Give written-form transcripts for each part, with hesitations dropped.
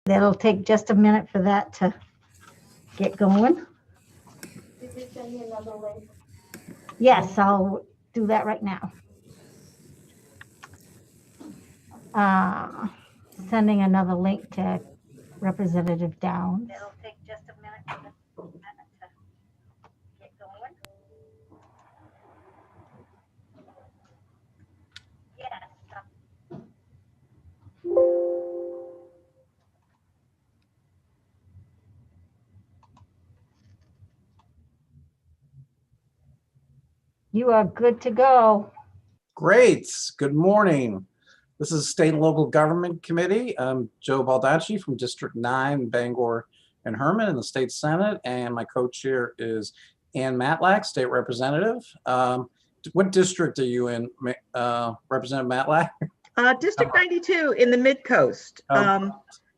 That'll take just a minute for that to get going. Did you send me another link? Yes, I'll do that right now. Sending another link to Representative Downs. It'll take just a minute for that to get going. Yes. You are good to go. Great. Good morning. This is State and Local Government Committee. I'm Joe Baldacci from District 9, Bangor and Herman in the State Senate, and my co-chair is Ann Matlack, State Representative. What district are you in, Representative Matlack? District 92 in the Mid-Coast.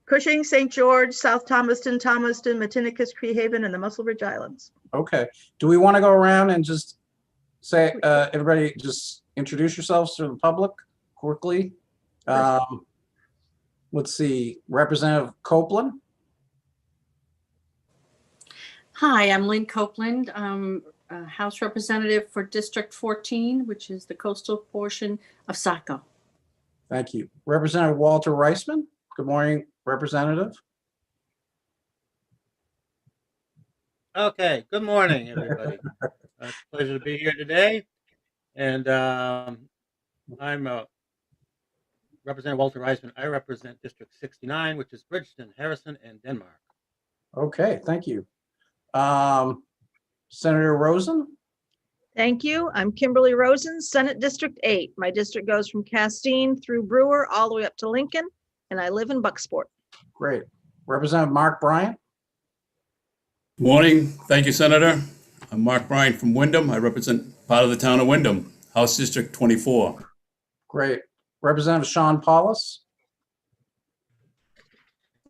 Cushing, St. George, South Thomaston, Matinicus, Creehaven, and the Muscle Ridge Islands. Okay. Do we want to go around and just say, everybody just introduce yourselves to the public quickly? Let's see, Representative Copeland. Hi, I'm Lynn Copeland. I'm a House Representative for District 14, which is the coastal portion of Saco. Thank you. Representative Walter Reisman. Good morning, Representative. Okay, good morning, everybody. It's a pleasure to be here today. And I'm Representative Walter Reisman. I represent District 69, which is Bridgeton, Harrison, and Denmark. Okay, thank you. Senator Rosen. Thank you. I'm Kimberly Rosen, Senate District 8. My district goes from Castine through Brewer all the way up to Lincoln, and I live in Bucksport. Great. Representative Mark Bryant. Morning. Thank you, Senator. I'm Mark Bryant from Wyndham. I represent part of the town of Wyndham, House District 24. Great. Representative Sean Paulus.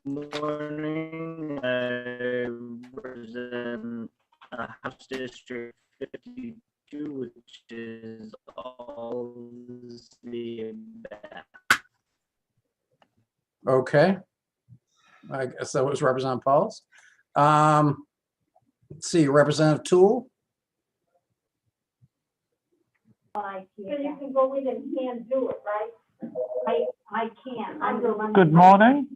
Morning. I represent House District 52, which is all the back. Okay. I guess that was Representative Paulus. Let's see, Representative Toole. So you can go in and hand do it, right? I can't. Good morning.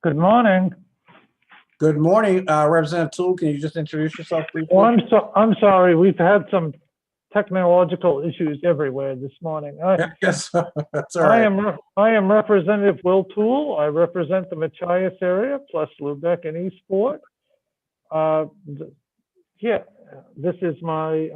Good morning. Good morning, Representative Toole. Can you just introduce yourself briefly? Oh, I'm sorry. We've had some technological issues everywhere this morning. Yes, that's all right. I am Representative Will Toole. I represent the Machias area plus Lubec and Eastport. Yeah, this is my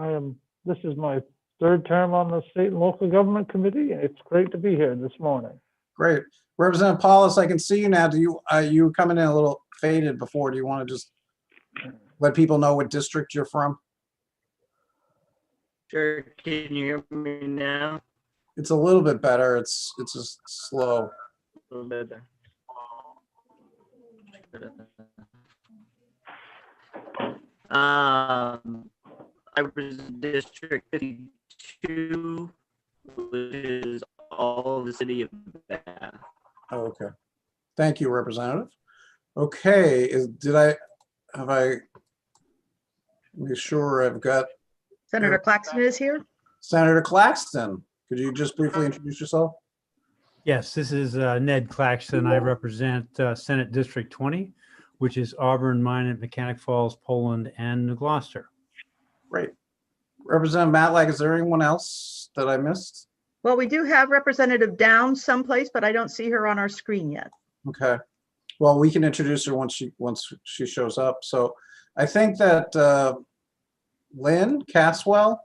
third term on the State and Local Government Committee. It's great to be here this morning. Great. Representative Paulus, I can see you now. Do you you were coming in a little faded before? Do you want to just let people know what district you're from? Sure. Can you hear me now? It's a little bit better. It's just slow. A little bit better. I represent District 52, which is all the city of Bath. Oh, okay. Thank you, Representative. Okay, have I make sure I've got Senator Claxton is here. Senator Claxton. Could you just briefly introduce yourself? Yes, this is Ned Claxton. I represent Senate District 20, which is Auburn, Minot, Mechanic Falls, Poland, and New Gloucester. Great. Representative Matlack, is there anyone else that I missed? Well, we do have Representative Downs someplace, but I don't see her on our screen yet. Okay. Well, we can introduce her once she shows up. So I think that Lynn Caswell,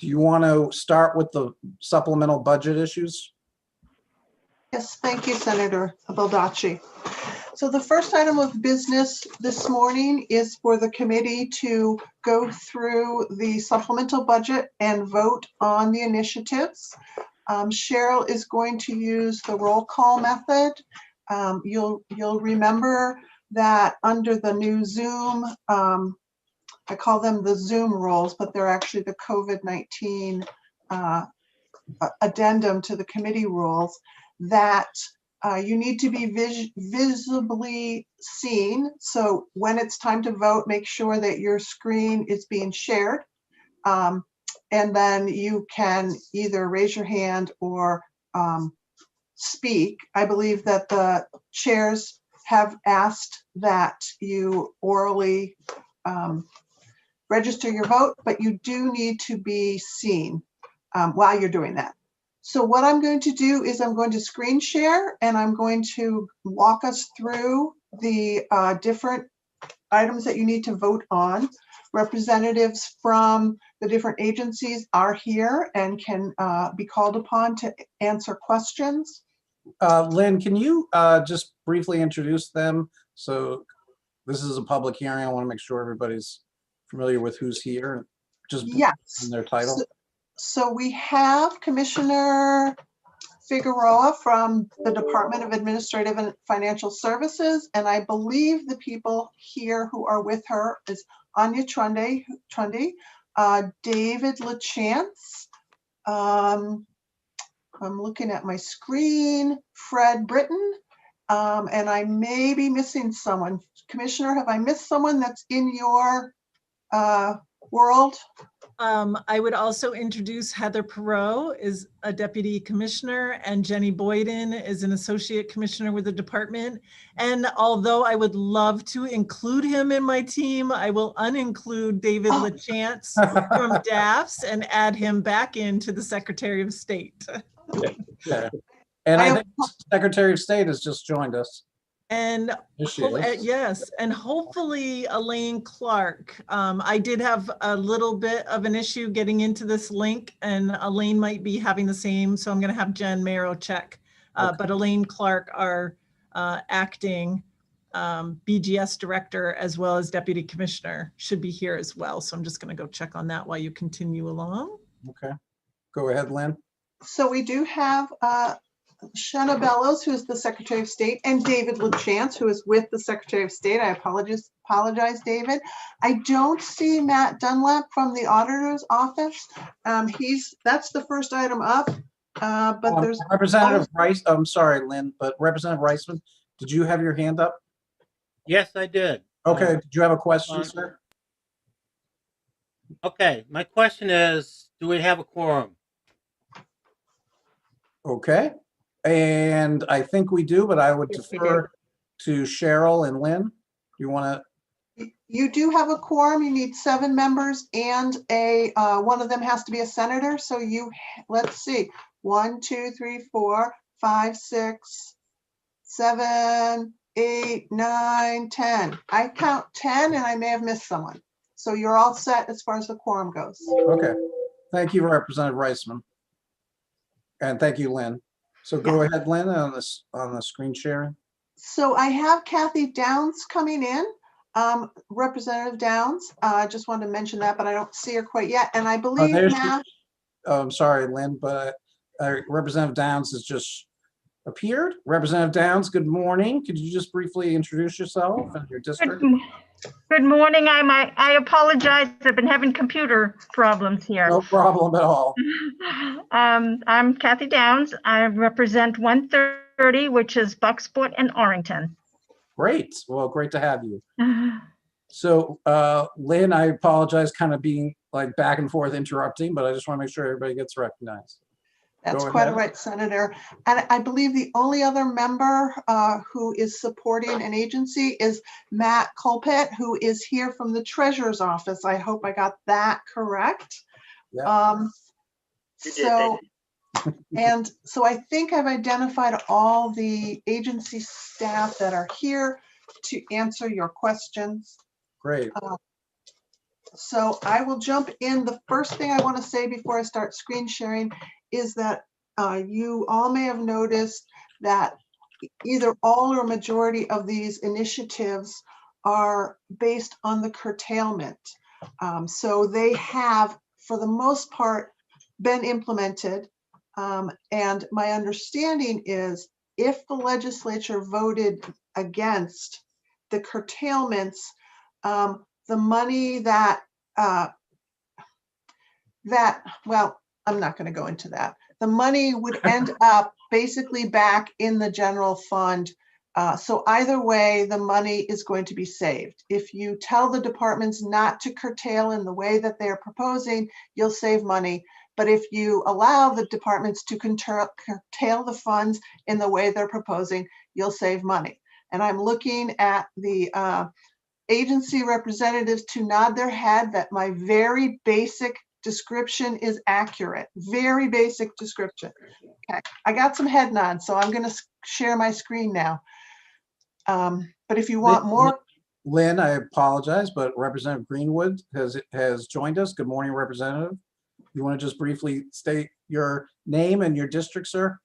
do you want to start with the supplemental budget issues? Yes, thank you, Senator Baldacci. So the first item of business this morning is for the committee to go through the supplemental budget and vote on the initiatives. Cheryl is going to use the roll call method. You'll remember that under the new Zoom I call them the Zoom rules, but they're actually the COVID-19 addendum to the committee rules, that you need to be visibly seen. So when it's time to vote, make sure that your screen is being shared. And then you can either raise your hand or speak. I believe that the chairs have asked that you orally register your vote, but you do need to be seen while you're doing that. So what I'm going to do is I'm going to screen share, and I'm going to walk us through the different items that you need to vote on. Representatives from the different agencies are here and can be called upon to answer questions. Lynn, can you just briefly introduce them? So this is a public hearing. I want to make sure everybody's familiar with who's here, just Yes. in their title. So we have Commissioner Figueroa from the Department of Administrative and Financial Services, and I believe the people here who are with her is Anya Trundy, David LaChance, I'm looking at my screen, Fred Britton, and I may be missing someone. Commissioner, have I missed someone that's in your world? I would also introduce Heather Perot is a deputy commissioner, and Jenny Boyden is an associate commissioner with the department. And although I would love to include him in my team, I will uninclude David LaChance from DAFS and add him back into the Secretary of State. Yeah. And I think Secretary of State has just joined us. And yes, and hopefully Elaine Clark. I did have a little bit of an issue getting into this link, and Elaine might be having the same, so I'm going to have Jen Marrow check. But Elaine Clark, our acting BGS director, as well as deputy commissioner, should be here as well. So I'm just going to go check on that while you continue along. Okay, go ahead, Lynn. So we do have Shanna Bellows, who is the Secretary of State, and David LaChance, who is with the Secretary of State. I apologize, David. I don't see Matt Dunlap from the Auditor's Office. That's the first item up, but there's Representative Rice. I'm sorry, Lynn, but Representative Reisman, did you have your hand up? Yes, I did. Okay, did you have a question, sir? Okay, my question is, do we have a quorum? Okay. And I think we do, but I would defer to Cheryl and Lynn. You want to? You do have a quorum. You need 7 members, and one of them has to be a senator. So let's see, 1, 2, 3, 4, 5, 6, 7, 8, 9, 10. I count 10, and I may have missed someone. So you're all set as far as the quorum goes. Okay. Thank you, Representative Reisman. And thank you, Lynn. So go ahead, Lynn, on the screen sharing. So I have Kathy Downs coming in, Representative Downs. I just wanted to mention that, but I don't see her quite yet. And I believe I'm sorry, Lynn, but Representative Downs has just appeared. Representative Downs, good morning. Could you just briefly introduce yourself and your district? Good morning. I apologize. I've been having computer problems here. No problem at all. I'm Kathy Downs. I represent 130, which is Bucksport and Orrington. Great. Well, great to have you. So, Lynn, I apologize kind of being like back and forth interrupting, but I just want to make sure everybody gets recognized. That's quite all right, Senator. And I believe the only other member who is supporting an agency is Matt Colpett, who is here from the Treasurer's Office. I hope I got that correct. Yeah. So I think I've identified all the agency staff that are here to answer your questions. Great. So I will jump in. The first thing I want to say before I start screen sharing is that you all may have noticed that either all or majority of these initiatives are based on the curtailment. So they have, for the most part, been implemented. And my understanding is if the legislature voted against the curtailments, the money well, I'm not going to go into that. The money would end up basically back in the general fund. So either way, the money is going to be saved. If you tell the departments not to curtail in the way that they're proposing, you'll save money. But if you allow the departments to curtail the funds in the way they're proposing, you'll save money. And I'm looking at the agency representatives to nod their head that my very basic description is accurate. Very basic description. Okay, I got some head nods, so I'm going to share my screen now. But if you want more. Lynn, I apologize, but Representative Greenwood has joined us. Good morning, Representative. You want to just briefly state your name and your district, sir?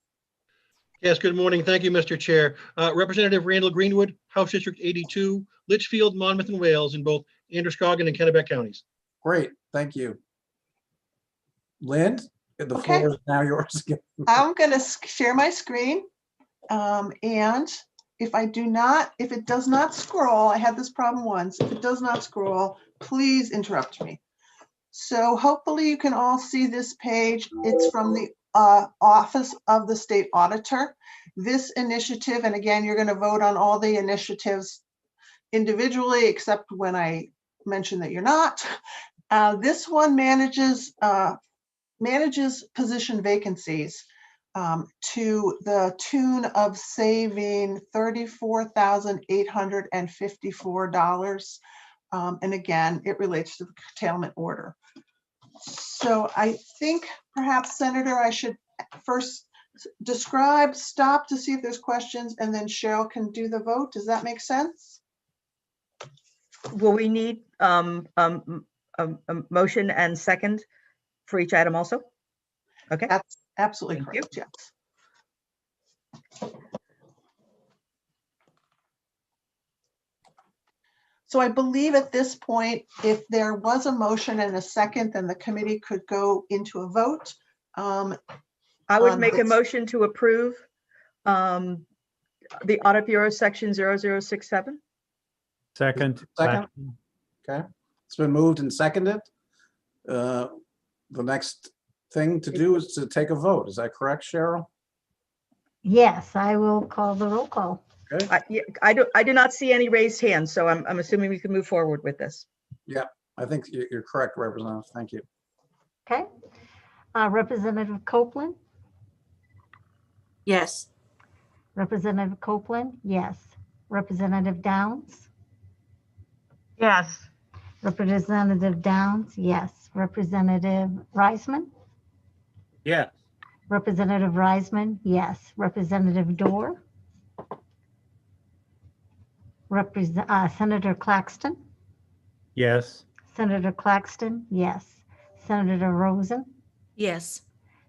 Yes, good morning. Thank you, Mr. Chair. Representative Randall Greenwood, House District 82, Litchfield, Monmouth, and Wales in both Androscoggin and Kennebec counties. Great, thank you. Lynn, the Okay. floor is now yours again. I'm going to share my screen. And if it does not scroll, I had this problem once. If it does not scroll, please interrupt me. So hopefully you can all see this page. It's from the Office of the State Auditor. This initiative, and again, you're going to vote on all the initiatives individually, except when I mention that you're not. This one manages position vacancies to the tune of saving $34,854. And again, it relates to the curtailment order. So I think perhaps, Senator, I should first stop to see if there's questions, and then Cheryl can do the vote. Does that make sense? Will we need a motion and second for each item also? Okay. That's absolutely correct, yes. So I believe at this point, if there was a motion and a second, then the committee could go into a vote. I would make a motion to approve the Audit Bureau Section 0067. Second. Second. Okay, it's been moved and seconded. The next thing to do is to take a vote. Is that correct, Cheryl? Yes, I will call the roll call. Okay. I do not see any raised hands, so I'm assuming we can move forward with this. Yeah, I think you're correct, Representative. Thank you. Okay. Representative Copeland? Yes. Representative Copeland? Yes. Representative Downs? Yes. Representative Downs? Yes. Representative Reisman? Yes. Representative Reisman? Yes. Representative Dorr? Senator Claxton? Yes. Senator Claxton? Yes. Senator Rosen? Yes.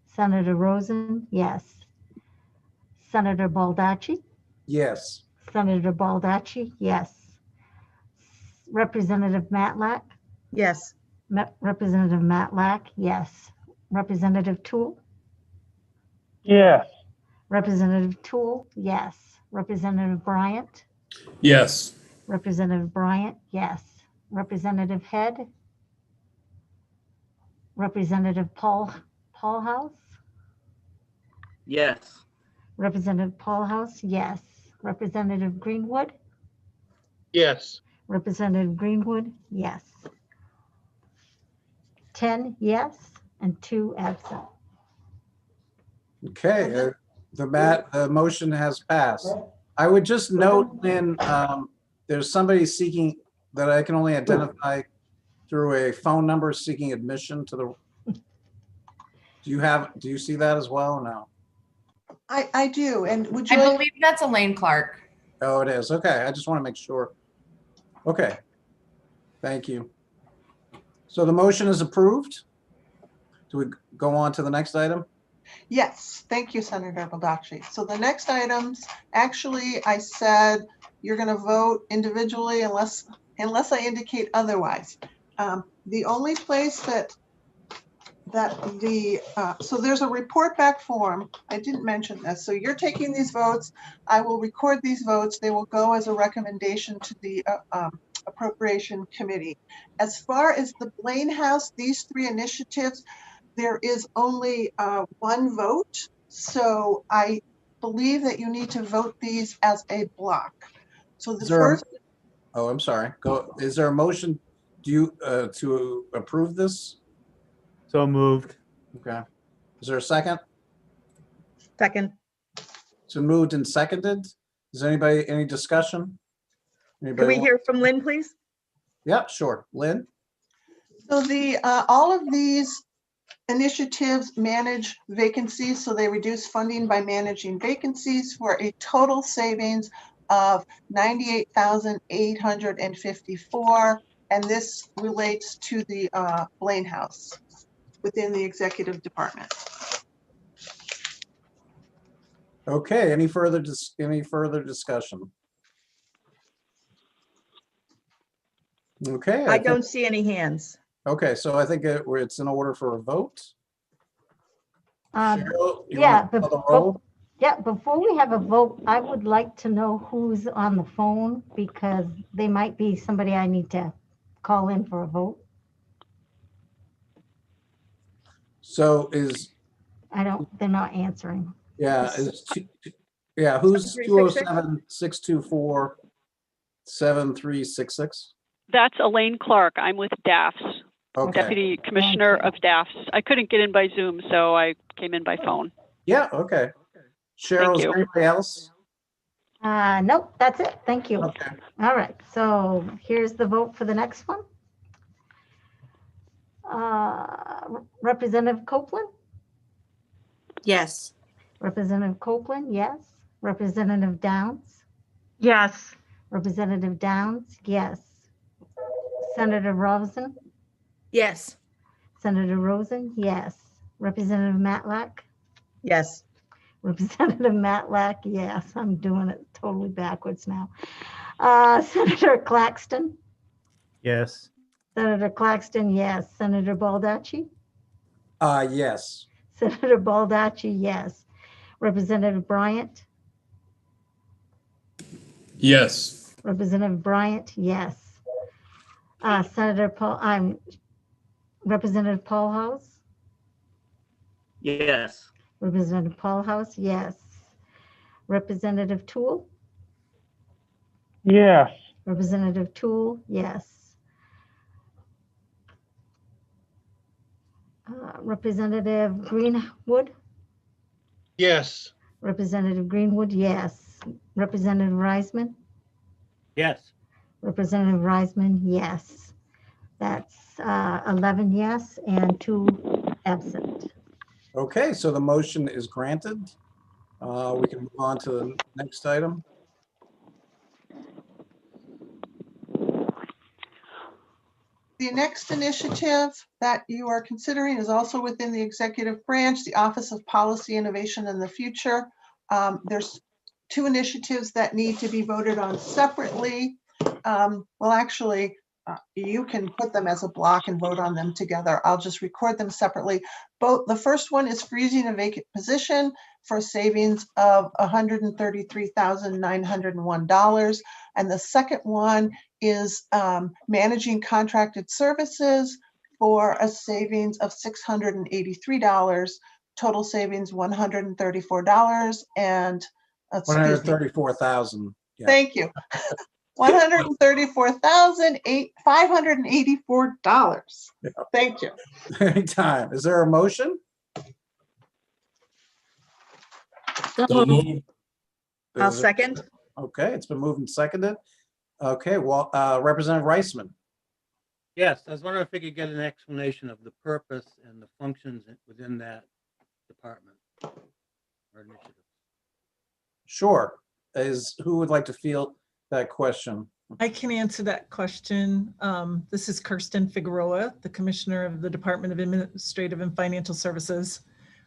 Senator Rosen? Yes. Senator Baldacci? Yes. Senator Baldacci? Yes. Representative Matlack? Yes. Representative Matlack? Yes. Representative Toole? Yes. Representative Toole? Yes. Representative Bryant? Yes. Representative Bryant? Yes. Representative Head? Representative Paulhouse? Yes. Representative Paulhouse? Yes. Representative Greenwood? Yes. Representative Greenwood? Yes. 10 yes and 2 absent. Okay, the motion has passed. I would just note, Lynn, there's somebody seeking that I can only identify through a phone number seeking admission to the. Do you see that as well or no? I do. And would you I like? believe that's Elaine Clark. Oh, it is. Okay, I just want to make sure. Okay, thank you. So the motion is approved. Do we go on to the next item? Yes, thank you, Senator Baldacci. So the next items, actually, I said you're going to vote individually unless I indicate otherwise. The only place so there's a report back form. I didn't mention this. So you're taking these votes. I will record these votes. They will go as a recommendation to the Appropriation Committee. As far as the Blaine House, these three initiatives, there is only one vote. So I believe that you need to vote these as a block. So the Is there a- first, Oh, I'm sorry. Go. Is there a motion to approve this? So moved. Okay. Is there a second? Second. It's been moved and seconded. Is anybody, any discussion? Can Anybody we want- hear from Lynn, please? Yeah, sure. Lynn? so the all of these initiatives manage vacancies, so they reduce funding by managing vacancies for a total savings of $98,854, and this relates to the Blaine House within the executive department. Okay, any further discussion? Okay. I think- don't see any hands. Okay, so I think it's in order for a vote. Cheryl, you Yeah, want to call the roll? yeah, before we have a vote, I would like to know who's on the phone because they might be somebody I need to call in for a vote. So is, They're not answering. yeah, who's 207-624-7366? That's Elaine Clark. I'm with DAFS, Okay. Deputy Commissioner of DAFS. I couldn't get in by Zoom, so I came in by phone. Yeah, okay. Cheryl, is there anybody else? Nope, that's it. Thank you. Okay. All right, so here's the vote for the next one. Representative Copeland? Yes. Representative Copeland, yes. Representative Downs? Yes. Representative Downs, yes. Senator Robinson? Yes. Senator Rosen, yes. Representative Matlack? Yes. Representative Matlack, yes. I'm doing it totally backwards now. Senator Claxton? Yes. Senator Claxton, yes. Senator Baldacci? Yes. Senator Baldacci, yes. Representative Bryant? Yes. Representative Bryant, yes. Representative Paul House? Yes. Representative Paul House, yes. Representative Toole? Yes. Representative Toole, yes. Representative Greenwood? Yes. Representative Greenwood, yes. Representative Reisman? Yes. Representative Reisman, yes. That's 11 yes and 2 absent. Okay, so the motion is granted. We can move on to the next item. The next initiative that you are considering is also within the executive branch, the Office of Policy Innovation in the Future. There's two initiatives that need to be voted on separately. Well, actually, you can put them as a block and vote on them together. I'll just record them separately. The first one is freezing a vacant position for a savings of $133,901. And the second one is managing contracted services for a savings of $683. Total savings $134 and excuse me. 134,000. Yeah. Thank you. $134,584. Yeah. Thank you. Anytime. Is there a motion? So moved. I'll Is it- second. Okay, it's been moved and seconded. Okay, well, Representative Reisman. Yes, I was wondering if we could get an explanation of the purpose and the functions within that department or initiative. Sure. Who would like to field that question? I can answer that question. This is Kirsten Figueroa, the Commissioner of the Department of Administrative and Financial Services.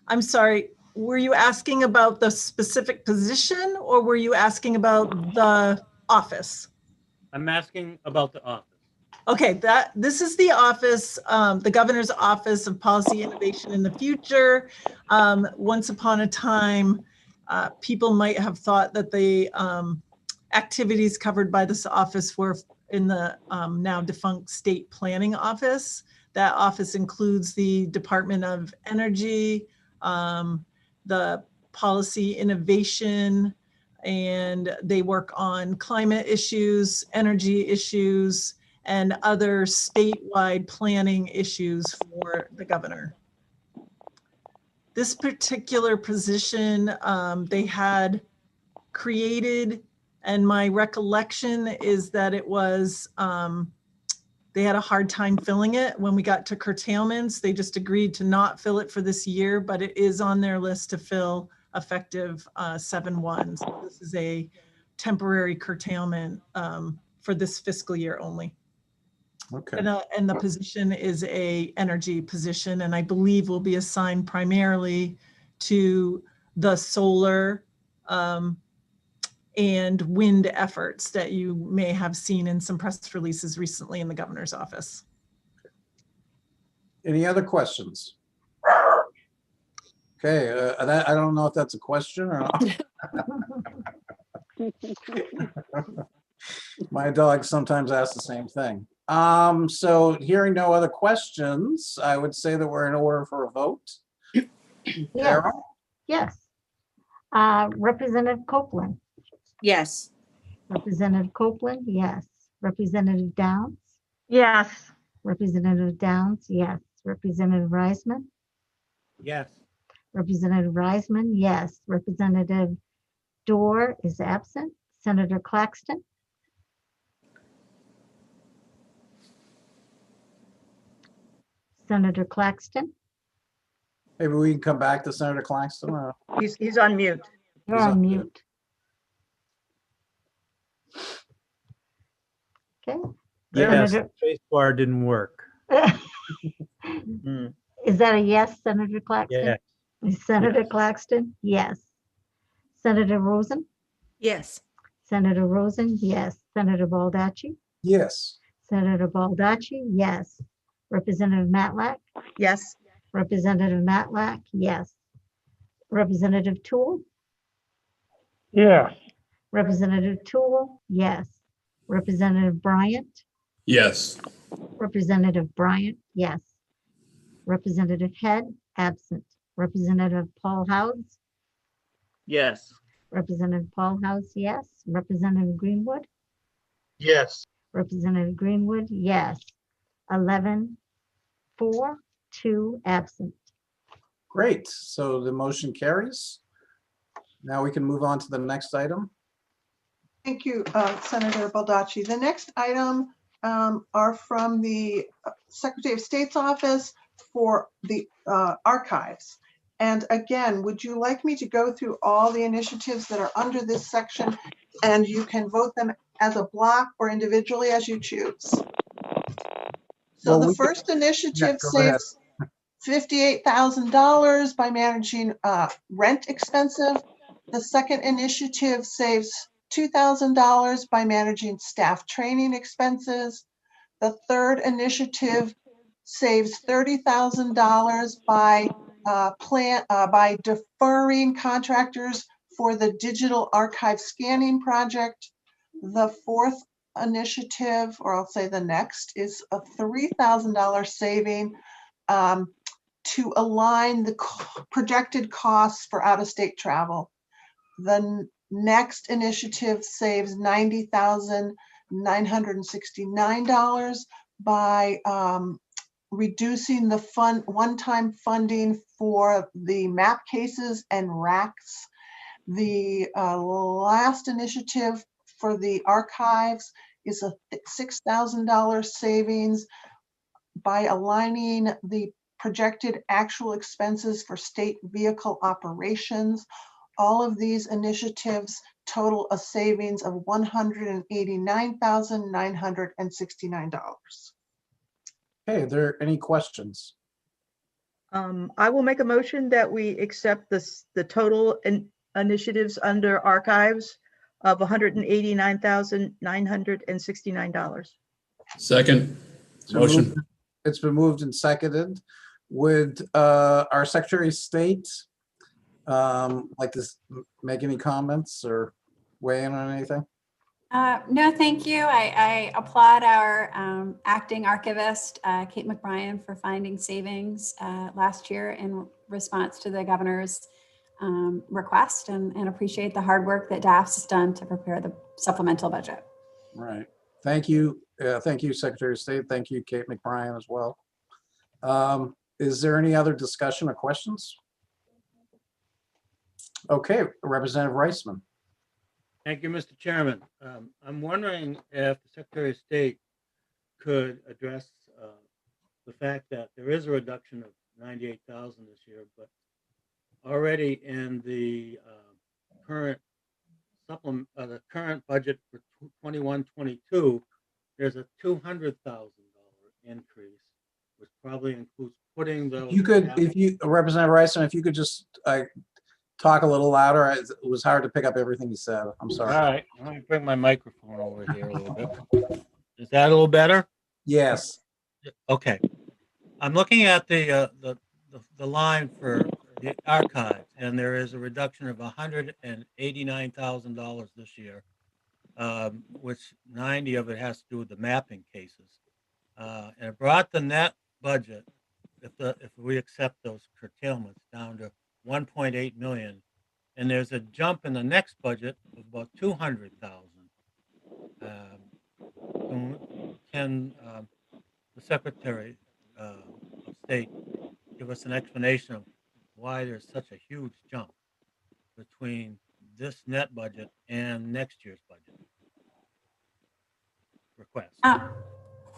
I'm sorry, were you asking about the specific position or were you asking about the office? I'm asking about the office. Okay, this is the office, the Governor's Office of Policy Innovation in the Future. Once upon a time, people might have thought that the activities covered by this office were in the now defunct State Planning Office. That office includes the Department of Energy, the Policy Innovation, and they work on climate issues, energy issues, and other statewide planning issues for the governor. This particular position they had created, and my recollection is that it was, they had a hard time filling it. When we got to curtailments, they just agreed to not fill it for this year, but it is on their list to fill effective 7/1. So this is a temporary curtailment for this fiscal year only. Okay. And the position is a energy position, and I believe will be assigned primarily to the solar and wind efforts that you may have seen in some press releases recently in the governor's office. Any other questions? Okay, I don't know if that's a question or not. My dog sometimes asks the same thing. So hearing no other questions, I would say that we're in order for a vote. Yes. Yes. Representative Copeland. Yes. Representative Copeland, yes. Representative Downs. Yes. Representative Downs, yes. Representative Reisman. Yes. Representative Reisman, yes. Representative Dorr is absent. Senator Claxton. Senator Claxton. Maybe we can come back to Senator Claxton. Or... He's on mute. You're on mute. Okay. Yes, Senator... space bar didn't work. Is that a yes, Senator Claxton? Yes. Senator Yes. Claxton, yes. Senator Rosen? Yes. Senator Rosen, yes. Senator Baldacci? Yes. Senator Baldacci, yes. Representative Matlack? Yes. Representative Matlack, yes. Representative Toole? Yes. Representative Toole, yes. Representative Bryant? Yes. Representative Bryant, yes. Representative Head, absent. Representative Paul House? Yes. Representative Paul House, yes. Representative Greenwood? Yes. Representative Greenwood, yes. 11, 4, 2 absent. Great. So the motion carries. Now we can move on to the next item. Thank you, Senator Baldacci. The next item are from the Secretary of State's office for the archives. And again, would you like me to go through all the initiatives that are under this section, and you can vote them as a block or individually as you choose? So the first initiative saves $58,000 by managing rent expenses. The second initiative saves $2,000 by managing staff training expenses. The third initiative saves $30,000 by deferring contractors for the digital archive scanning project. The fourth initiative, or I'll say the next, is a $3,000 saving to align the projected costs for out-of-state travel. The next initiative saves $90,969 by reducing the one-time funding for the map cases and racks. The last initiative for the archives is a $6,000 savings by aligning the projected actual expenses for state vehicle operations. All of these initiatives total a savings of $189,969. Okay, are there any questions? I will make a motion that we accept the total initiatives under archives of $189,969. Second motion. It's been moved and seconded. Would our Secretary of State like to make any comments or weigh in on anything? No, thank you. I applaud our acting archivist, Kate McBrien, for finding savings last year in response to the governor's request, and appreciate the hard work that DAFS has done to prepare the supplemental budget. Right. Thank you. Thank you, Secretary of State. Thank you, Kate McBrien, as well. Is there any other discussion or questions? Okay, Representative Reisman. Thank you, Mr. Chairman. I'm wondering if the Secretary of State could address the fact that there is a reduction of 98,000 this year, but already in the current the current budget for 21-22, there's a $200,000 increase, which probably includes putting those. You could, if you, Representative Reisman, if you could just talk a little louder. It was hard to pick up everything you said. I'm sorry. All right, let me bring my microphone over here a little bit. Is that a little better? Yes. Okay. I'm looking at the line for the archives, and there is a reduction of $189,000 this year, which 90 of it has to do with the mapping cases. And it brought the net budget, if we accept those curtailments, down to 1.8 million. And there's a jump in the next budget of about 200,000. Can the Secretary of State give us an explanation of why there's such a huge jump between this net budget and next year's budget request?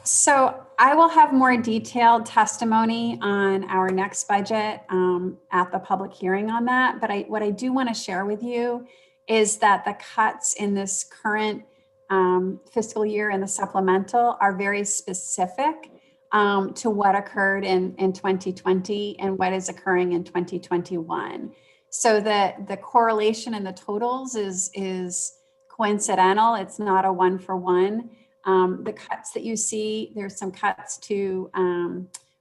So I will have more detailed testimony on our next budget at the public hearing on that. But what I do want to share with you is that the cuts in this current fiscal year in the supplemental are very specific to what occurred in 2020 and what is occurring in 2021. So the correlation in the totals is coincidental. It's not a one-for-one. The cuts that you see, there's some cuts to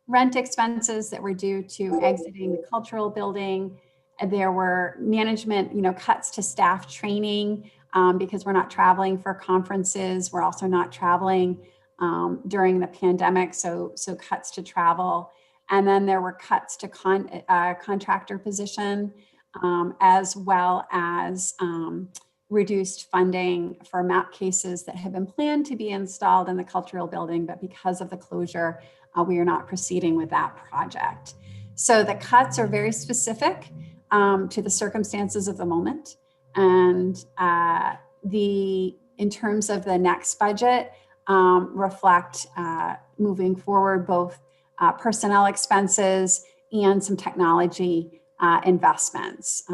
rent expenses that were due to exiting the cultural building. There were management, cuts to staff training because we're not traveling for conferences. We're also not traveling during the pandemic, so cuts to travel. And then there were cuts to contractor position, as well as reduced funding for map cases that have been planned to be installed in the cultural building, but because of the closure, we are not proceeding with that project. So the cuts are very specific to the circumstances of the moment. And in terms of the next budget, reflect moving forward both personnel expenses and some technology investments.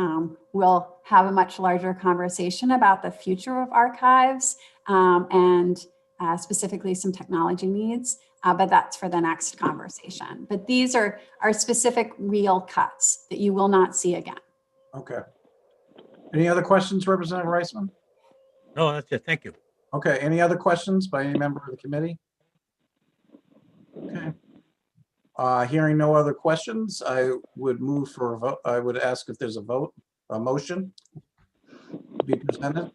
We'll have a much larger conversation about the future of archives and specifically some technology needs, but that's for the next conversation. But these are specific real cuts that you will not see again. Okay. Any other questions, Representative Reisman? No, that's it. Thank you. Okay. Any other questions by any member of the committee? Okay. Hearing no other questions, I would move for a vote. I would ask if there's a motion to be presented.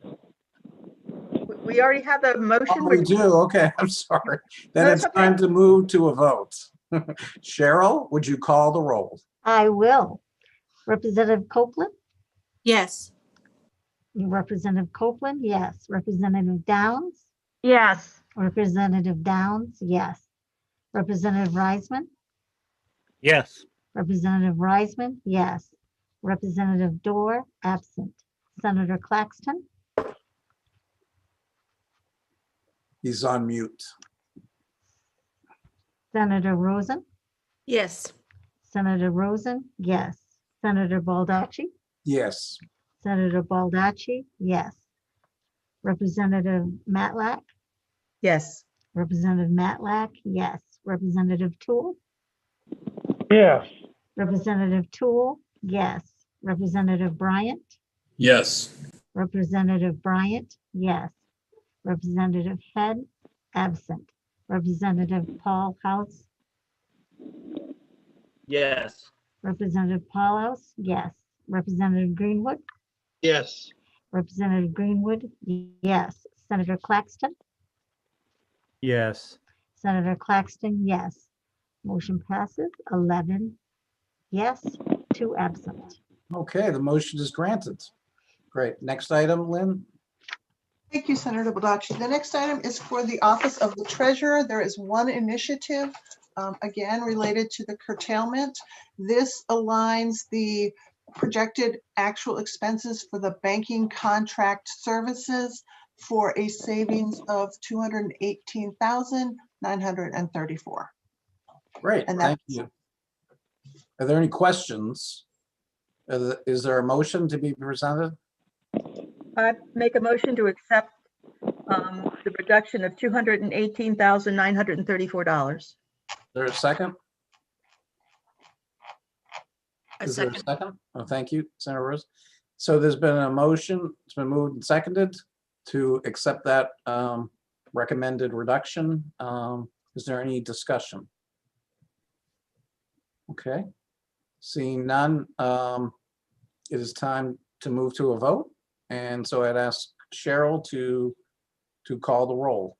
We already have the motion. Oh, we do. Okay, I'm sorry. Then No, it's it's okay. time to move to a vote. Cheryl, would you call the roll? I will. Representative Copeland? Yes. Representative Copeland, yes. Representative Downs? Yes. Representative Downs, yes. Representative Reisman? Yes. Representative Reisman, yes. Representative Dorr, absent. Senator Claxton? He's on mute. Senator Rosen? Yes. Senator Rosen, yes. Senator Baldacci? Yes. Senator Baldacci, yes. Representative Matlack? Yes. Representative Matlack, yes. Representative Toole? Yes. Representative Toole, yes. Representative Bryant? Yes. Representative Bryant, yes. Representative Head, absent. Representative Paul House? Yes. Representative Paul House, yes. Representative Greenwood? Yes. Representative Greenwood, yes. Senator Claxton, Yes. Senator Claxton, yes. Motion passes 11 yes, 2 absent. Okay, the motion is granted. Great. Next item, Lynn? Thank you, Senator Baldacci. The next item is for the Office of the Treasurer. There is one initiative, again, related to the curtailment. This aligns the projected actual expenses for the banking contract services for a savings of $218,934. Great, And thank you. Are there any questions? Is there a motion to be presented? I make a motion to accept the reduction of $218,934. Is there a second? A Is there a second. second? Oh, thank you, Senator Rose. So there's been a motion, it's been moved and seconded to accept that recommended reduction. Is there any discussion? Okay, seeing none, it is time to move to a vote. And so I'd ask Cheryl to call the roll.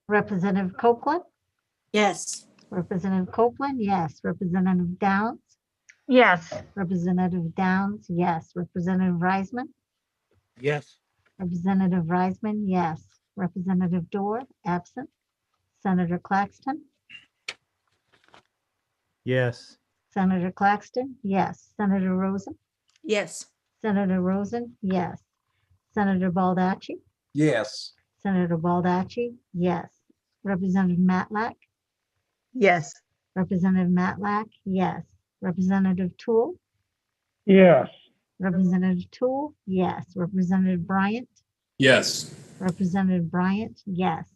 Representative Copeland, Yes. Representative Copeland, yes. Representative Downs, Yes. Representative Downs, yes. Representative Reisman, Yes. Representative Reisman, yes. Representative Dorr, absent. Senator Claxton, Yes. Senator Claxton, yes. Senator Rosen, Yes. Senator Rosen, yes. Senator Baldacci, Yes. Senator Baldacci, yes. Representative Matlack, Yes. Representative Matlack, yes. Representative Toole, Yes. Representative Toole, yes. Representative Bryant, Yes. Representative Bryant, yes.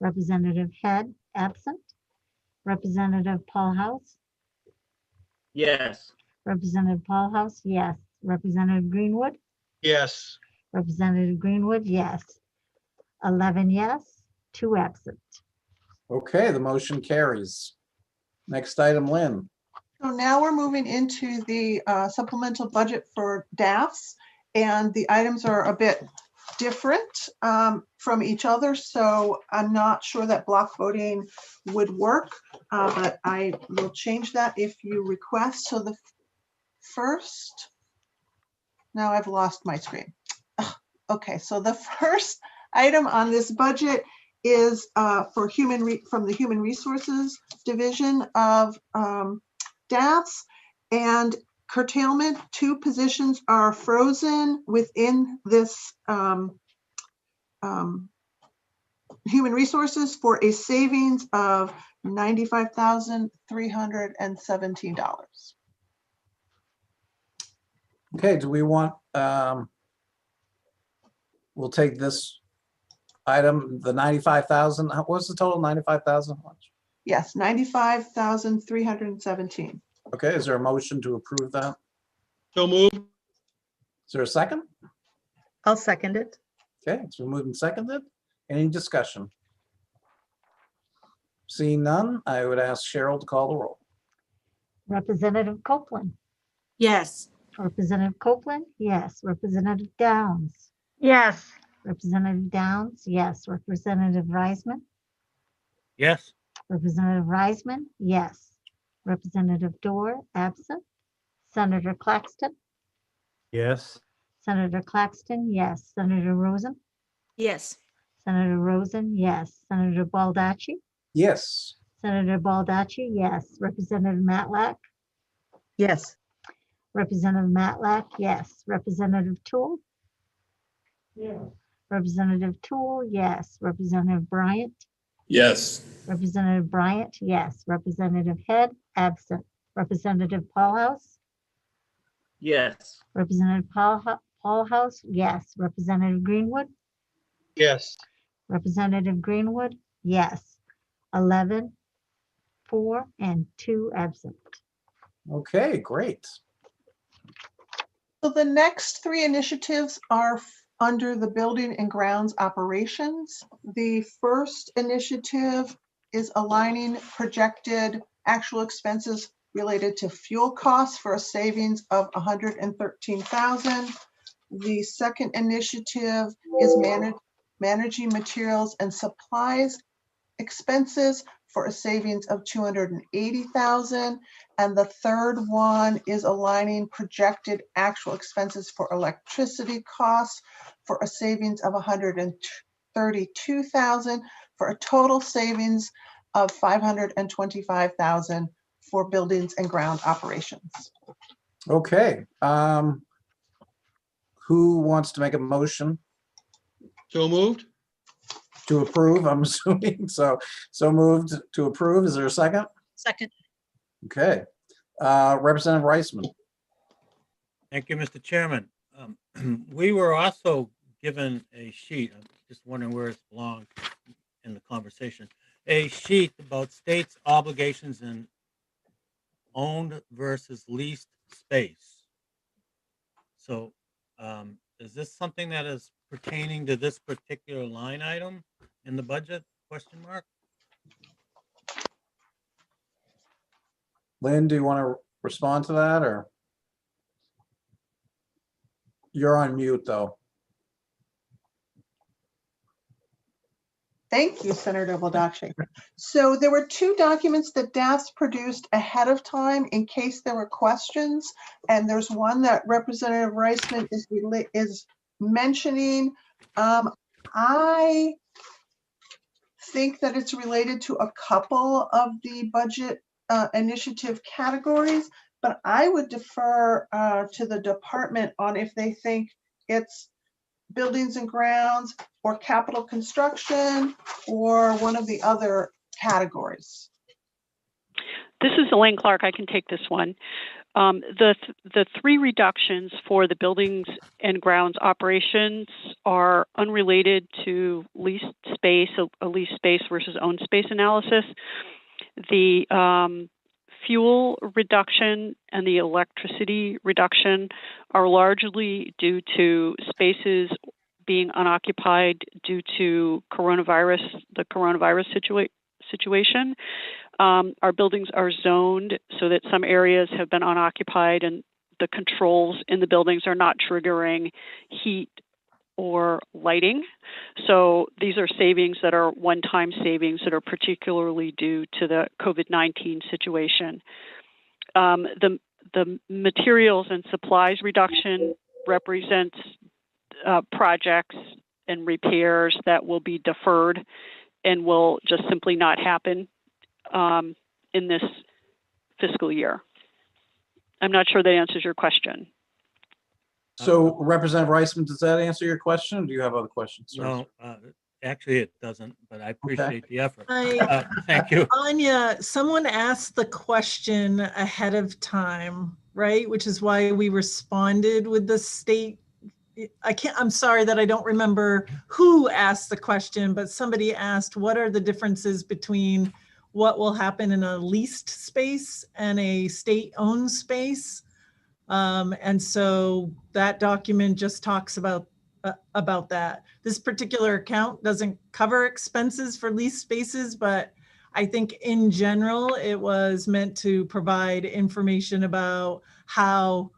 Representative Head, absent. Representative Paul House, Yes. Representative Paul House, yes. Representative Greenwood, Yes. Representative Greenwood, yes. 11 yes, 2 absent. Okay, the motion carries. Next item, Lynn. So now we're moving into the supplemental budget for DAFs, and the items are a bit different from each other, so I'm not sure that block voting would work, but I will change that if you request. So the first, now I've lost my screen. Okay, so the first item on this budget is for from the Human Resources Division of DAFs, and curtailment. 2 positions are frozen within this Human Resources for a savings of $95,317. Okay, do we want, we'll take this item, the 95,000, what's the total, 95,000? Yes, 95,317. Okay, is there a motion to approve that? So moved. Is there a second? I'll second it. Okay, it's been moved and seconded. Any discussion? Seeing none, I would ask Cheryl to call the roll. Representative Copeland, Yes. Representative Copeland, yes. Representative Downs, Yes. Representative Downs, yes. Representative Reisman, Yes. Representative Reisman, yes. Representative Dorr, absent. Senator Claxton, Yes. Senator Claxton, yes. Senator Rosen, Yes. Senator Rosen, yes. Senator Baldacci, Yes. Senator Baldacci, yes. Representative Matlack, Yes. Representative Matlack, yes. Representative Toole, Yes. Representative Toole, yes. Representative Bryant, Yes. Representative Bryant, yes. Representative Head, absent. Representative Paul House, Yes. Representative Paul House, yes. Representative Greenwood, Yes. Representative Greenwood, yes. 11, 4, and 2 absent. Okay, great. So the next 3 initiatives are under the Building and Grounds Operations. The first initiative is aligning projected actual expenses related to fuel costs for a savings of $113,000. The second initiative is managing materials and supplies expenses for a savings of 280,000. And the third one is aligning projected actual expenses for electricity costs for a savings of 132,000 for a total savings of 525,000 for buildings and ground operations. Okay. Who wants to make a motion So moved. to approve? I'm assuming so. So moved to approve. Is there a second? Second. Okay. Representative Reisman. Thank you, Mr. Chairman. We were also given a sheet, I'm just wondering where it belongs in the conversation, a sheet about states' obligations in owned versus leased space. So is this something that is pertaining to this particular line item in the budget, question mark? Lynn, do you want to respond to that, or? You're on mute, though. Thank you, Senator Baldacci. So there were two documents that DAS produced ahead of time in case there were questions. And there's one that Representative Reisman is mentioning. I think that it's related to a couple of the budget initiative categories, but I would defer to the department on if they think it's buildings and grounds or capital construction or one of the other categories. This is Elaine Clark. I can take this one. The three reductions for the buildings and grounds operations are unrelated to leased space, a leased space versus owned space analysis. The fuel reduction and the electricity reduction are largely due to spaces being unoccupied due to the coronavirus situation. Our buildings are zoned so that some areas have been unoccupied and the controls in the buildings are not triggering heat or lighting. So these are savings that are one-time savings that are particularly due to the COVID-19 situation. The materials and supplies reduction represents projects and repairs that will be deferred and will just simply not happen in this fiscal year. I'm not sure that answers your question. So Representative Reisman, does that answer your question? Or do you have other questions? No, actually it doesn't, but I appreciate the effort. I, Thank you. Anya, someone asked the question ahead of time, right? Which is why we responded with the state. I'm sorry that I don't remember who asked the question, but somebody asked, what are the differences between what will happen in a leased space and a state-owned space? And so that document just talks about that. This particular account doesn't cover expenses for leased spaces, but I think in general, it was meant to provide information about how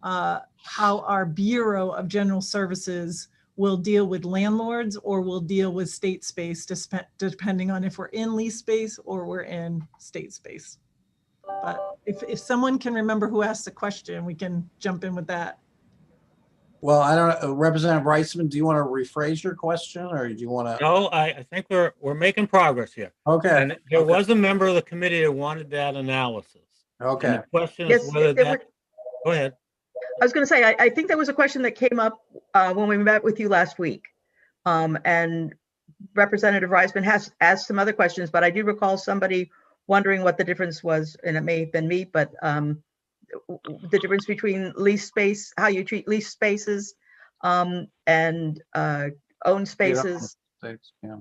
our Bureau of General Services will deal with landlords or will deal with state space, depending on if we're in lease space or we're in state space. But if someone can remember who asked the question, we can jump in with that. Well, I don't know, Representative Reisman, do you want to rephrase your question, or do you want to? No, I think we're making progress here. Okay. And there was a member of the committee that wanted that analysis. Okay. And the question is whether that. Go ahead. I was going to say, I think there was a question that came up when we met with you last week. And Representative Reisman has asked some other questions, but I do recall somebody wondering what the difference was, and it may have been me, but the difference between lease space, how you treat lease spaces and owned spaces. Yeah.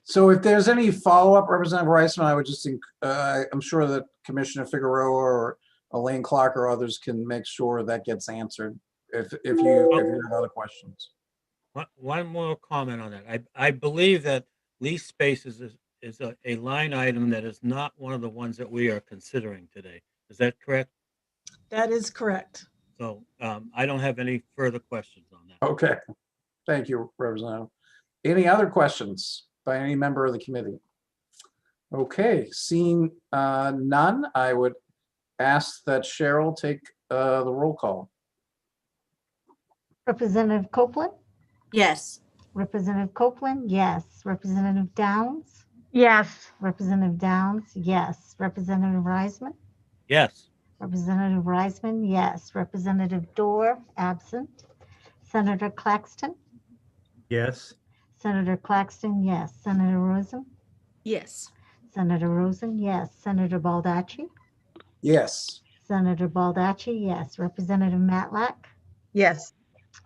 So if there's any follow-up, Representative Reisman, I would just think, I'm sure that Commissioner Figueroa or Elaine Clark or others can make sure that gets answered if you have other questions. One more comment on that. I believe that lease spaces is a line item that is not one of the ones that we are considering today. Is that correct? That is correct. So I don't have any further questions on that. Okay. Thank you, Representative. Any other questions by any member of the committee? Okay, seeing none, I would ask that Cheryl take the roll call. Representative Copeland? Yes. Representative Copeland, yes. Representative Downs? Yes. Representative Downs, yes. Representative Reisman? Yes. Representative Reisman, yes. Representative Dorr, absent. Senator Claxton? Yes. Senator Claxton, yes. Senator Rosen? Yes. Senator Rosen, yes. Senator Baldacci? Yes. Senator Baldacci, yes. Representative Matlack? Yes.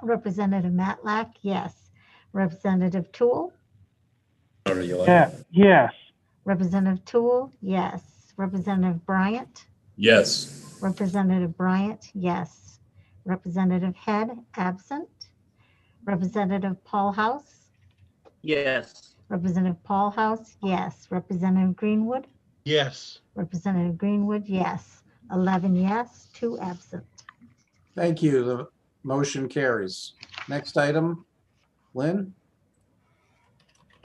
Representative Matlack, yes. Representative Toole? Yeah, yes. Representative Toole, yes. Representative Bryant? Yes. Representative Bryant, yes. Representative Head, absent. Representative Paul House? Yes. Representative Paul House, yes. Representative Greenwood? Yes. Representative Greenwood, yes. 11 yes, 2 absent. Thank you. The motion carries. Next item, Lynn?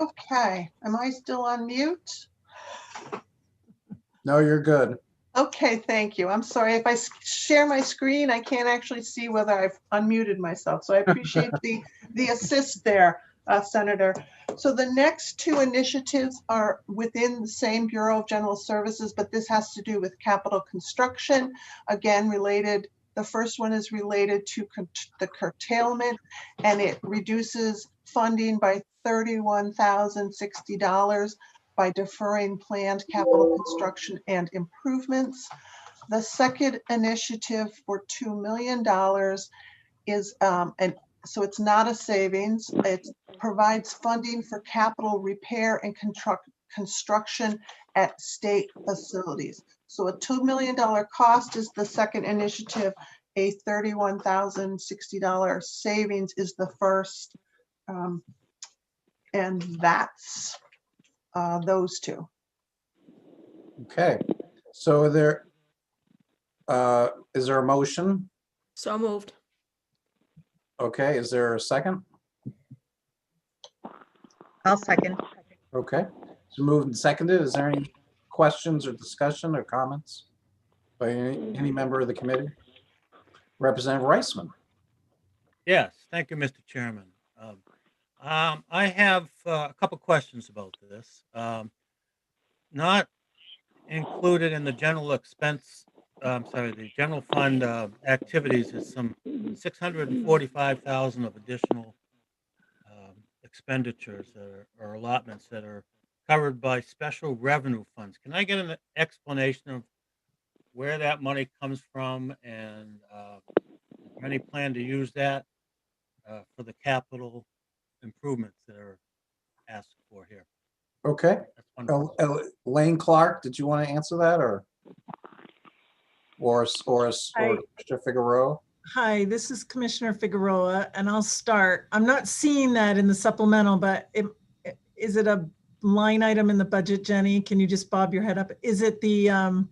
Okay, am I still on mute? No, you're good. Okay, thank you. I'm sorry. If I share my screen, I can't actually see whether I've unmuted myself. So I appreciate the assist there, Senator. So the next two initiatives are within the same Bureau of General Services, but this has to do with capital construction. Again, related, the first one is related to the curtailment, and it reduces funding by $31,060 by deferring planned capital construction and improvements. The second initiative for $2 million is, so it's not a savings, it provides funding for capital repair and construction at state facilities. So a $2 million cost is the second initiative, a $31,060 savings is the first, and that's those two. Okay, so is there a motion? So moved. Okay, is there a second? I'll second. Okay, so moved and seconded. Is there any questions or discussion or comments by any member of the committee? Representative Reisman? Yes, thank you, Mr. Chairman. I have a couple questions about this. Not included in the general expense, the general fund activities is some 645,000 of additional expenditures or allotments that are covered by special revenue funds. Can I get an explanation of where that money comes from, and is there any plan to use that for the capital improvements that are asked for here? Okay. Lane Clark, did you want to answer that, or Mr. Figueroa? Hi, this is Commissioner Figueroa, and I'll start. I'm not seeing that in the supplemental, but is it a line item in the budget, Jenny? Can you just bob your head up? Is it the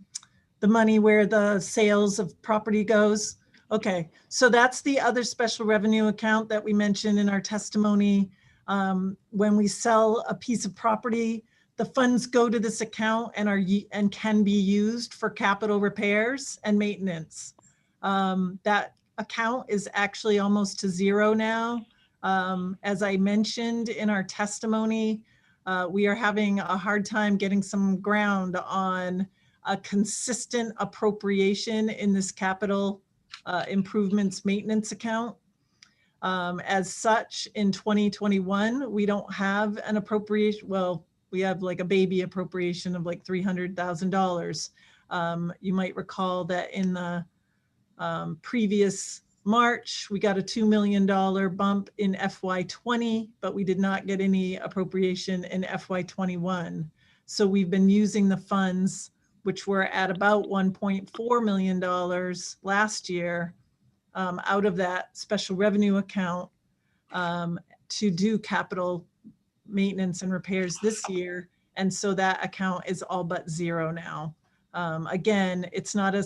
money where the sales of property goes? Okay, so that's the other special revenue account that we mentioned in our testimony. When we sell a piece of property, the funds go to this account and can be used for capital repairs and maintenance. That account is actually almost to zero now. As I mentioned in our testimony, we are having a hard time getting some ground on a consistent appropriation in this capital improvements maintenance account. As such, in 2021, we don't have an appropriation. Well, we have like a baby appropriation of like $300,000. You might recall that in the previous March, we got a $2 million bump in FY20, but we did not get any appropriation in FY21. So we've been using the funds, which were at about $1.4 million last year, out of that special revenue account to do capital maintenance and repairs this year. And so that account is all but zero now. Again, it's not a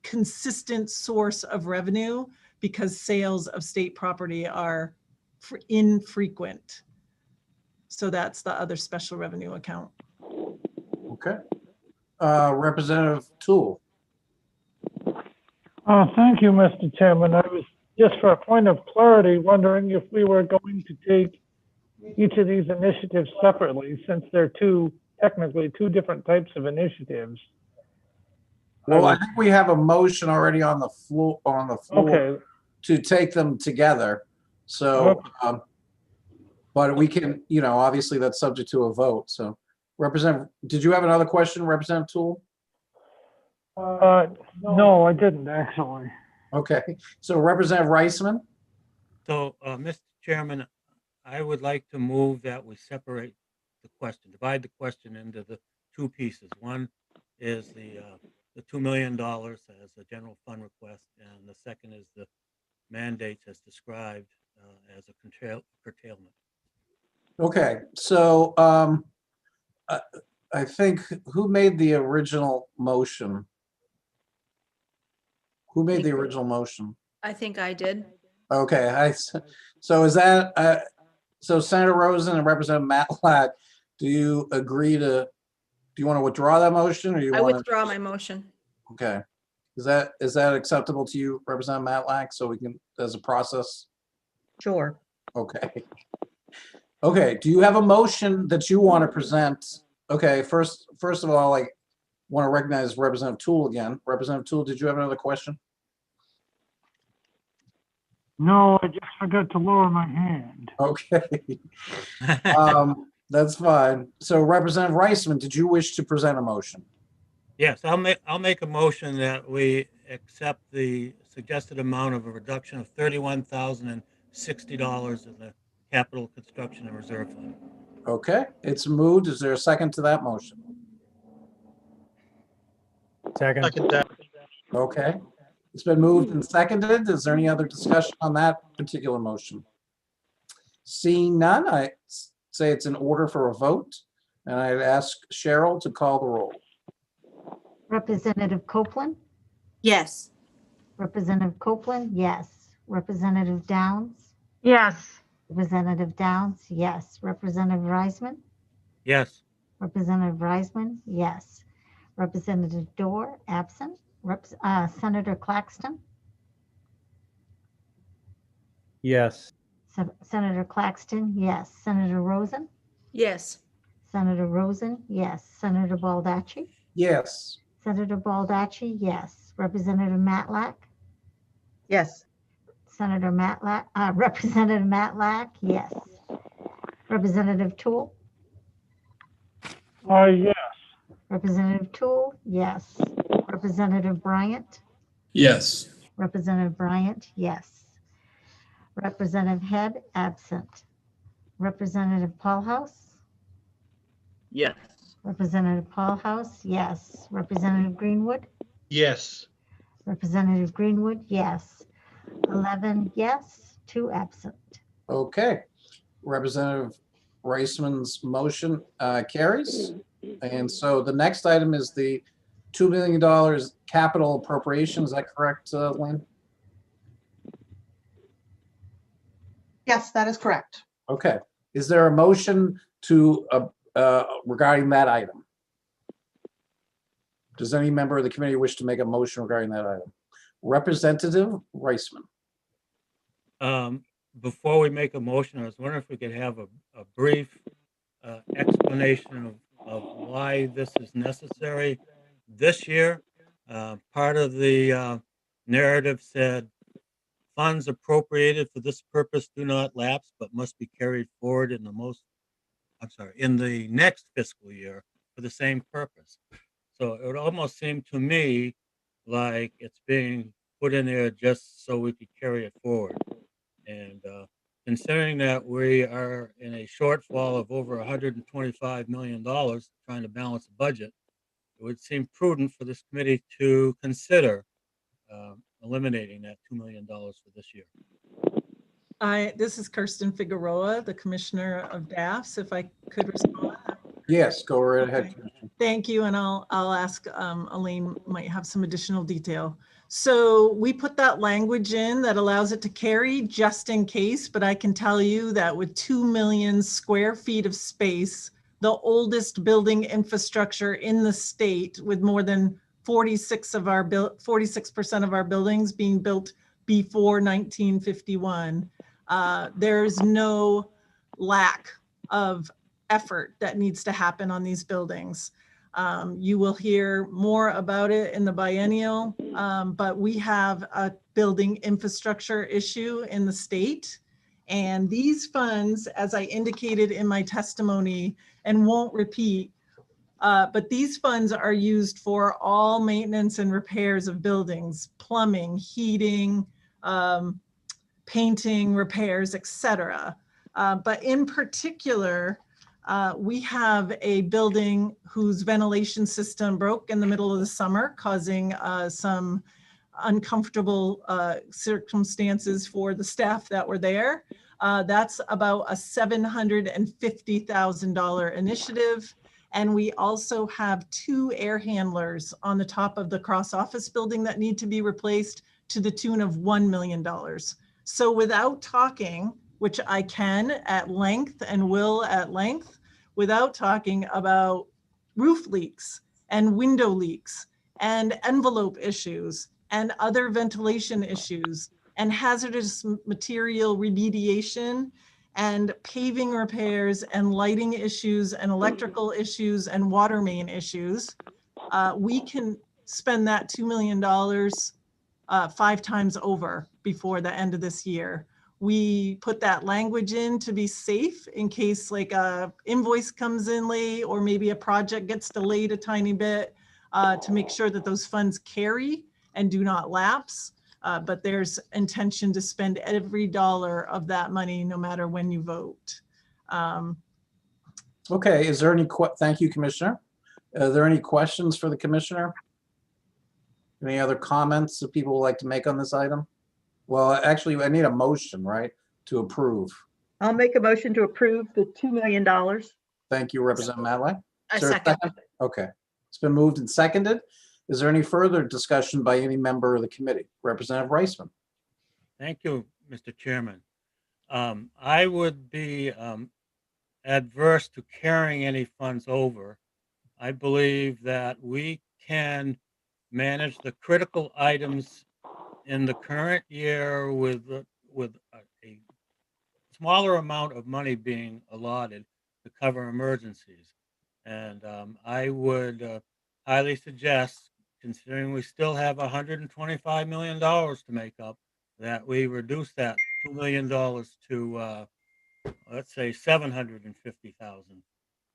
consistent source of revenue because sales of state property are infrequent. So that's the other special revenue account. Okay. Representative Tool. Thank you, Mr. Chairman. I was just for a point of clarity wondering if we were going to take each of these initiatives separately, since they're technically two different types of initiatives. Well, I think we have a motion already on the floor Okay. to take them together. So, but we can, obviously that's subject to a vote. So, did you have another question, Representative Tool? No, I didn't actually. Okay. So, Representative Reisman? So, Mr. Chairman, I would like to move that we separate the question, divide the question into the two pieces. One is the $2 million as a general fund request, and the second is the mandates as described as a curtailment. Okay. So, I think who made the original motion? Who made the original motion? I think I did. Okay. So is that so Senator Rosen and Representative Matlack, do you agree to? Do you want to withdraw that motion, or I withdraw my motion. Okay. Is that acceptable to you, Representative Matlack? So we can, as a process. Sure. Okay. Okay. Do you have a motion that you want to present? Okay. First of all, I want to recognize Representative Tool again. Representative Tool, did you have another question? No, I just forgot to lower my hand. Okay. That's fine. So Representative Reisman, did you wish to present a motion? Yes, I'll make a motion that we accept the suggested amount of a reduction of $31,060 in the capital construction and reserve fund. Okay, it's moved. Is there a second to that motion? Second. Okay, it's been moved and seconded. Is there any other discussion on that particular motion? Seeing none, I say it's in order for a vote, and I'd ask Cheryl to call the roll. Representative Copeland? Yes. Representative Copeland, yes. Representative Downs? Yes. Representative Downs, yes. Representative Reisman? Yes. Representative Reisman, yes. Representative Dorr, absent. Senator Claxton? Yes. Senator Claxton, yes. Senator Rosen? Yes. Senator Rosen, yes. Senator Baldacci? Yes. Senator Baldacci, yes. Representative Matlack? Yes. Representative Matlack, yes. Representative Tool? Yes. Representative Tool, yes. Representative Bryant? Yes. Representative Bryant, yes. Representative Head, absent. Representative Paulhouse? Yes. Representative Paulhouse, yes. Representative Greenwood? Yes. Representative Greenwood, yes. 11 yes, 2 absent. Okay, Representative Reisman's motion carries. And so the next item is the $2 million capital appropriation. Is that correct, Lynn? Yes, that is correct. Okay. Is there a motion to regarding that item? Does any member of the committee wish to make a motion regarding that item? Representative Reisman. Before we make a motion, I was wondering if we could have a brief explanation of why this is necessary this year. Part of the narrative said funds appropriated for this purpose do not lapse, but must be carried forward in the next fiscal year for the same purpose. So it would almost seem to me like it's being put in there just so we could carry it forward. And considering that we are in a shortfall of over $125 million trying to balance the budget, it would seem prudent for this committee to consider eliminating that $2 million for this year. This is Kirsten Figueroa, the Commissioner of DAFs, if I could respond. Yes, go right ahead, Commissioner. Thank you, and I'll ask, Elaine might have some additional detail. So we put that language in that allows it to carry just in case, but I can tell you that with 2 million square feet of space, the oldest building infrastructure in the state, with more than 46% of our buildings being built before 1951, there's no lack of effort that needs to happen on these buildings. You will hear more about it in the biennial, but we have a building infrastructure issue in the state. And these funds, as I indicated in my testimony and won't repeat, but these funds are used for all maintenance and repairs of buildings, plumbing, heating, painting, repairs, etc. But in particular, we have a building whose ventilation system broke in the middle of the summer, causing some uncomfortable circumstances for the staff that were there. That's about a $750,000 initiative. And we also have 2 air handlers on the top of the cross office building that need to be replaced to the tune of $1 million. So without talking, which I can at length and will at length, without talking about roof leaks and window leaks and envelope issues and other ventilation issues and hazardous material remediation and paving repairs and lighting issues and electrical issues and water main issues, we can spend that $2 million 5 times over before the end of this year. We put that language in to be safe in case like a invoice comes in late or maybe a project gets delayed a tiny bit, to make sure that those funds carry and do not lapse. But there's intention to spend every dollar of that money no matter when you vote. Okay, is there any, thank you, Commissioner. Are there any questions for the Commissioner? Any other comments that people would like to make on this item? Well, actually, I need a motion, right, to approve. I'll make a motion to approve the $2 million. Thank you, Representative Matlack. I Is there a second. Okay, it's been moved and seconded. Is there any further discussion by any member of the committee? Representative Reisman. Thank you, Mr. Chairman. I would be adverse to carrying any funds over. I believe that we can manage the critical items in the current year with a smaller amount of money being allotted to cover emergencies. And I would highly suggest, considering we still have $125 million to make up, that we reduce that $2 million to, let's say, $750,000,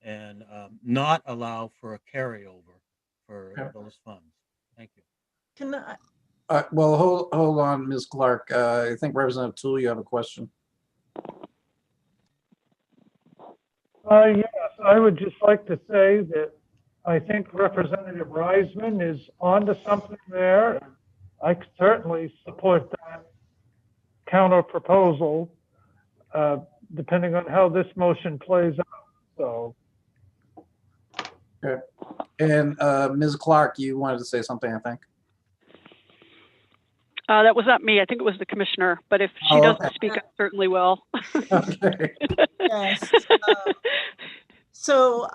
and not allow for a carryover for those funds. Thank you. Can I? Well, hold on, Ms. Clark. I think Representative Toole, you have a question. Yes, I would just like to say that I think Representative Reisman is onto something there. I could certainly support that counter proposal, depending on how this motion plays out. So. Okay. And Ms. Clark, you wanted to say something, I think. That was not me. I think it was the commissioner, but if she doesn't speak, I certainly will. Okay. Yes. So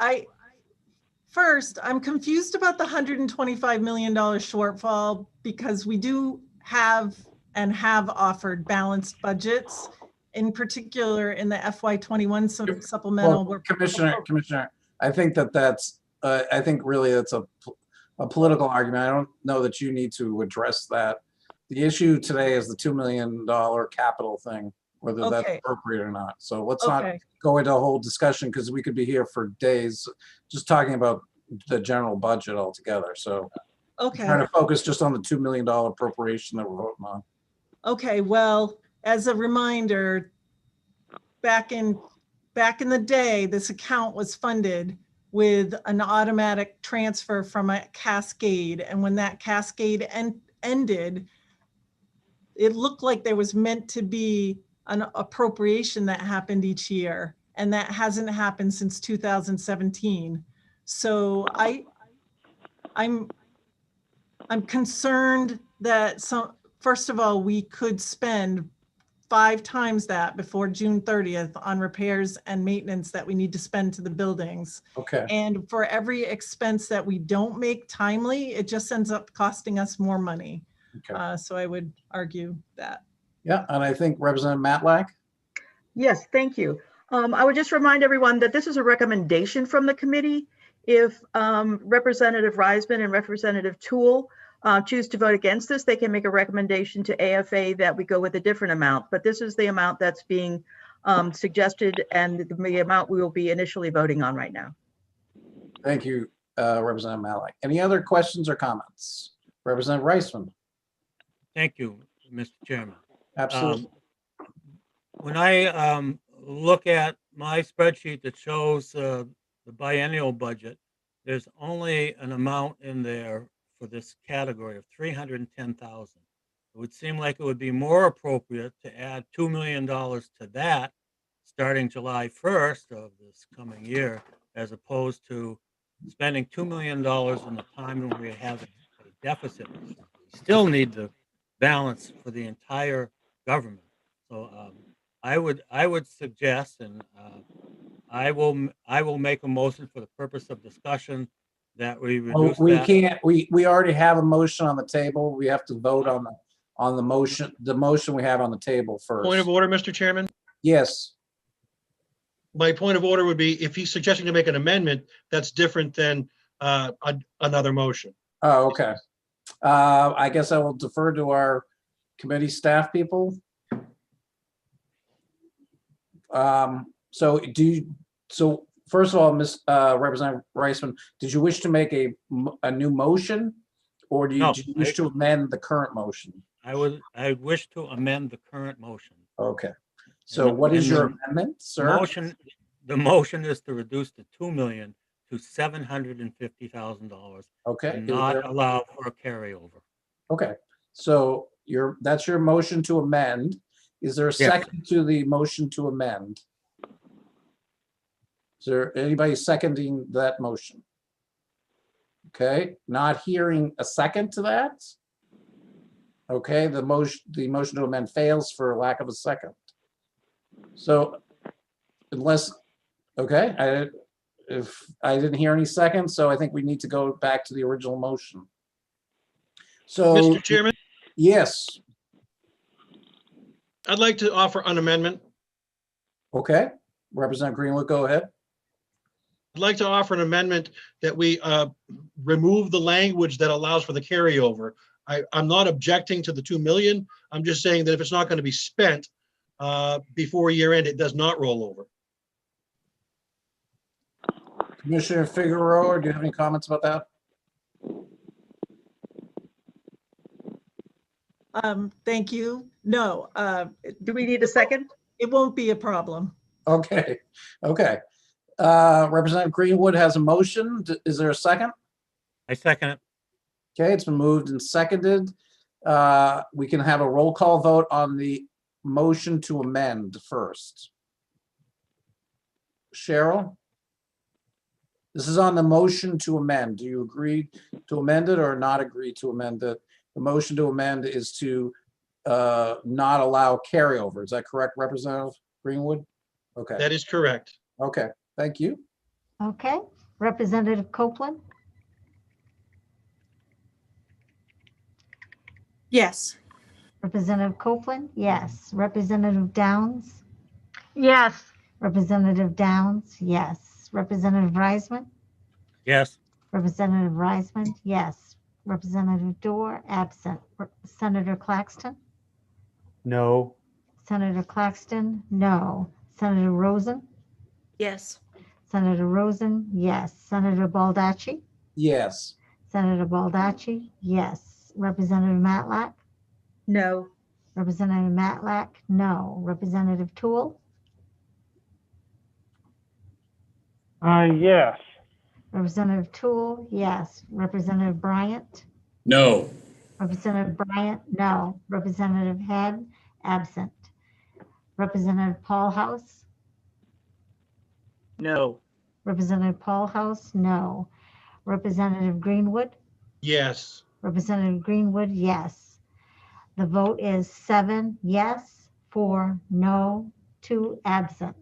first, I'm confused about the $125 million shortfall, because we do have and have offered balanced budgets, in particular in the FY21 supplemental. Well, Commissioner, I think that's, I think really that's a political argument. I don't know that you need to address that. The issue today is the $2 million capital thing, whether that's appropriate or not. So let's not go into a whole discussion, because we could be here for days just talking about the general budget altogether. So trying to focus just on the $2 million appropriation that we're voting on. Okay, well, as a reminder, back in the day, this account was funded with an automatic transfer from a cascade. And when that cascade ended, it looked like there was meant to be an appropriation that happened each year, and that hasn't happened since 2017. So I'm concerned that first of all, we could spend 5 times that before June 30th on repairs and maintenance that we need to spend to the buildings. Okay. And for every expense that we don't make timely, it just ends up costing us more money. Okay. So I would argue that. Yeah, and I think Representative Matlack. Yes, thank you. I would just remind everyone that this is a recommendation from the committee. If Representative Reisman and Representative Toole choose to vote against this, they can make a recommendation to AFA that we go with a different amount. But this is the amount that's being suggested and the amount we will be initially voting on right now. Thank you, Representative Matlack. Any other questions or comments? Representative Reisman. Thank you, Mr. Chairman. Absolutely. When I look at my spreadsheet that shows the biennial budget, there's only an amount in there for this category of $310,000. It would seem like it would be more appropriate to add $2 million to that starting July 1st of this coming year, as opposed to spending $2 million in the time when we have a deficit. We still need the balance for the entire government. So I would suggest, and I will make a motion for the purpose of discussion that we reduce we that. can't. We already have a motion on the table. We have to vote on the motion. The motion we have on the table first. Point of order, Mr. Chairman. Yes. My point of order would be if he's suggesting to make an amendment, that's different than another motion. Oh, okay. I guess I will defer to our committee staff people. So first of all, Representative Reisman, did you wish to make a new motion, or do you wish to amend the current motion? I wish to amend the current motion. Okay. So what is your amendment, sir? The motion is to reduce the $2 million to $750,000. Okay. And not allow for a carryover. Okay. So that's your motion to amend. Is there a second to the motion to amend? Is there anybody seconding that motion? Okay, not hearing a second to that. Okay, the motion to amend fails for lack of a second. So unless, okay, if I didn't hear any seconds, so I think we need to go back to the original motion. So, Mr. Chairman? Yes. I'd like to offer an amendment. Okay, Representative Greenwood, go ahead. I'd like to offer an amendment that we remove the language that allows for the carryover. I'm not objecting to the 2 million. I'm just saying that if it's not going to be spent before year end, it does not roll over. Commissioner Figueroa, do you have any comments about that? Thank you. No. Do we need a second? It won't be a problem. Okay. Okay. Representative Greenwood has a motion. Is there a second? I second it. Okay, it's been moved and seconded. We can have a roll call vote on the motion to amend first. Cheryl? This is on the motion to amend. Do you agree to amend it or not agree to amend it? The motion to amend is to not allow carryover. Is that correct, Representative Greenwood? Okay. That is correct. Okay, thank you. Okay, Representative Copeland, Yes. Representative Copeland, yes. Representative Downs, Yes. Representative Downs, yes. Representative Reisman, Yes. Representative Reisman, yes. Representative Dorr, absent. Senator Claxton, No. Senator Claxton, no. Senator Rosen, Yes. Senator Rosen, yes. Senator Baldacci, Yes. Senator Baldacci, yes. Representative Matlack, No. Representative Matlack, no. Representative Toole, Yes. Representative Toole, yes. Representative Bryant, No. Representative Bryant, no. Representative Head, absent. Representative Paul House, No. Representative Paul House, no. Representative Greenwood? Yes. Representative Greenwood, yes. The vote is 7 yes, 4 no, 2 absent.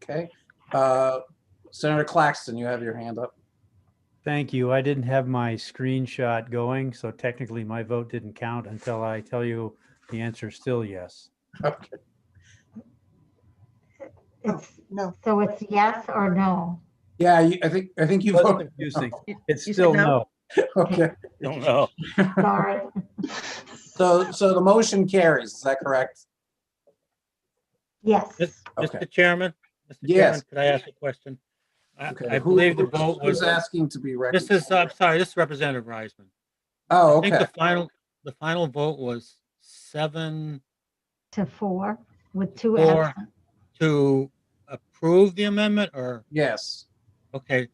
Okay. Senator Claxton, you have your hand up. Thank you. I didn't have my screenshot going, so technically my vote didn't count until I tell you the answer is still yes. Okay. No. So it's yes or no? Yeah, I think you It was voted. confusing. It's You said still no? no. Okay. Don't know. Sorry. So the motion carries, is that correct? Yes. Okay. Mr. Chairman, Yes. Chairman, could I ask a question? Okay. I believe the vote Who's was, asking to be recognized? I'm sorry, this is Representative Reisman. Oh, I think okay. the final vote was 7 to 4 with 2 4 absent. to approve the amendment, or? Yes. Okay.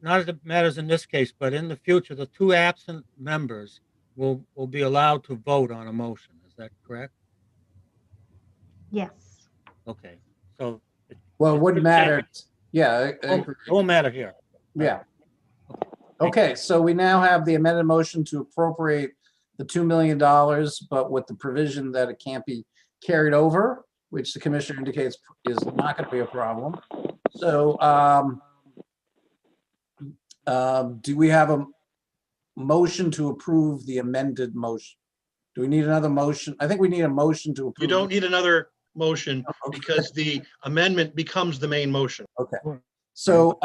Not as it matters in this case, but in the future, the 2 absent members will be allowed to vote on a motion. Is that correct? Yes. Okay. So. Well, it wouldn't matter. Yeah. It won't matter here. Yeah. Okay, so we now have the amended motion to appropriate the $2 million, but with the provision that it can't be carried over, which the commissioner indicates is not going to be a problem. So do we have a motion to approve the amended motion? Do we need another motion? I think we need a motion to approve. You don't need another motion because the amendment becomes the main motion. Okay. So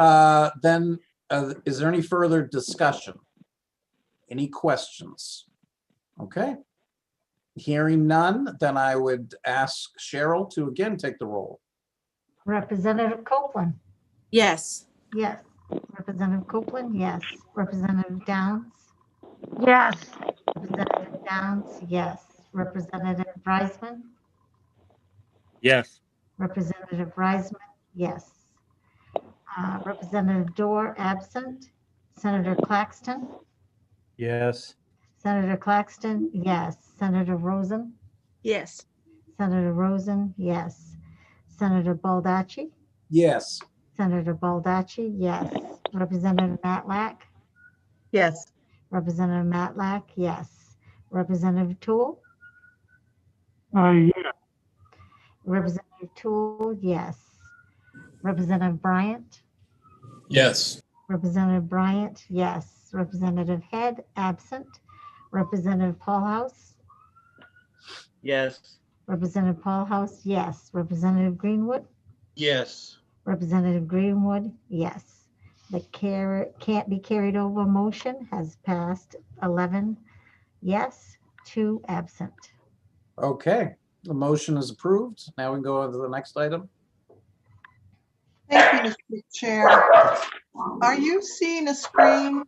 then is there any further discussion? Any questions? Okay. Hearing none, then I would ask Cheryl to again take the roll. Representative Copeland? Yes. Yes. Representative Copeland? Yes. Representative Downs? Yes. Representative Downs? Yes. Representative Reisman? Yes. Representative Reisman? Yes. Representative Dorr, absent. Senator Claxton? Yes. Senator Claxton? Yes. Senator Rosen? Yes. Senator Rosen? Yes. Senator Baldacci? Yes. Senator Baldacci? Yes. Representative Matlack? Yes. Representative Matlack? Yes. Representative Toole? Yeah. Representative Toole? Yes. Representative Bryant? Yes. Representative Bryant? Yes. Representative Head? Absent. Representative Paul House? Yes. Representative Paul House? Yes. Representative Greenwood? Yes. Representative Greenwood? Yes. The can't be carried over motion has passed 11 yes, 2 absent. Okay, the motion is approved. Now we can go on to the next item. Thank you, Mr. Chair. Are you seeing a screen?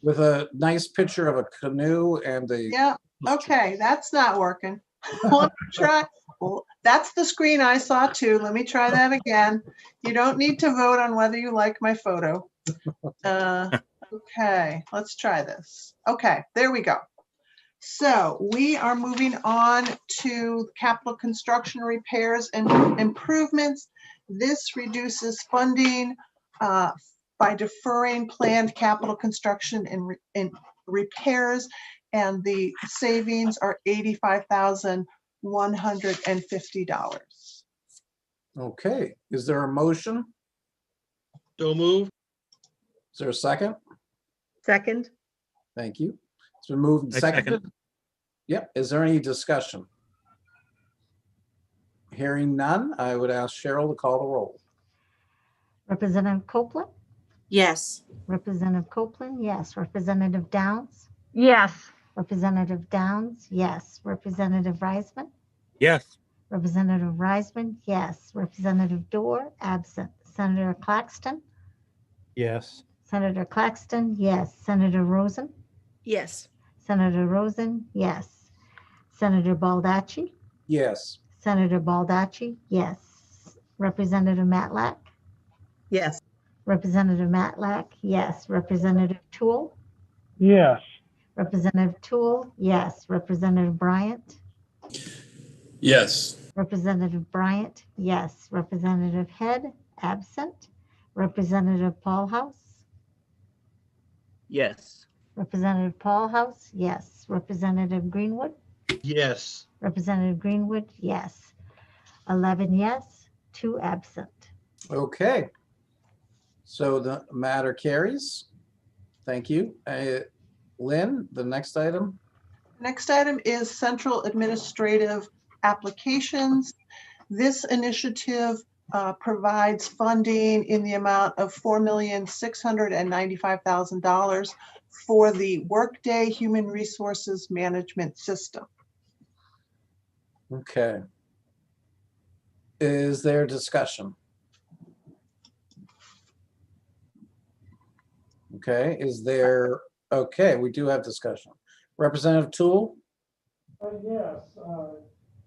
With a nice picture of a canoe and a. Yeah, okay, that's not working. Let me try. Well, that's the screen I saw too. Let me try that again. You don't need to vote on whether you like my photo. Okay, let's try this. Okay, there we go. So we are moving on to capital construction repairs and improvements. This reduces funding by deferring planned capital construction and repairs, and the savings are $85,150. Okay, is there a motion? So moved. Is there a second? Second. Thank you. It's been moved and I second. seconded. Yep, is there any discussion? Hearing none, I would ask Cheryl to call the roll. Representative Copeland? Yes. Representative Copeland? Yes. Representative Downs? Yes. Representative Downs? Yes. Representative Reisman? Yes. Representative Reisman? Yes. Representative Dorr? Absent. Senator Claxton? Yes. Senator Claxton? Yes. Senator Rosen? Yes. Senator Rosen? Yes. Senator Baldacci? Yes. Senator Baldacci? Yes. Representative Matlack? Yes. Representative Matlack? Yes. Representative Toole? Yes. Representative Toole? Yes. Representative Bryant? Yes. Representative Bryant? Yes. Representative Head? absent. Representative Paul House. Yes. Representative Paul House, yes. Representative Greenwood. Yes. Representative Greenwood, yes. 11 yes, 2 absent. Okay. So the matter carries. Thank you. Lynn, the next item. Next item is central administrative applications. This initiative provides funding in the amount of $4,695,000 for the Workday Human Resources Management System. Okay. Is there discussion? Okay, is there, okay, we do have discussion. Representative Toole? Yes,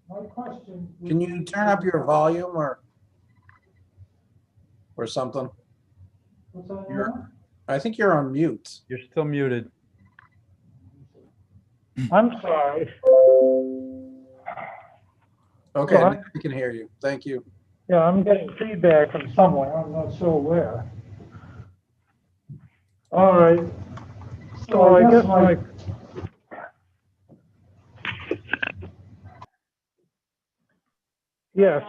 my question. Can you turn up your volume or something? What's that You're, I think you're on mute. You're still muted. I'm sorry. Okay, Well, now we can hear you. Thank you. Yeah, I'm getting feedback from somewhere. I'm not sure where. All right. So I guess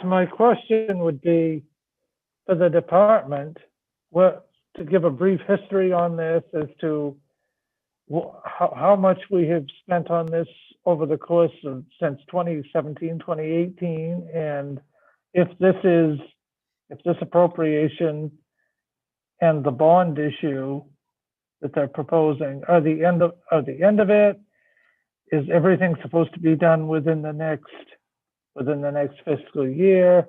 my question would be for the department, to give a brief history on this as to how much we have spent on this over the course of since 2017, 2018, and if this appropriation and the bond issue that they're proposing are the end of it. Is everything supposed to be done within the next fiscal year?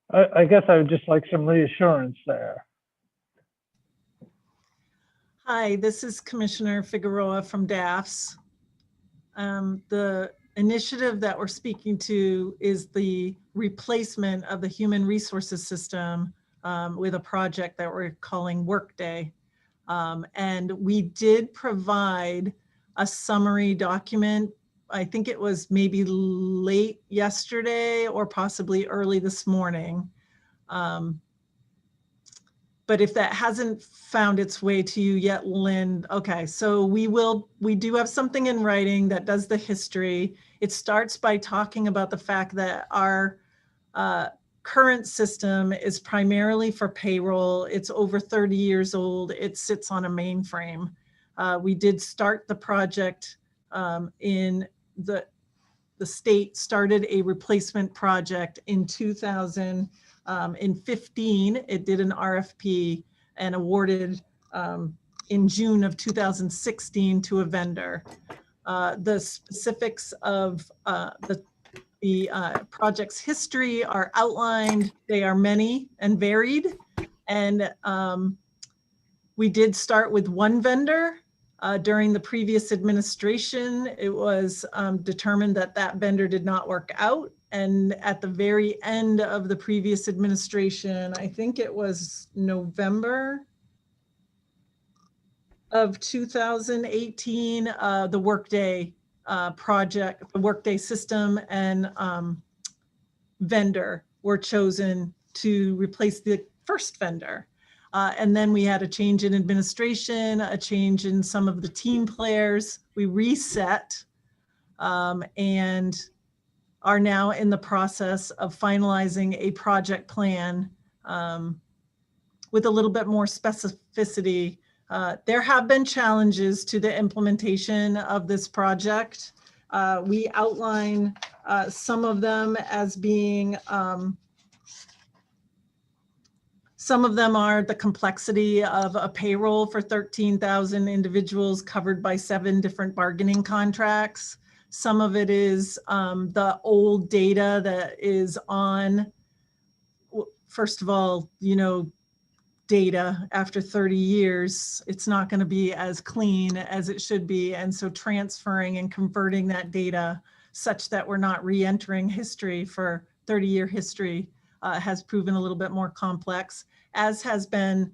I guess I would just like some reassurance there. Hi, this is Commissioner Figueroa from DAFS. The initiative that we're speaking to is the replacement of the human resources system with a project that we're calling Workday. And we did provide a summary document. I think it was maybe late yesterday or possibly early this morning. But if that hasn't found its way to you yet, Lynn, okay, so we do have something in writing that does the history. It starts by talking about the fact that our current system is primarily for payroll. It's over 30 years old. It sits on a mainframe. We did start the project in the state started a replacement project in 2015. It did an RFP and awarded in June of 2016 to a vendor. The specifics of the project's history are outlined. They are many and varied. And we did start with one vendor. During the previous administration, it was determined that that vendor did not work out. And at the very end of the previous administration, I think it was November of 2018, the Workday project, the Workday system and vendor were chosen to replace the first vendor. And then we had a change in administration, a change in some of the team players. We reset and are now in the process of finalizing a project plan with a little bit more specificity. There have been challenges to the implementation of this project. We outline some of them as being, some of them are the complexity of a payroll for 13,000 individuals covered by 7 different bargaining contracts. Some of it is the old data that is on, first of all, data after 30 years, it's not going to be as clean as it should be. And so transferring and converting that data such that we're not re-entering history for 30-year history has proven a little bit more complex, as has been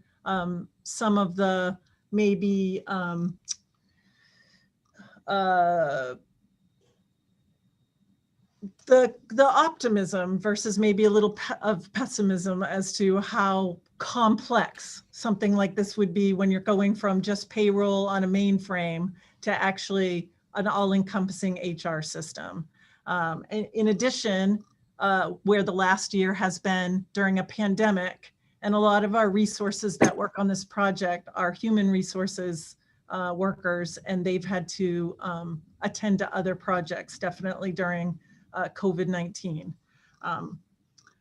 some of the maybe the optimism versus maybe a little of pessimism as to how complex something like this would be when you're going from just payroll on a mainframe to actually an all-encompassing HR system. In addition, where the last year has been during a pandemic, and a lot of our resources that work on this project are human resources workers, and they've had to attend to other projects, definitely during COVID-19.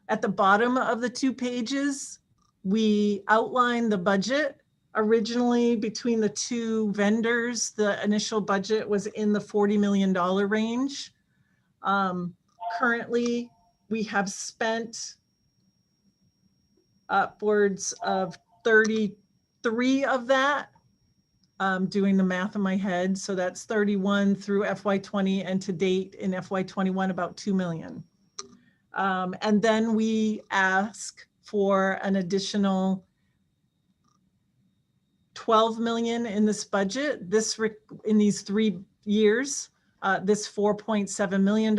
At the bottom of the 2 pages, we outline the budget. Originally, between the 2 vendors, the initial budget was in the $40 million range. Currently, we have spent upwards of 33 of that. Doing the math in my head. So that's 31 through FY20 and to date in FY21 about 2 million. And then we ask for an additional 12 million in this budget. This in these 3 years, this $4.7 million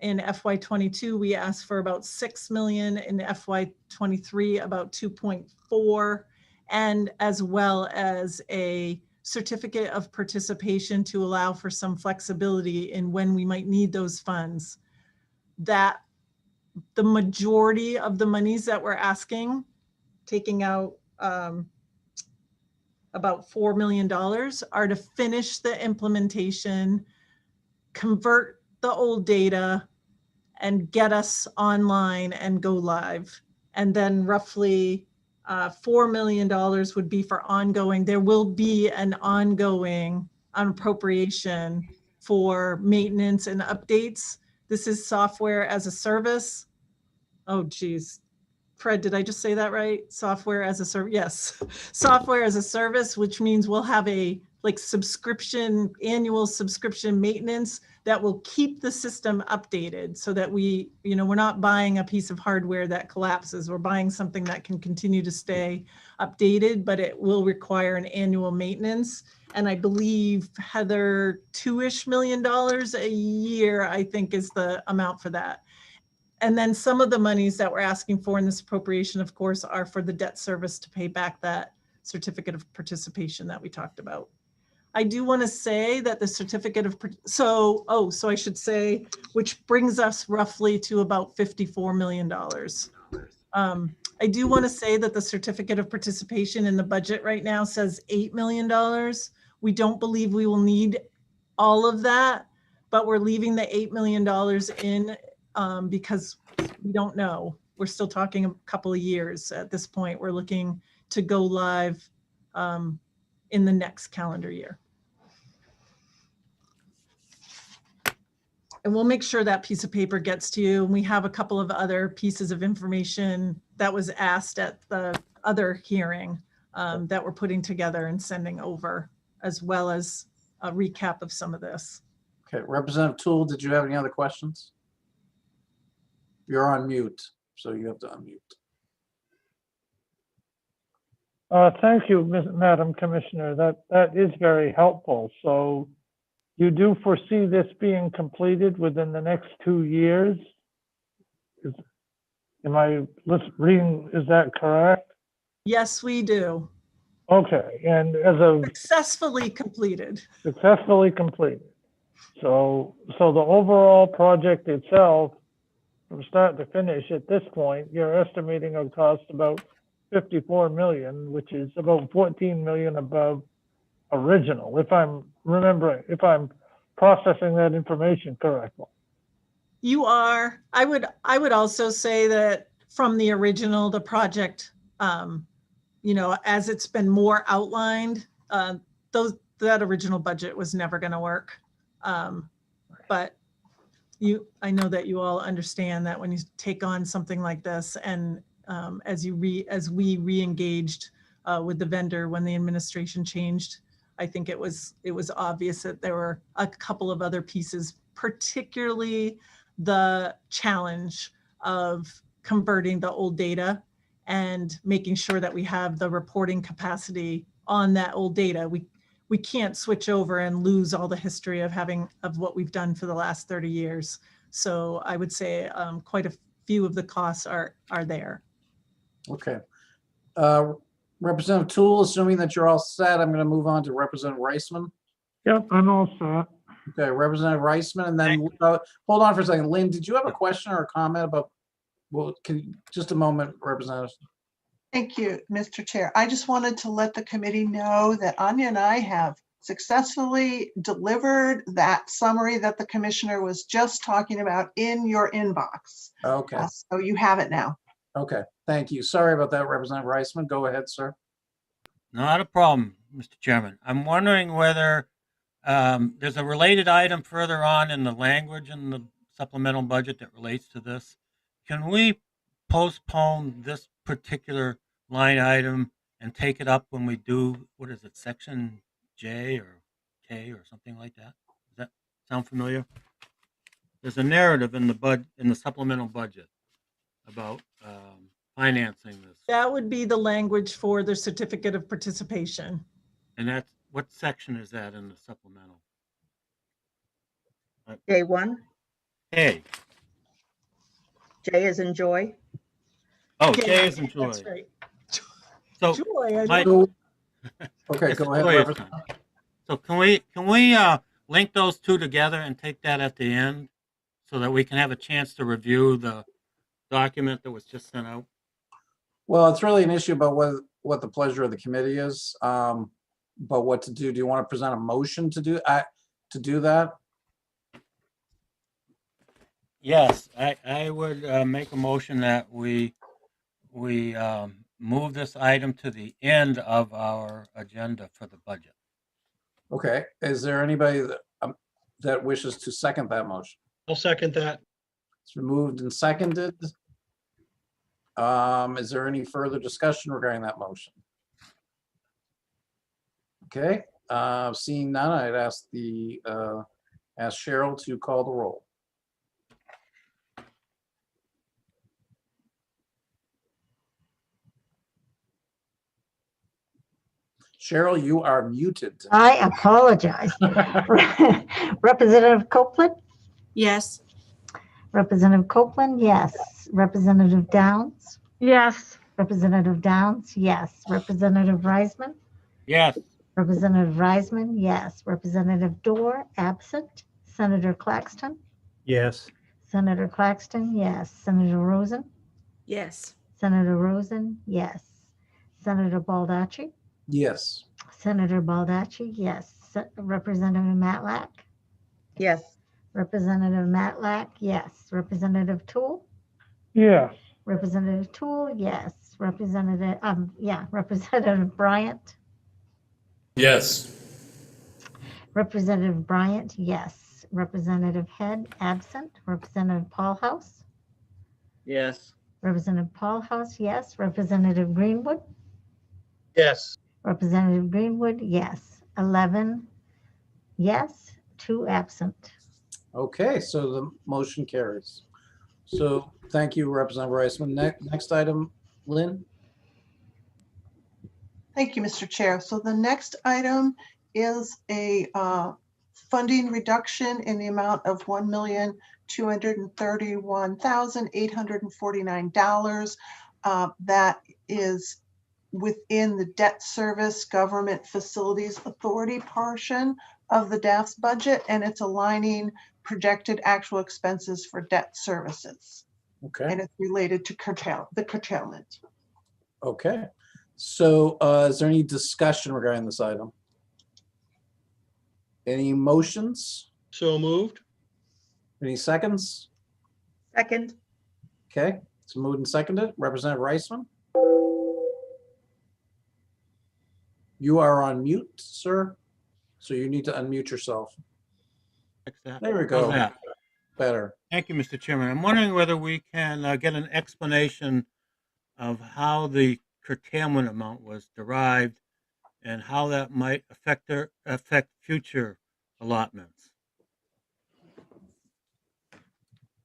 in FY22, we asked for about 6 million, in FY23 about 2.4, and as well as a certificate of participation to allow for some flexibility in when we might need those funds. That the majority of the monies that we're asking, taking out about $4 million, are to finish the implementation, convert the old data, and get us online and go live. And then roughly $4 million would be for ongoing. There will be an ongoing appropriation for maintenance and updates. This is software as a service. Oh, geez. Fred, did I just say that right? Software as a service. Yes. Software as a service, which means we'll have a subscription, annual subscription maintenance that will keep the system updated so that we're not buying a piece of hardware that collapses. We're buying something that can continue to stay updated, but it will require an annual maintenance. And I believe, Heather, $2-ish million a year, I think, is the amount for that. And then some of the monies that we're asking for in this appropriation, of course, are for the debt service to pay back that certificate of participation that we talked about. I do want to say that the certificate of, so I should say, which brings us roughly to about $54 million. I do want to say that the certificate of participation in the budget right now says $8 million. We don't believe we will need all of that, but we're leaving the $8 million in because we don't know. We're still talking a couple of years at this point. We're looking to go live in the next calendar year. And we'll make sure that piece of paper gets to you. And we have a couple of other pieces of information that was asked at the other hearing that we're putting together and sending over, as well as a recap of some of this. Okay, Representative Toole, did you have any other questions? You're on mute, so you have to unmute. Thank you, Madam Commissioner. That is very helpful. So you do foresee this being completed within the next 2 years? Am I reading, is that correct? Yes, we do. Okay, and as a successfully completed. Successfully completed. So the overall project itself, from start to finish at this point, you're estimating a cost about 54 million, which is about 14 million above original, if I'm processing that information correctly. You are. I would also say that from the original, the project, as it's been more outlined, that original budget was never going to work. But I know that you all understand that when you take on something like this, and as we re-engaged with the vendor when the administration changed, I think it was obvious that there were a couple of other pieces, particularly the challenge of converting the old data and making sure that we have the reporting capacity on that old data. We can't switch over and lose all the history of what we've done for the last 30 years. So I would say quite a few of the costs are there. Okay. Representative Toole, assuming that you're all set, I'm going to move on to Representative Reisman. Yep, I'm all set. Okay, Representative Reisman, and then hold on for a second. Lynn, did you have a question or a comment about? Well, just a moment, Representative. Thank you, Mr. Chair. I just wanted to let the committee know that Anya and I have successfully delivered that summary that the commissioner was just talking about in your inbox. Okay. So you have it now. Okay, thank you. Sorry about that, Representative Reisman. Go ahead, sir. Not a problem, Mr. Chairman. I'm wondering whether there's a related item further on in the language in the supplemental budget that relates to this. Can we postpone this particular line item and take it up when we do, what is it, section J or K or something like that? Does that sound familiar? There's a narrative in the supplemental budget about financing this. That would be the language for the certificate of participation. And that's, what section is that in the supplemental? J1, Hey. J is in joy. Oh, J is in joy. That's right. So, Joy. Okay, It's go ahead, joyous Representative. time. So can we link those two together and take that at the end so that we can have a chance to review the document that was just sent out? Well, it's really an issue about what the pleasure of the committee is, but what to do. Do you want to present a motion to do that? Yes, I would make a motion that we move this item to the end of our agenda for the budget. Okay, is there anybody that wishes to second that motion? I'll second that. It's been moved and seconded. Is there any further discussion regarding that motion? Okay, seeing none, I'd ask Cheryl to call the roll. Cheryl, you are muted. I apologize. Representative Copeland? Yes. Representative Copeland, yes. Representative Downs? Yes. Representative Downs, yes. Representative Reisman? Yes. Representative Reisman, yes. Representative Dorr, absent. Senator Claxton? Yes. Senator Claxton, yes. Senator Rosen? Yes. Senator Rosen, yes. Senator Baldacci? Yes. Senator Baldacci, yes. Representative Matlack? Yes. Representative Matlack, yes. Representative Toole? Yes. Representative Toole, yes. Representative Bryant? Yes. Representative Bryant, yes. Representative Head, absent. Representative Paulhouse? Yes. Representative Paulhouse, yes. Representative Greenwood? Yes. Representative Greenwood, yes. 11 yes, 2 absent. Okay, so the motion carries. So thank you, Representative Reisman. Next item, Lynn. Thank you, Mr. Chair. So the next item is a funding reduction in the amount of $1,231,849. That is within the debt service government facilities authority portion of the DAF's budget, and it's aligning projected actual expenses for debt services. Okay. And it's related to the curtailment. Okay. So is there any discussion regarding this item? Any motions? So moved. Any seconds? Second. Okay, it's moved and seconded. Representative Reisman? You are on mute, sir. So you need to unmute yourself. There we go. How's that? Better. Thank you, Mr. Chairman. I'm wondering whether we can get an explanation of how the curtailment amount was derived and how that might affect future allotments.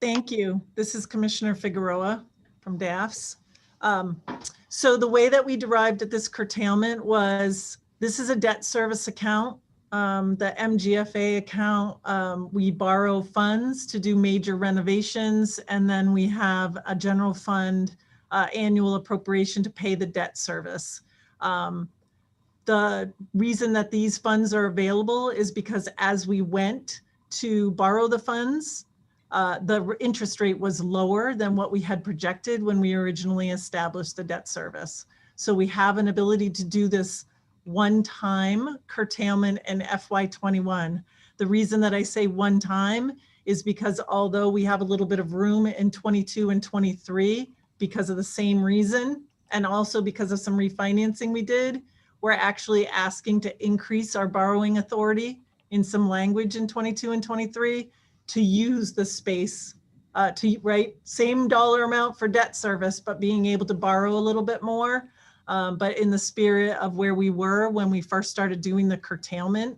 Thank you. This is Commissioner Figueroa from DAFS. So the way that we derived at this curtailment was, this is a debt service account. the MGFA account, we borrow funds to do major renovations, and then we have a general fund annual appropriation to pay the debt service. The reason that these funds are available is because as we went to borrow the funds, the interest rate was lower than what we had projected when we originally established the debt service. So we have an ability to do this one-time curtailment in FY21. The reason that I say one time is because although we have a little bit of room in 22 and 23 because of the same reason, and also because of some refinancing we did, we're actually asking to increase our borrowing authority in some language in 22 and 23 to use the space same dollar amount for debt service, but being able to borrow a little bit more. But in the spirit of where we were when we first started doing the curtailment,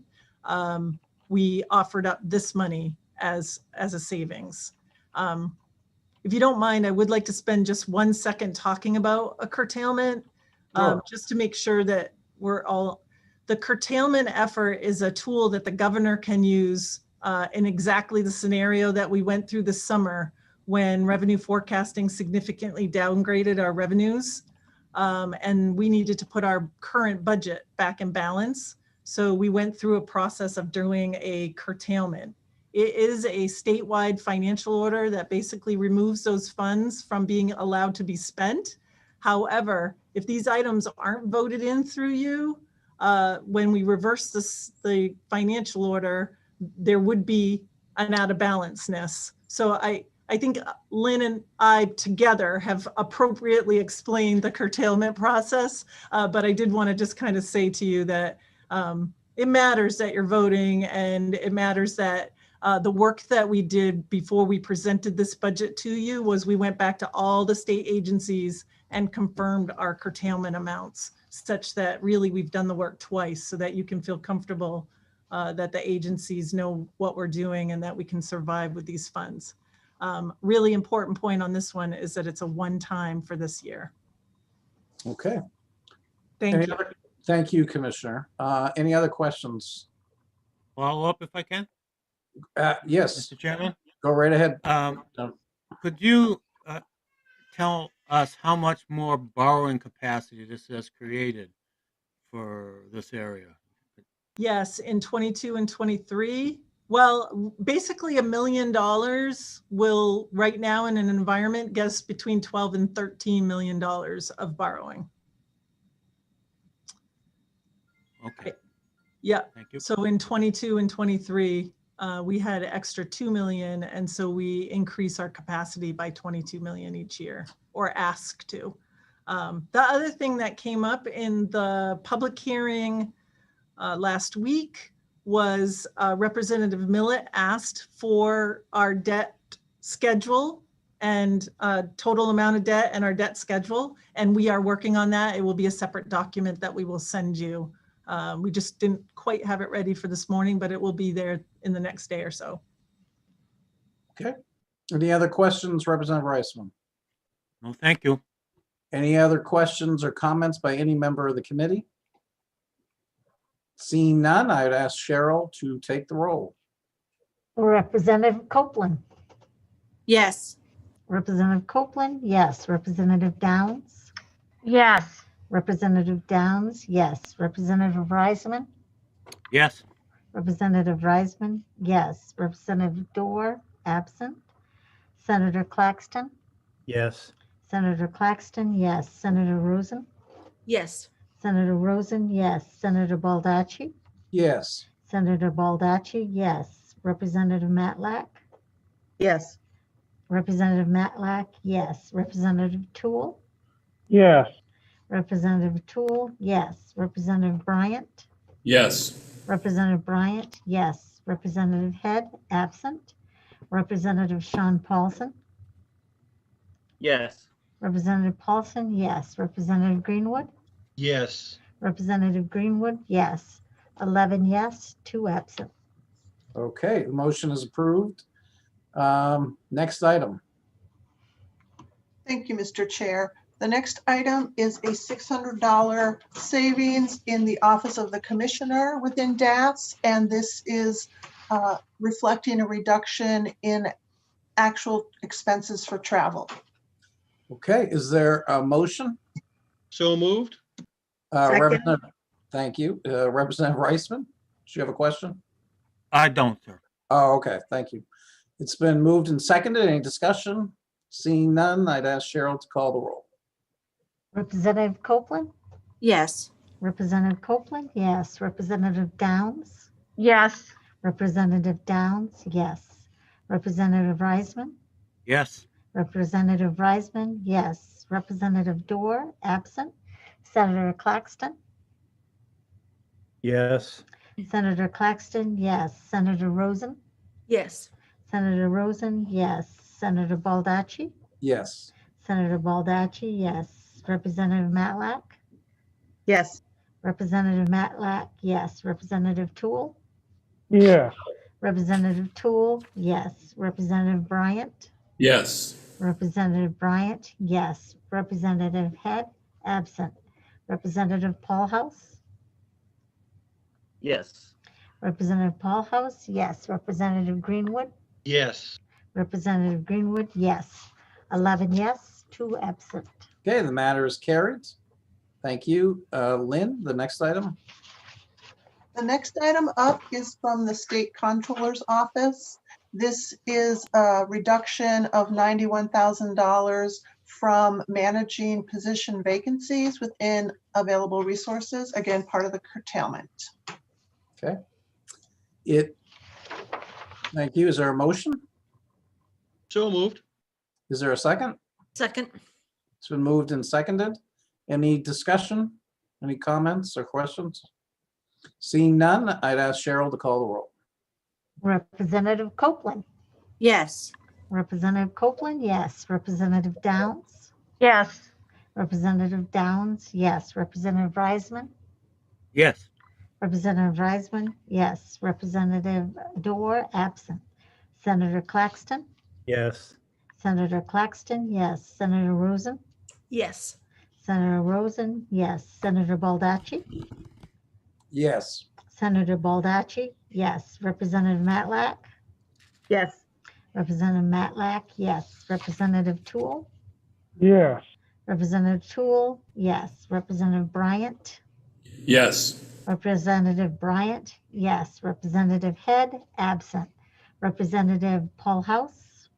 we offered up this money as a savings. If you don't mind, I would like to spend just 1 second talking about a curtailment, just to make sure that the curtailment effort is a tool that the governor can use in exactly the scenario that we went through this summer when revenue forecasting significantly downgraded our revenues. And we needed to put our current budget back in balance. So we went through a process of doing a curtailment. It is a statewide financial order that basically removes those funds from being allowed to be spent. However, if these items aren't voted in through you, when we reverse the financial order, there would be an out of balanceness. So I think Lynn and I together have appropriately explained the curtailment process, but I did want to just kind of say to you that it matters that you're voting, and it matters that the work that we did before we presented this budget to you was we went back to all the state agencies and confirmed our curtailment amounts, such that really we've done the work twice so that you can feel comfortable that the agencies know what we're doing and that we can survive with these funds. Really important point on this one is that it's a one-time for this year. Okay. Thank you. Thank you, Commissioner. Any other questions? Follow up if I can? Yes. Mr. Chairman? Go right ahead. Could you tell us how much more borrowing capacity this has created for this area? Yes, in 22 and 23. Well, basically $1 million will right now in an environment get us between 12 and $13 million of borrowing. Okay. Yeah. Thank you. So in 22 and 23, we had extra 2 million. And so we increase our capacity by 22 million each year, or ask to. The other thing that came up in the public hearing last week was Representative Millett asked for our debt schedule and total amount of debt and our debt schedule. And we are working on that. It will be a separate document that we will send you. We just didn't quite have it ready for this morning, but it will be there in the next day or so. Okay. Any other questions, Representative Reisman? No, thank you. Any other questions or comments by any member of the committee? Seeing none, I'd ask Cheryl to take the roll. Representative Copeland. Yes. Representative Copeland, yes. Representative Downs. Yes. Representative Downs, yes. Representative Reisman. Yes. Representative Reisman, yes. Representative Dorr, absent. Senator Claxton. Yes. Senator Claxton, yes. Senator Rosen. Yes. Senator Rosen, yes. Senator Baldacci. Yes. Senator Baldacci, yes. Representative Matlack. Yes. Representative Matlack, yes. Representative Toole. Yes. Representative Toole, yes. Representative Bryant. Yes. Representative Bryant, yes. Representative Head, absent. Representative Sean Paulson. Yes. Representative Paulson, yes. Representative Greenwood. Yes. Representative Greenwood, yes. 11 yes, 2 absent. Okay, the motion is approved. Next item. Thank you, Mr. Chair. The next item is a $600 savings in the Office of the Commissioner within DAS, and this is reflecting a reduction in actual expenses for travel. Okay, is there a motion? So moved. Representative, thank you. Representative Reisman, do you have a question? I don't, sir. Oh, okay, thank you. It's been moved and seconded. Any discussion? Seeing none, I'd ask Cheryl to call the roll. Representative Copeland? Yes. Representative Copeland? Yes. Representative Downs? Yes. Representative Downs? Yes. Representative Reisman? Yes. Representative Reisman? Yes. Representative Dorr? Absent. Senator Claxton? Yes. Senator Claxton? Yes. Senator Rosen? Yes. Senator Rosen? Yes. Senator Baldacci? Yes. Senator Baldacci? Yes. Representative Matlack? Yes. Representative Matlack? Yes. Representative Toole? Yes. Representative Toole? Yes. Representative Bryant? Yes. Representative Bryant? Yes. Representative Head? Absent. Representative Paul House? Yes. Representative Paul House? Yes. Representative Greenwood? Yes. Representative Greenwood? Yes. 11 yes, 2 absent. Okay, the matter is carried. Thank you. Lynn, the next item. The next item up is from the State Comptroller's Office. This is a reduction of $91,000 from managing position vacancies within available resources. Again, part of the curtailment. Okay. Thank you. Is there a motion? So moved. Is there a second? Second. It's been moved and seconded. Any discussion? Any comments or questions? Seeing none, I'd ask Cheryl to call the roll. Representative Copeland? Yes. Representative Copeland? Yes. Representative Downs? Yes. Representative Downs? Yes. Representative Reisman? Yes. Representative Reisman? Yes. Representative Dorr? Absent. Senator Claxton? Yes. Senator Claxton? Yes. Senator Rosen? Yes. Senator Rosen? Yes. Senator Baldacci? Yes. Senator Baldacci? Yes. Representative Matlack? Yes. Representative Matlack? Yes. Representative Toole? Yes. Representative Toole? Yes. Representative Bryant? Yes. Representative Bryant? Yes. Representative Head? Absent. Representative Paul House?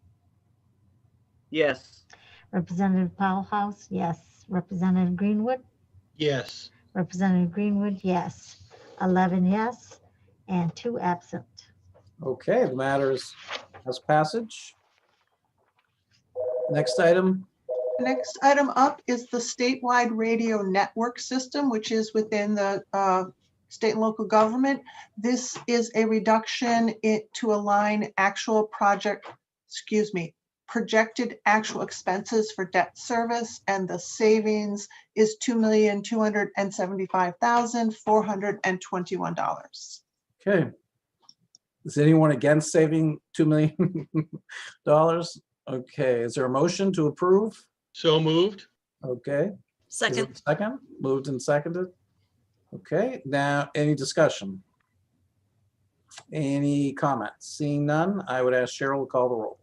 Yes. Representative Paul House? Yes. Representative Greenwood? Yes. Representative Greenwood? Yes. 11 yes and 2 absent. Okay, the matter has passage. Next item. Next item up is the statewide radio network system, which is within the state and local government. This is a reduction to align projected actual expenses for debt service, and the savings is $2,275,421. Okay. Is anyone against saving $2 million? Okay, is there a motion to approve? So moved. Okay. Second. Second, moved and seconded. Okay, now any discussion? Any comments? Seeing none, I would ask Cheryl to call the roll.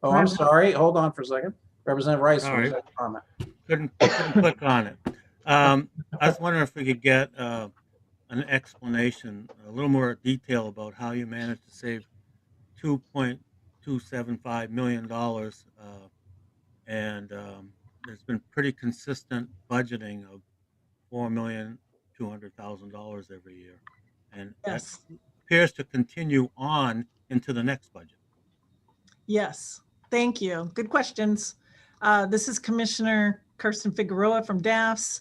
Oh, I'm sorry. Hold on for a second. Representative Rice, All right. comment. Couldn't click on it. I was wondering if we could get an explanation, a little more detail about how you managed to save $2.275 million. There's been pretty consistent budgeting of $4,200,000 every year. And Yes. that appears to continue on into the next budget. Yes, thank you. Good questions. This is Commissioner Kirsten Figueroa from DAFS.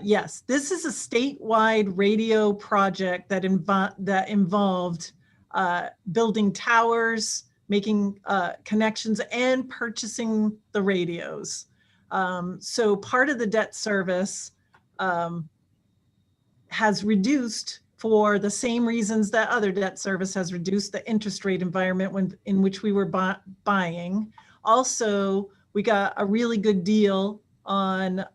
Yes, this is a statewide radio project that involved building towers, making connections, and purchasing the radios. So part of the debt service has reduced for the same reasons that other debt service has reduced, the interest rate environment in which we were buying. Also, we got a really good deal on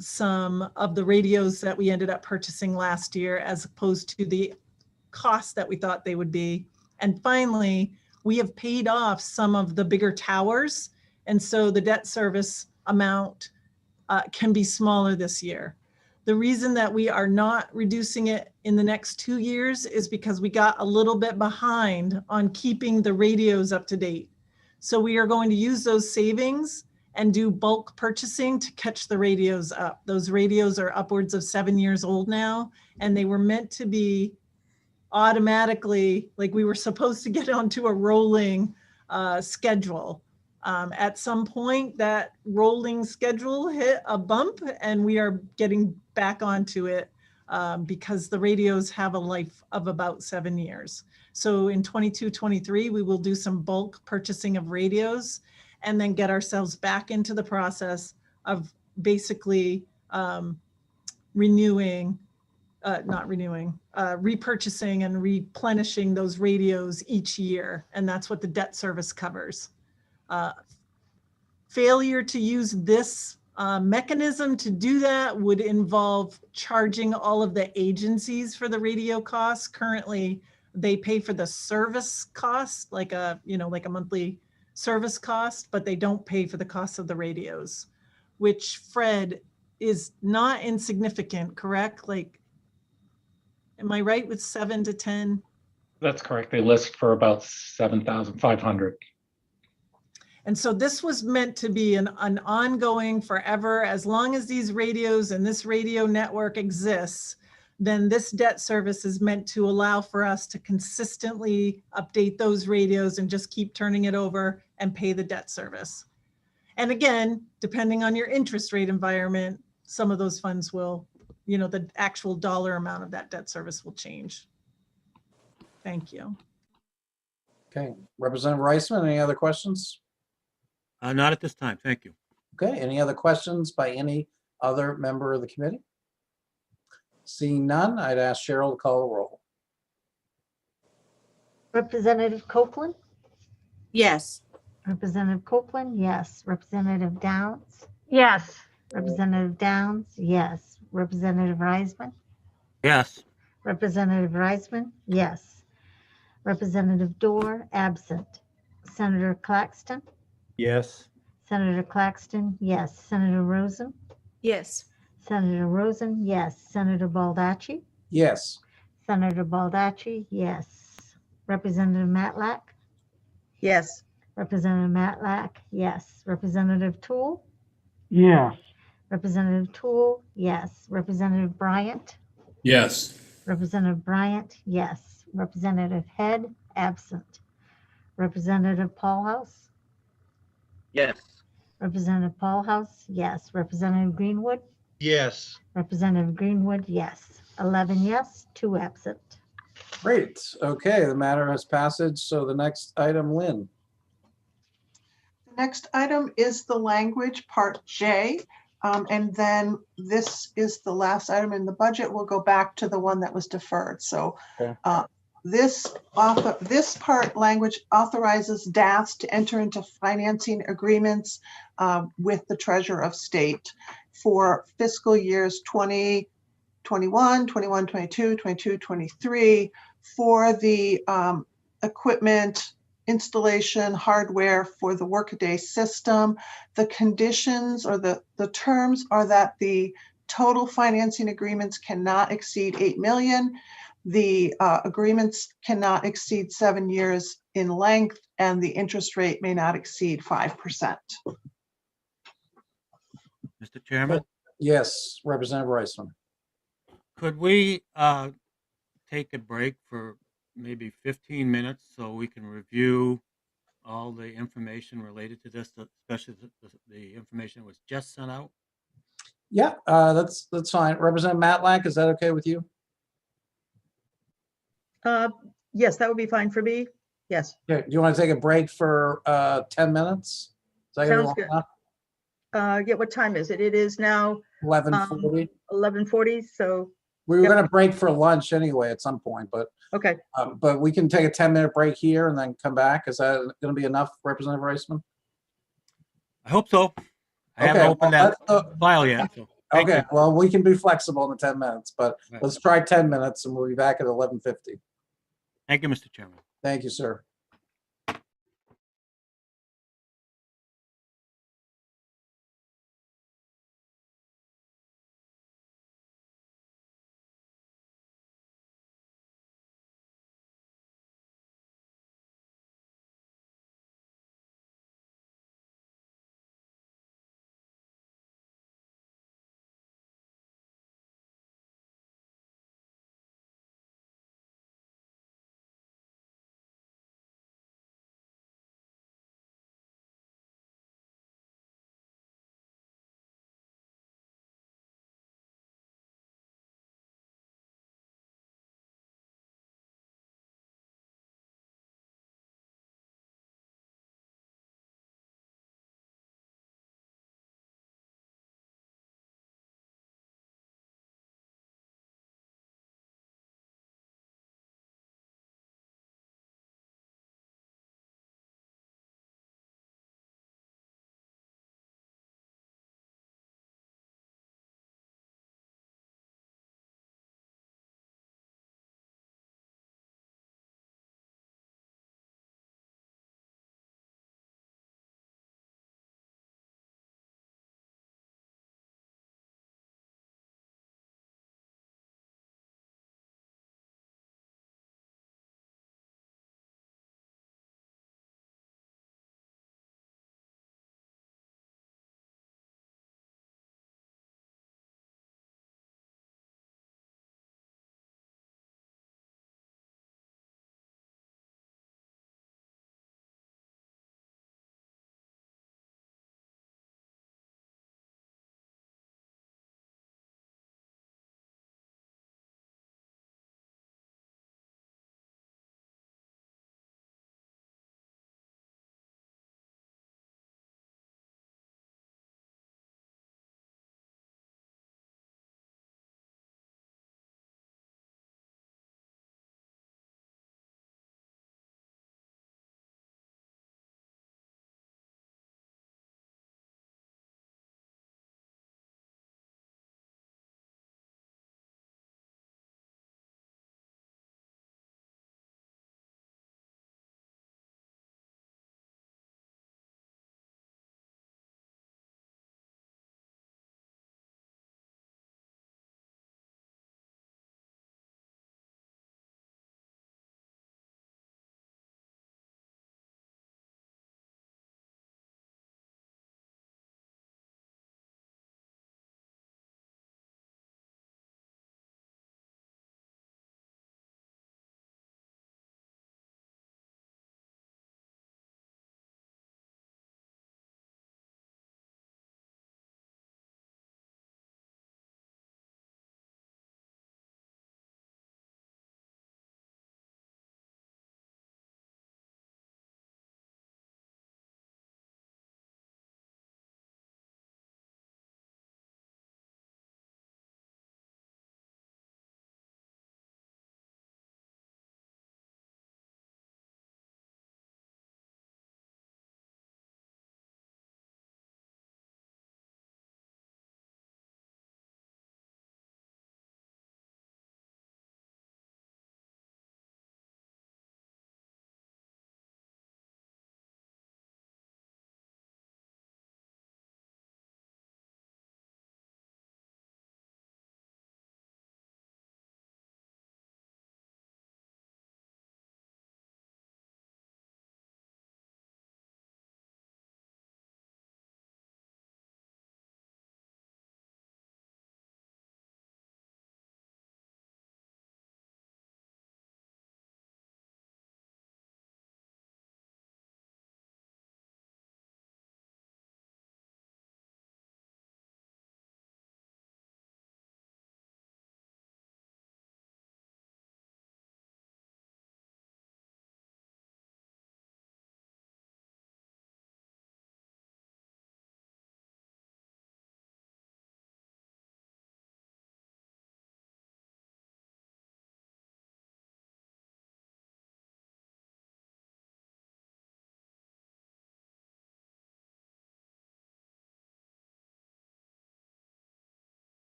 some of the radios that we ended up purchasing last year as opposed to the cost that we thought they would be. And finally, we have paid off some of the bigger towers. And so the debt service amount can be smaller this year. The reason that we are not reducing it in the next 2 years is because we got a little bit behind on keeping the radios up to date. So we are going to use those savings and do bulk purchasing to catch the radios up. Those radios are upwards of 7 years old now, and they were meant to be automatically, like we were supposed to get onto a rolling schedule. At some point, that rolling schedule hit a bump, and we are getting back onto it because the radios have a life of about 7 years. So in 22-23, we will do some bulk purchasing of radios and then get ourselves back into the process of basically repurchasing and replenishing those radios each year. And that's what the debt service covers. Failure to use this mechanism to do that would involve charging all of the agencies for the radio costs. Currently, they pay for the service cost, like a monthly service cost, but they don't pay for the cost of the radios, which, Fred, is not insignificant, correct? Like, am I right with 7 to 10? That's correct. They list for about 7,500. And so this was meant to be an ongoing forever, as long as these radios and this radio network exists, then this debt service is meant to allow for us to consistently update those radios and just keep turning it over and pay the debt service. And again, depending on your interest rate environment, some of those funds will, the actual dollar amount of that debt service will change. Thank you. Okay, Representative Reisman, any other questions? Not at this time. Thank you. Okay, any other questions by any other member of the committee? Seeing none, I'd ask Cheryl to call the roll. Representative Copeland? Yes. Representative Copeland, yes. Representative Downs? Yes. Representative Downs, yes. Representative Reisman? Yes. Representative Reisman, yes. Representative Dorr, absent. Senator Claxton? Yes. Senator Claxton, yes. Senator Rosen? Yes. Senator Rosen, yes. Senator Baldacci? Yes. Senator Baldacci, yes. Representative Matlack? Yes. Representative Matlack, yes. Representative Toole? Yes. Representative Toole, yes. Representative Bryant? Yes. Representative Bryant, yes. Representative Head, absent. Representative Paulhouse? Yes. Representative Paulhouse, yes. Representative Greenwood? Yes. Representative Greenwood, yes. 11 yes, 2 absent. Great. Okay, the matter has passage. So the next item, Lynn. The next item is the language, Part J. And then this is the last item in the budget. We'll go back to the one that was deferred. So Okay. this part language authorizes DAS to enter into financing agreements with the Treasurer of State for fiscal years 2021, 21, 22, 22, 23 for the equipment, installation, hardware for the Workaday system. The conditions or the terms are that the total financing agreements cannot exceed 8 million. The agreements cannot exceed 7 years in length, and the interest rate may not exceed 5%. Mr. Chairman? Yes, Representative Reisman. Could we take a break for maybe 15 minutes so we can review all the information related to this, especially the information that was just sent out? Yeah, that's fine. Representative Matlack, is that okay with you? Yes, that would be fine for me. Yes. Okay, do you want to take a break for 10 minutes? Is that gonna be Sounds long good. enough? Yeah, what time is it? It is now 11:40. 11:40. So We were yep. going to break for lunch anyway at some point, but Okay. But we can take a 10-minute break here and then come back. Is that going to be enough, Representative Reisman? I hope so. I haven't Okay, opened well, that file yet, so thank okay, you. well, we can be flexible in the 10 minutes, but Right. let's try 10 minutes and we'll be back at 11:50. Thank you, Mr. Chairman. Thank you, sir.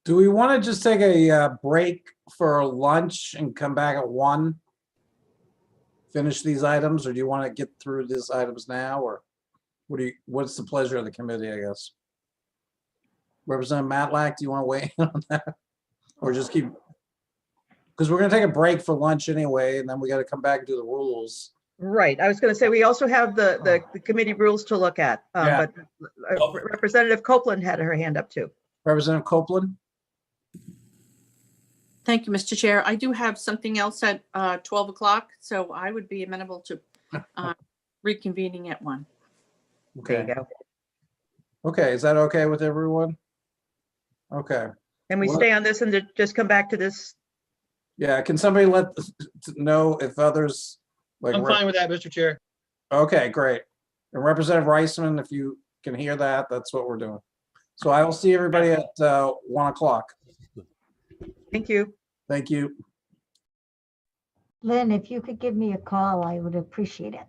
Do we want to just take a break for lunch and come back at 1? Finish these items, or do you want to get through these items now, or what's the pleasure of the committee, I guess? Representative Matlack, do you want to weigh in on that? Or just keep, because we're going to take a break for lunch anyway, and then we got to come back and do the rules. Right. I was going to say, we also have the committee rules to look at, Yeah. but Representative Copeland had her hand up too. Representative Copeland? Thank you, Mr. Chair. I do have something else at 12 o'clock, so I would be amenable to reconvening at 1. Okay. There you go. Okay, is that okay with everyone? Okay. And we stay on this and just come back to this. Yeah, can somebody let know if others like? I'm fine with that, Mr. Chair. Okay, great. And Representative Reisman, if you can hear that, that's what we're doing. So I will see everybody at 1 o'clock. Thank you. Thank you. Lynn, if you could give me a call, I would appreciate it.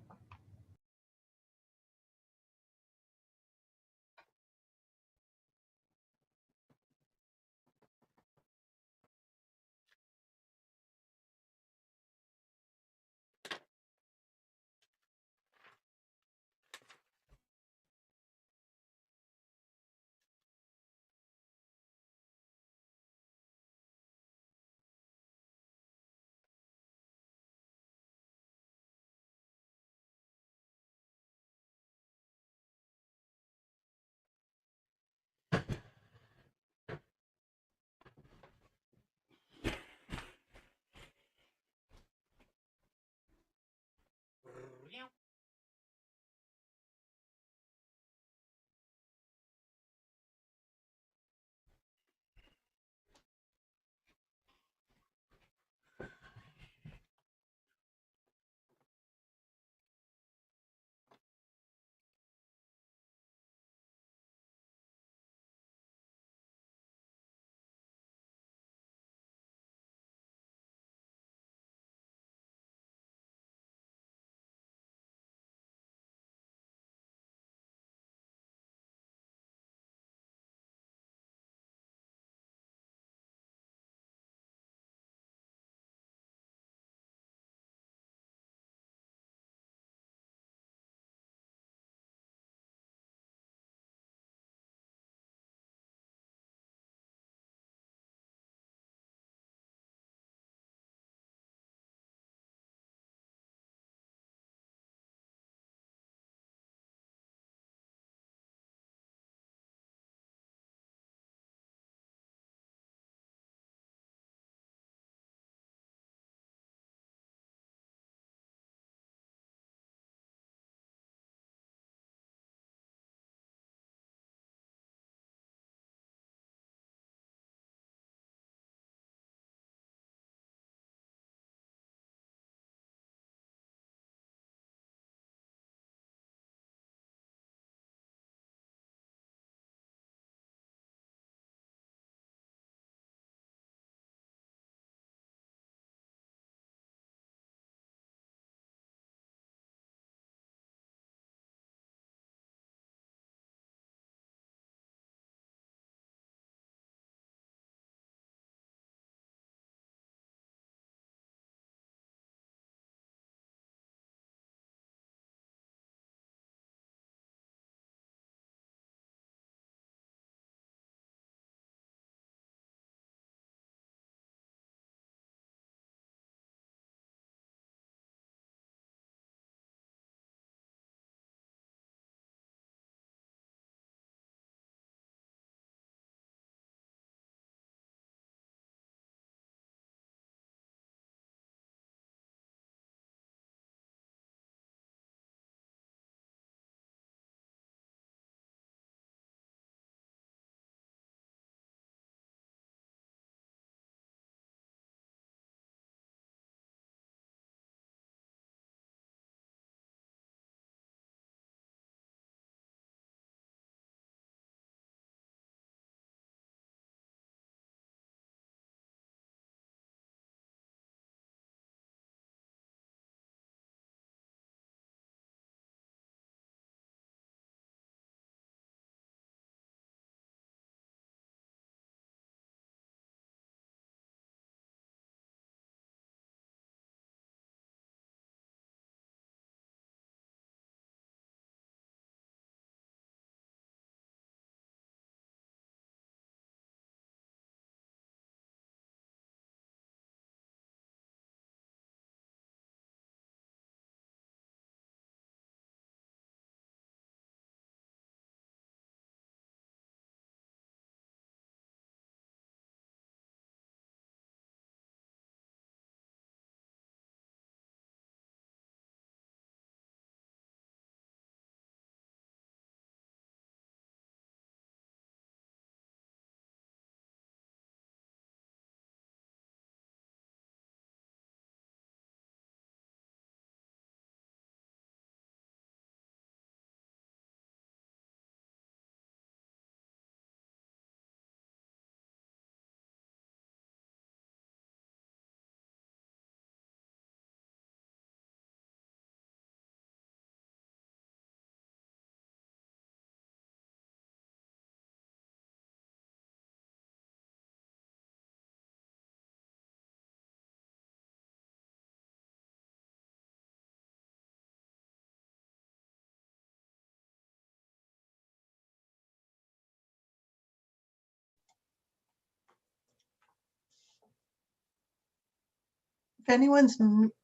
anyone's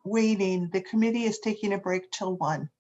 waiting, the committee is taking a break till 1.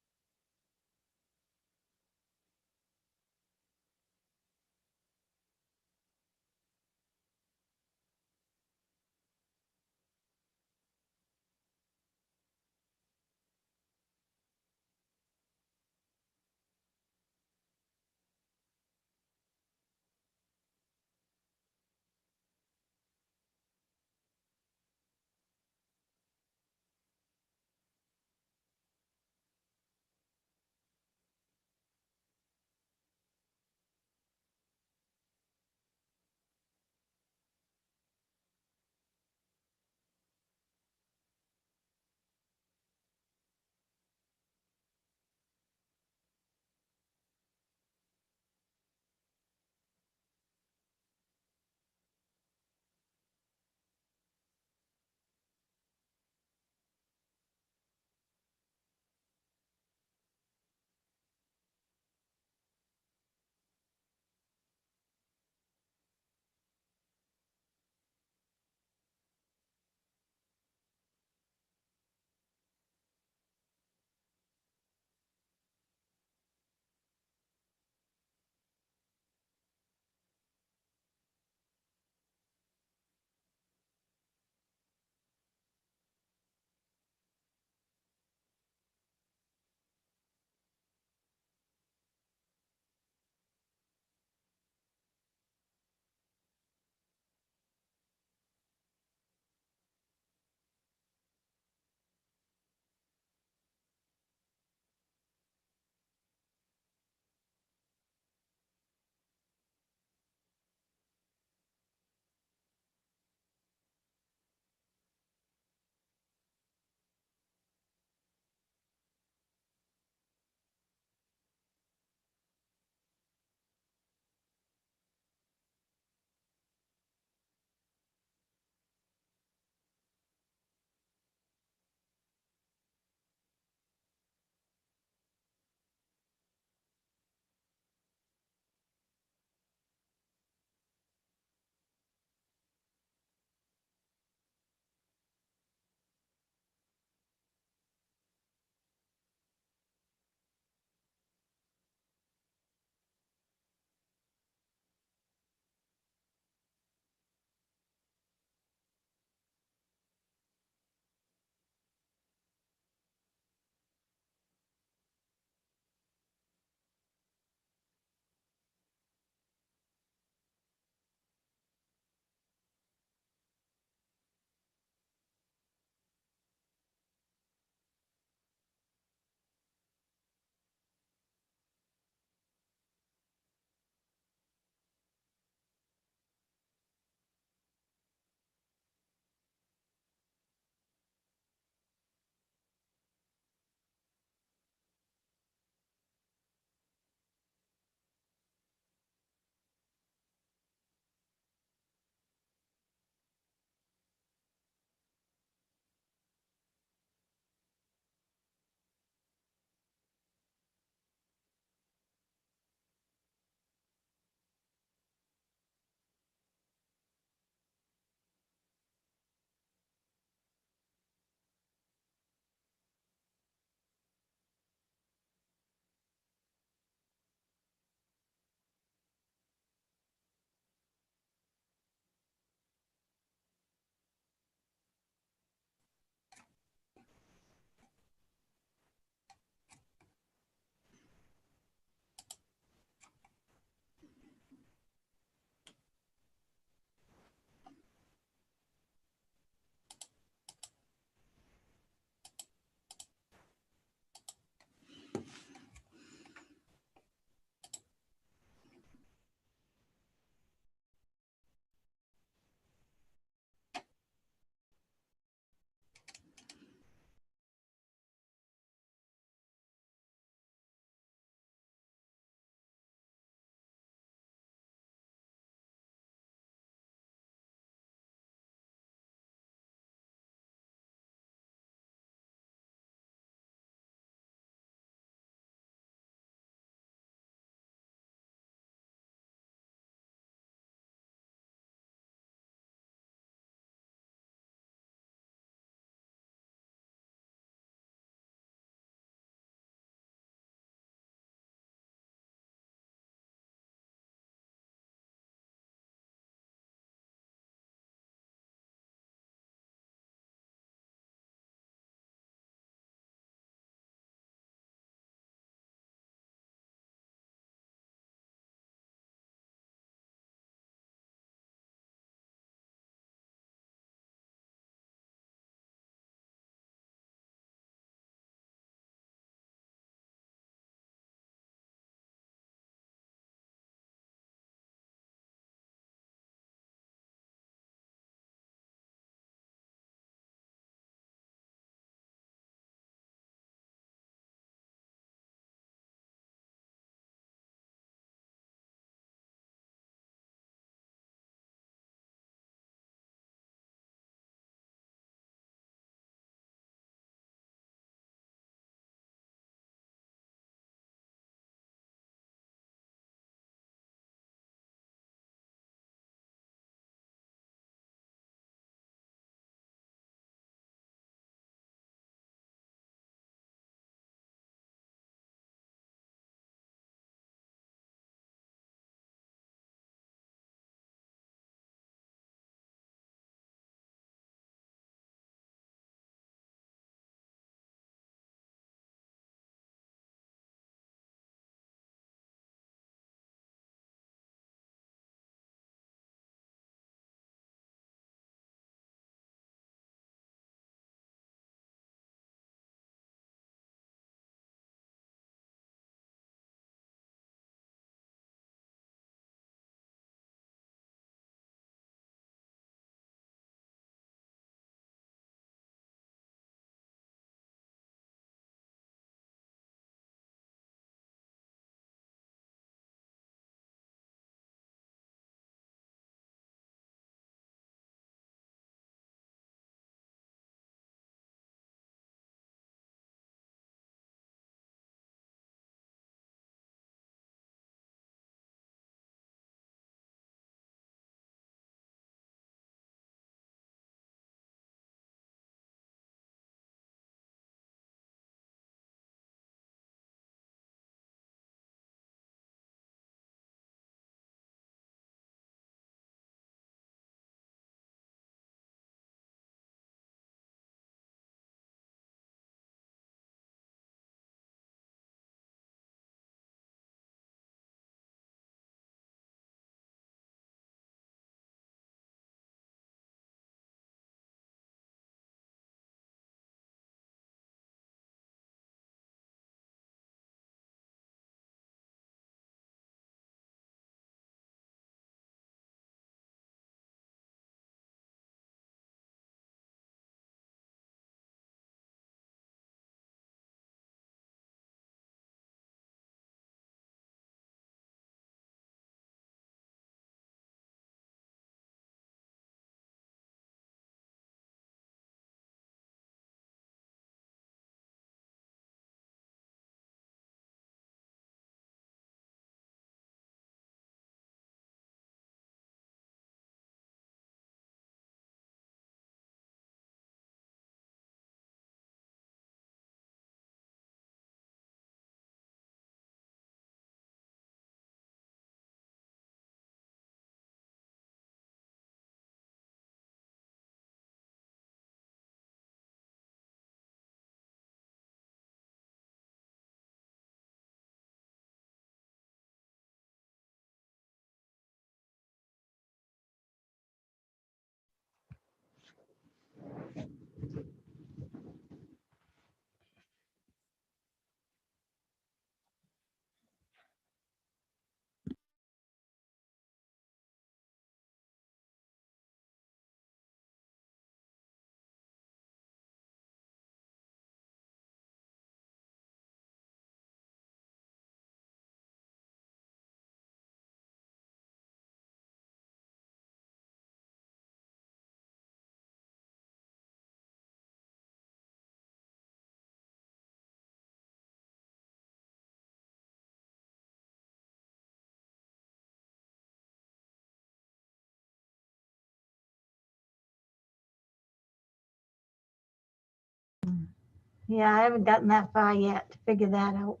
Yeah, I haven't gotten that far yet to figure that out.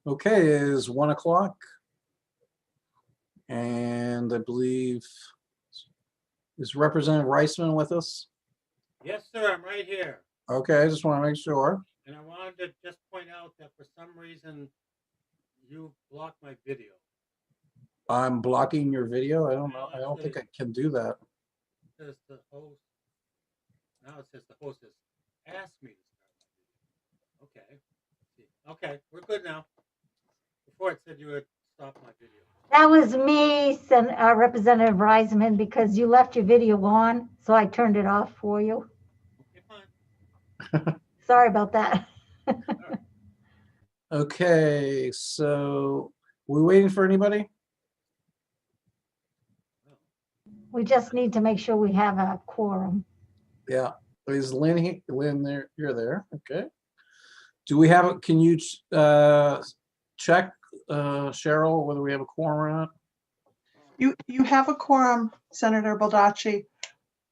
Okay, it is 1 o'clock. And I believe, is Representative Reisman with us? Yes, sir, I'm right here. Okay, I just want to make sure. And I wanted to just point out that for some reason, you blocked my video. I'm blocking your video. I don't know. Now I it don't think I says- can do that. It says the host. Now it says the host has asked me to start my video. Okay. See. Okay, we're good now. Before it said you had stopped my video. That was me, Representative Reisman, because you left your video on, so I turned it off for you. Okay, fine. Sorry about that. Okay, so we waiting for anybody? We just need to make sure we have a quorum. Yeah. Is Lynn Lynn there? You're there. Okay. Do we have can you check, Cheryl, whether we have a quorum or not? You have a quorum, Senator Baldacci.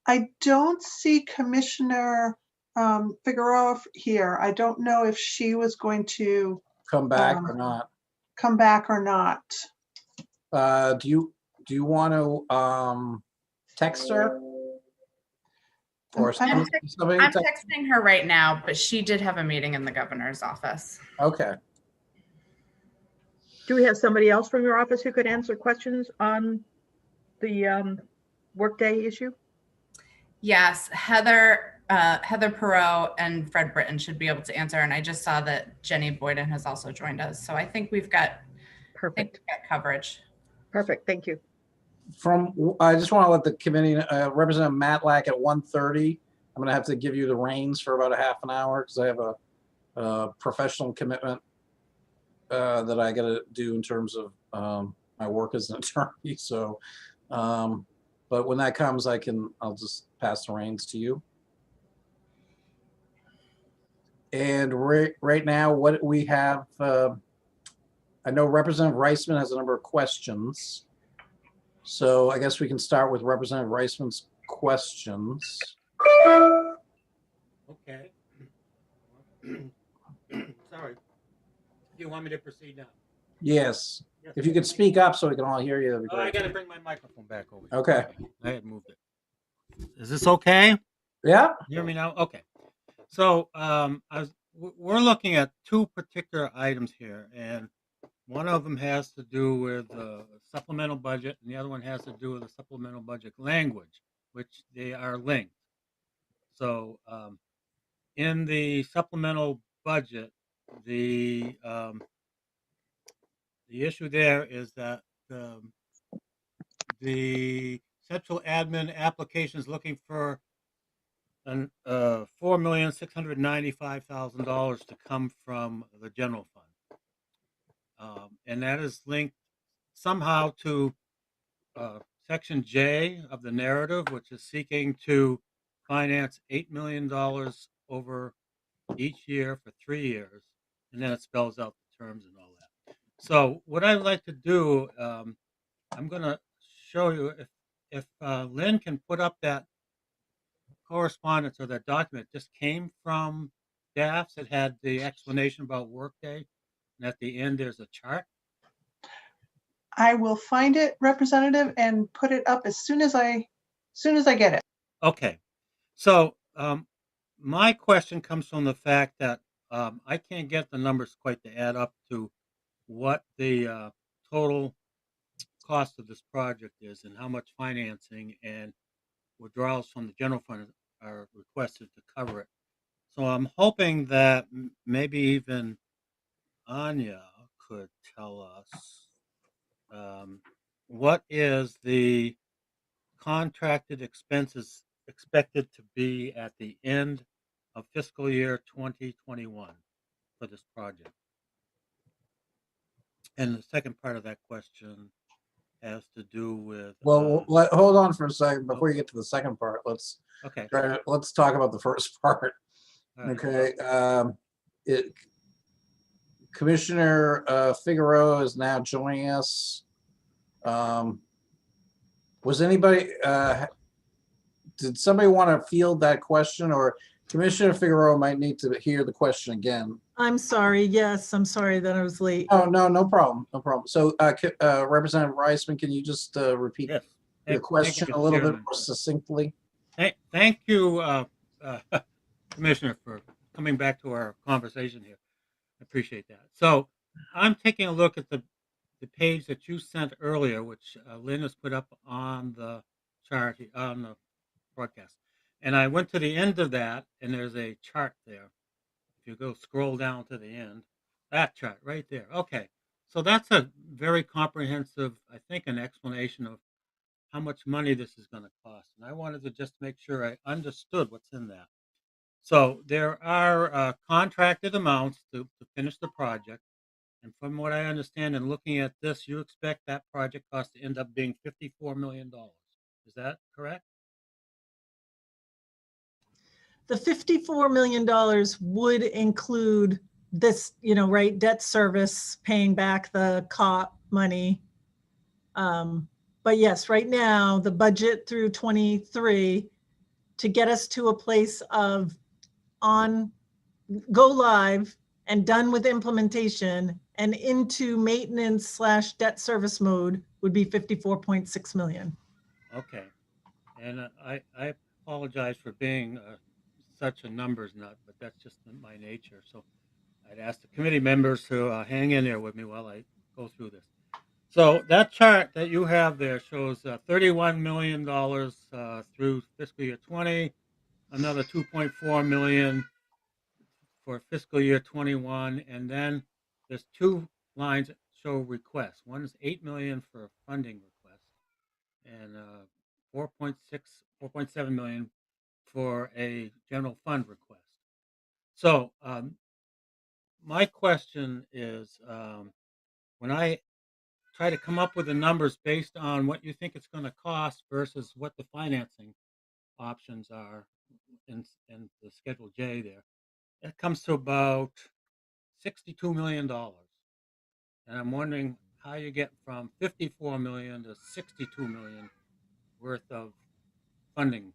I don't see Commissioner Figueroa here. I don't know if she was going to Come back or not? come back or not. Do you want to text her? Or I'm somebody text? texting her right now, but she did have a meeting in the governor's office. Okay. Do we have somebody else from your office who could answer questions on the workday issue? Yes, Heather Perot and Fred Britton should be able to answer. And I just saw that Jenny Boyden has also joined us. So I think we've got coverage. Perfect. Thank you. I just want to let the committee, Representative Matlack at 1:30. I'm going to have to give you the reins for about a half an hour because I have a professional commitment that I got to do in terms of my work as an attorney. So, but when that comes, I'll just pass the reins to you. And right now, what we have, I know Representative Reisman has a number of questions. So I guess we can start with Representative Reisman's questions. Okay. Sorry. Do you want me to proceed now? Yes. If you could speak up so we can all hear you. That'd be Oh, I great. got to bring my microphone back over. Okay. I had moved it. Is this okay? Yeah. You hear me now? Okay. So we're looking at two particular items here, and one of them has to do with the supplemental budget, and the other one has to do with the supplemental budget language, which they are linked. So in the supplemental budget, the issue there is that the central admin application is looking for $4,695,000 to come from the general fund. And that is linked somehow to Section J of the narrative, which is seeking to finance $8 million over each year for 3 years. And then it spells out the terms and all that. So what I'd like to do, I'm going to show you if Lynn can put up that correspondence or that document just came from DAFs. It had the explanation about workday, and at the end there's a chart. I will find it, Representative, and put it up as soon as I get it. Okay, so my question comes from the fact that I can't get the numbers quite to add up to what the total cost of this project is and how much financing and withdrawals from the general fund are requested to cover it. So I'm hoping that maybe even Anya could tell us what is the contracted expenses expected to be at the end of fiscal year 2021 for this project. And the second part of that question has to do with. Well, hold on for a second before you get to the second part. Let's talk about the first part. Right. Okay. Commissioner Figueroa is now joining us. Was anybody? Did somebody want to field that question, or Commissioner Figueroa might need to hear the question again? I'm sorry. Yes, I'm sorry that I was late. Oh, no problem. No problem. So, Representative Reisman, can you just repeat your question a little bit more succinctly? Thank you, Commissioner, for coming back to our conversation here. I appreciate that. So I'm taking a look at the page that you sent earlier, which Lynn has put up on the chart, on the broadcast. And I went to the end of that, and there's a chart there. If you go scroll down to the end, that chart right there. Okay. So that's a very comprehensive, I think, an explanation of how much money this is going to cost. And I wanted to just make sure I understood what's in that. So there are contracted amounts to finish the project. And from what I understand and looking at this, you expect that project cost to end up being $54 million. Is that correct? The $54 million would include this, right, debt service, paying back the COP money. But yes, right now, the budget through 23 to get us to a place of go live and done with implementation and into maintenance / debt service mode would be 54.6 million. Okay. And I apologize for being such a numbers nut, but that's just my nature. So I'd ask the committee members to hang in there with me while I go through this. So that chart that you have there shows $31 million through fiscal year 20, another 2.4 million for fiscal year 21, and then there's two lines that show requests. One is 8 million for a funding request, and 4.7 million for a general fund request. So my question is, when I try to come up with the numbers based on what you think it's going to cost versus what the financing options are in the Schedule J there, it comes to about $62 million. And I'm wondering how you get from 54 million to 62 million worth of funding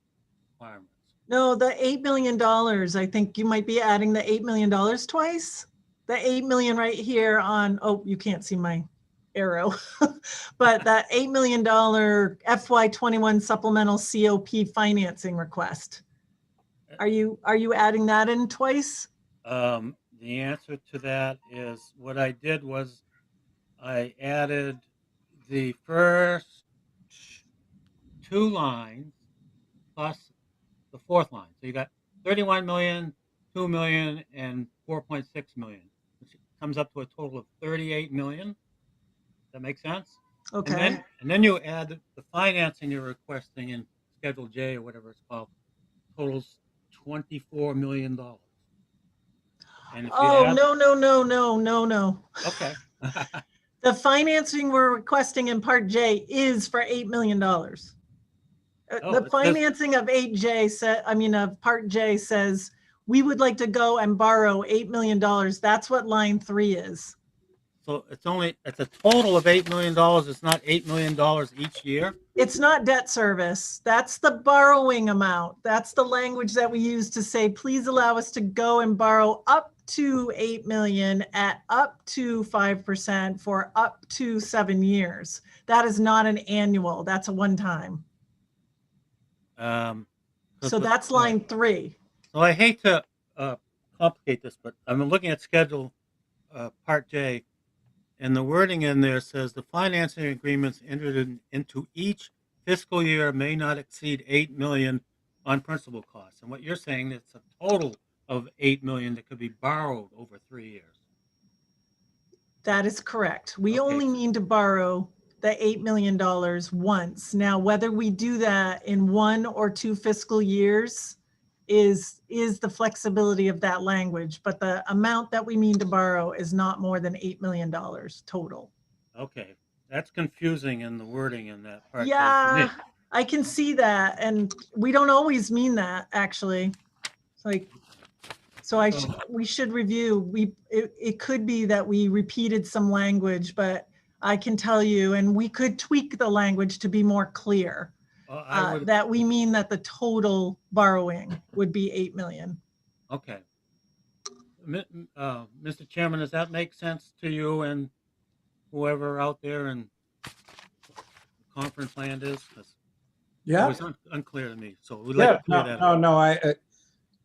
requirements. No, the $8 million, I think you might be adding the $8 million twice. The 8 million right here on, oh, you can't see my arrow, but that $8 million FY21 supplemental COP financing request. Are you adding that in twice? The answer to that is what I did was I added the first two lines plus the fourth line. So you got 31 million, 2 million, and 4.6 million, which comes up to a total of 38 million. Does that make sense? Okay. And then you add the financing you're requesting in Schedule J or whatever it's called, totals $24 million. And if you no. Okay. The financing we're requesting in Part J is for $8 million. The financing of 8J of Part J says we would like to go and borrow $8 million. That's what line 3 is. So it's a total of $8 million. It's not $8 million each year. It's not debt service. That's the borrowing amount. That's the language that we use to say, please allow us to go and borrow up to 8 million at up to 5% for up to 7 years. That is not an annual. That's a one-time. So that's line 3. So I hate to complicate this, but I'm looking at Schedule Part J, and the wording in there says the financing agreements entered into each fiscal year may not exceed 8 million on principal costs. And what you're saying, it's a total of 8 million that could be borrowed over 3 years. That is correct. We Okay. only mean to borrow the $8 million once. Now, whether we do that in 1 or 2 fiscal years is the flexibility of that language, but the amount that we mean to borrow is not more than $8 million total. Okay, that's confusing in the wording in that part. Yeah, I can see that. And we don't always mean that, actually. It's like, so we should review. It could be that we repeated some language, but I can tell you, and we could tweak the language to be more clear, that we mean that the total borrowing would be 8 million. Okay. Mr. Chairman, does that make sense to you and whoever out there in the conference land is? Yeah. It was unclear to me, so we'd like to clear that up. No,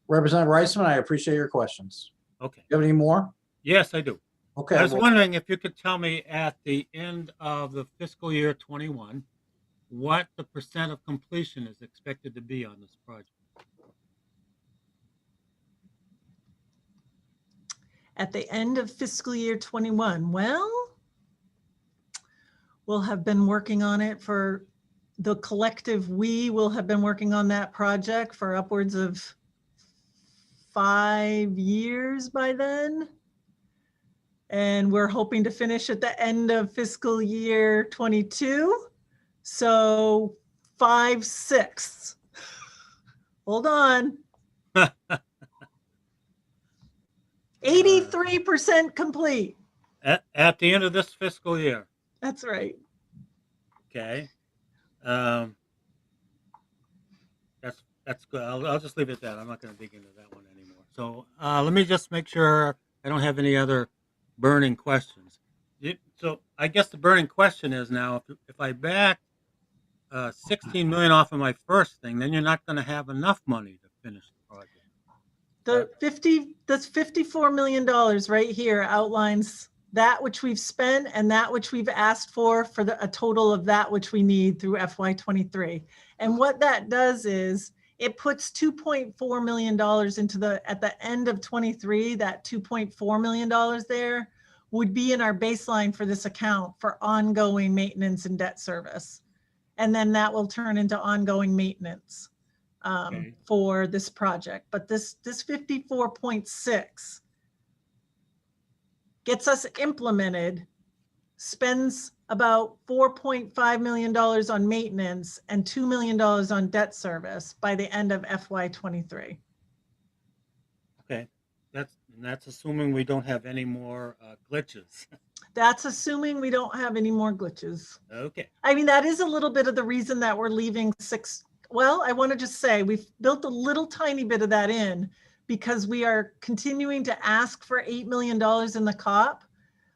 Representative Reisman, I appreciate your questions. Okay. You have any more? Yes, I do. Okay. I was wondering if you could tell me at the end of the fiscal year 21, what the % of completion is expected to be on this project. At the end of fiscal year 21, well, we'll have been working on it for the collective. We will have been working on that project for upwards of 5 years by then. And we're hoping to finish at the end of fiscal year 22. So 5/6. Hold on. 83% complete. At the end of this fiscal year. That's right. Okay. That's good. I'll just leave it at that. I'm not going to dig into that one anymore. So let me just make sure I don't have any other burning questions. So I guess the burning question is now, if I back 16 million off of my first thing, then you're not going to have enough money to finish the project. That's $54 million right here outlines that which we've spent and that which we've asked for a total of that which we need through FY23. And what that does is it puts $2.4 million into at the end of 23, that $2.4 million there would be in our baseline for this account for ongoing maintenance and debt service. And then that will turn into ongoing maintenance for this project. But this 54.6 gets us implemented, spends about $4.5 million on maintenance and $2 million on debt service by the end of FY23. Okay, that's assuming we don't have any more glitches. That's assuming we don't have any more glitches. Okay. I mean, that is a little bit of the reason that we're leaving well, I want to just say we've built a little tiny bit of that in because we are continuing to ask for $8 million in the COP.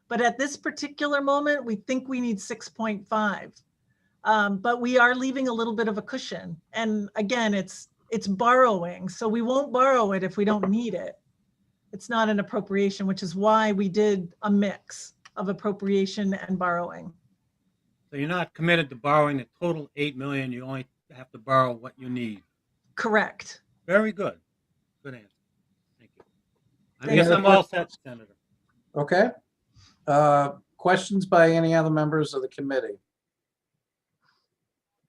But at this particular moment, we think we need 6.5. But we are leaving a little bit of a cushion. And again, it's borrowing. So we won't borrow it if we don't need it. It's not an appropriation, which is why we did a mix of appropriation and borrowing. So you're not committed to borrowing the total 8 million. You only have to borrow what you need. Correct. Very good. Good answer. Thank you. I guess I'm all set, Senator. Okay. Questions by any other members of the committee?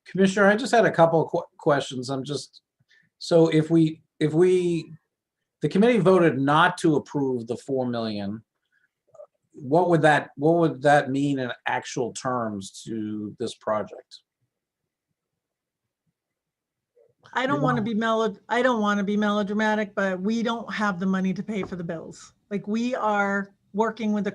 Commissioner, I just had a couple of questions. So if the committee voted not to approve the 4 million, what would that mean in actual terms to this project? I don't want to be melodramatic, but we don't have the money to pay for the bills. Like, we are working with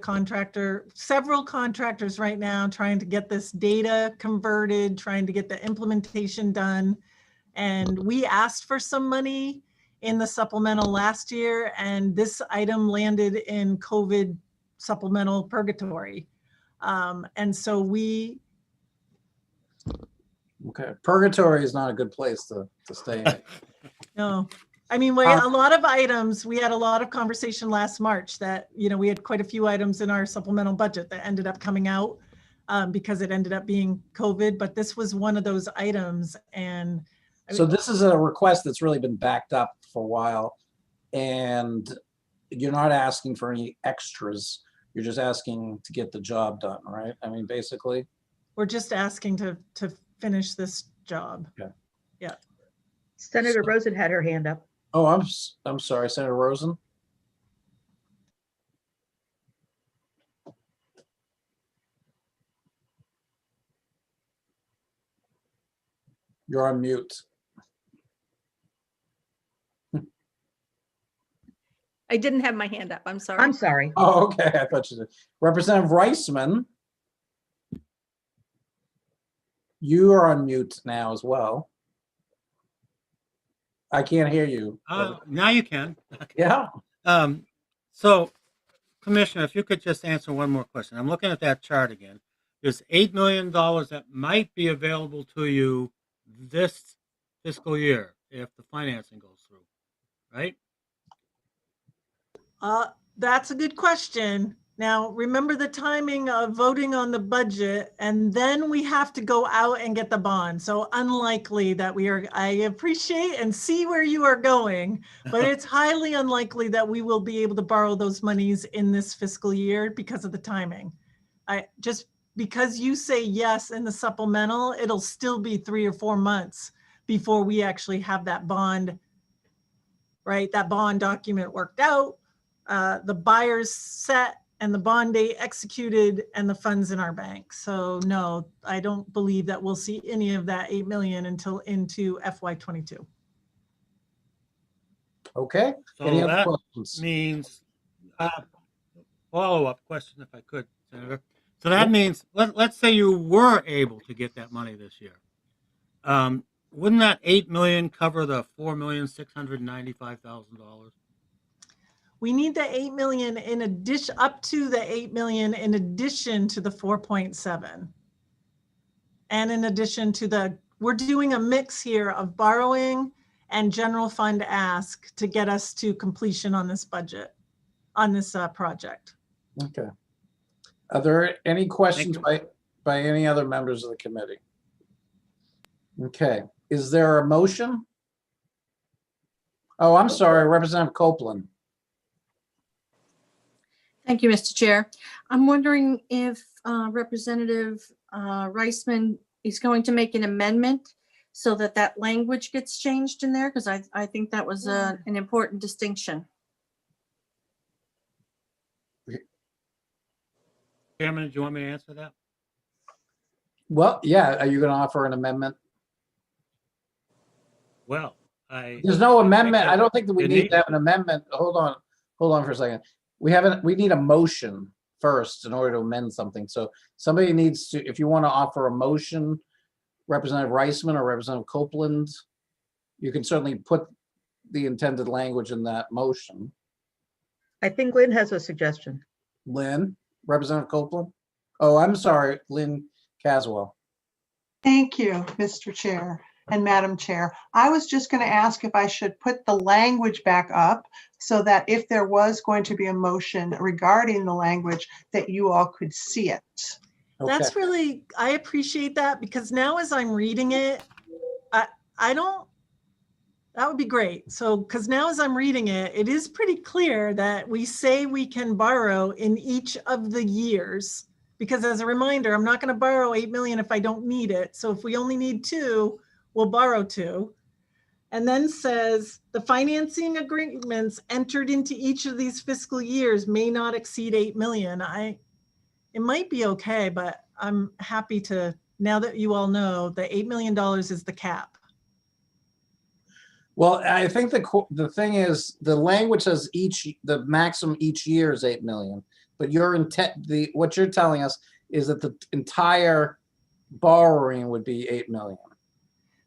several contractors right now, trying to get this data converted, trying to get the implementation done. And we asked for some money in the supplemental last year, and this item landed in COVID supplemental purgatory. And so Okay, purgatory is not a good place to stay in. No, I mean, a lot of items, we had a lot of conversation last March that, we had quite a few items in our supplemental budget that ended up coming out because it ended up being COVID, but this was one of those items. And So this is a request that's really been backed up for a while, and you're not asking for any extras. You're just asking to get the job done, right? I mean, basically. We're just asking to finish this job. Yeah. Yeah. Senator Rosen had her hand up. Oh, I'm sorry, Senator Rosen. You're on mute. I didn't have my hand up. I'm sorry. I'm sorry. Oh, okay. I thought you did. Representative Reisman, you are on mute now as well. I can't hear you. Now you can. Yeah. So, Commissioner, if you could just answer one more question. I'm looking at that chart again. There's $8 million that might be available to you this fiscal year if the financing goes through, right? That's a good question. Now, remember the timing of voting on the budget, and then we have to go out and get the bond. So unlikely that I appreciate and see where you are going, but it's highly unlikely that we will be able to borrow those monies in this fiscal year because of the timing. Just because you say yes in the supplemental, it'll still be 3 or 4 months before we actually have that bond, right? That bond document worked out, the buyers set, and the bond date executed, and the funds in our bank. So no, I don't believe that we'll see any of that 8 million until into FY22. Okay. So Any other that questions? means, follow-up question if I could, Senator. So that means, let's say you were able to get that money this year. Wouldn't that 8 million cover the $4,695,000? We need the 8 million in addition, up to the 8 million in addition to the 4.7. And in addition to we're doing a mix here of borrowing and general fund ask to get us to completion on this budget, on this project. Okay. Are there any questions by any other members of the committee? Okay. Is there a motion? Oh, I'm sorry, Representative Copeland. Thank you, Mr. Chair. I'm wondering if Representative Reisman is going to make an amendment so that that language gets changed in there, because I think that was an important distinction. Chairman, do you want me to answer that? Well, yeah. Are you going to offer an amendment? Well, there's no amendment. I don't think that we need to have an amendment. Hold on for a second. We need a motion first in order to amend something. So somebody needs to, if you want to offer a motion, Representative Reisman or Representative Copeland, you can certainly put the intended language in that motion. I think Lynn has a suggestion. Lynn, Representative Copeland? Oh, I'm sorry, Lynn Caswell. Thank you, Mr. Chair and Madam Chair. I was just going to ask if I should put the language back up so that if there was going to be a motion regarding the language, that you all could see it. Okay. That's really, I appreciate that, because now as I'm reading it, that would be great. So, because now as I'm reading it, it is pretty clear that we say we can borrow in each of the years, because as a reminder, I'm not going to borrow 8 million if I don't need it. So if we only need 2, we'll borrow 2. And then says the financing agreements entered into each of these fiscal years may not exceed 8 million. It might be okay, but I'm happy to, now that you all know, the $8 million is the cap. Well, I think the thing is, the language says the maximum each year is 8 million, but what you're telling us is that the entire borrowing would be 8 million.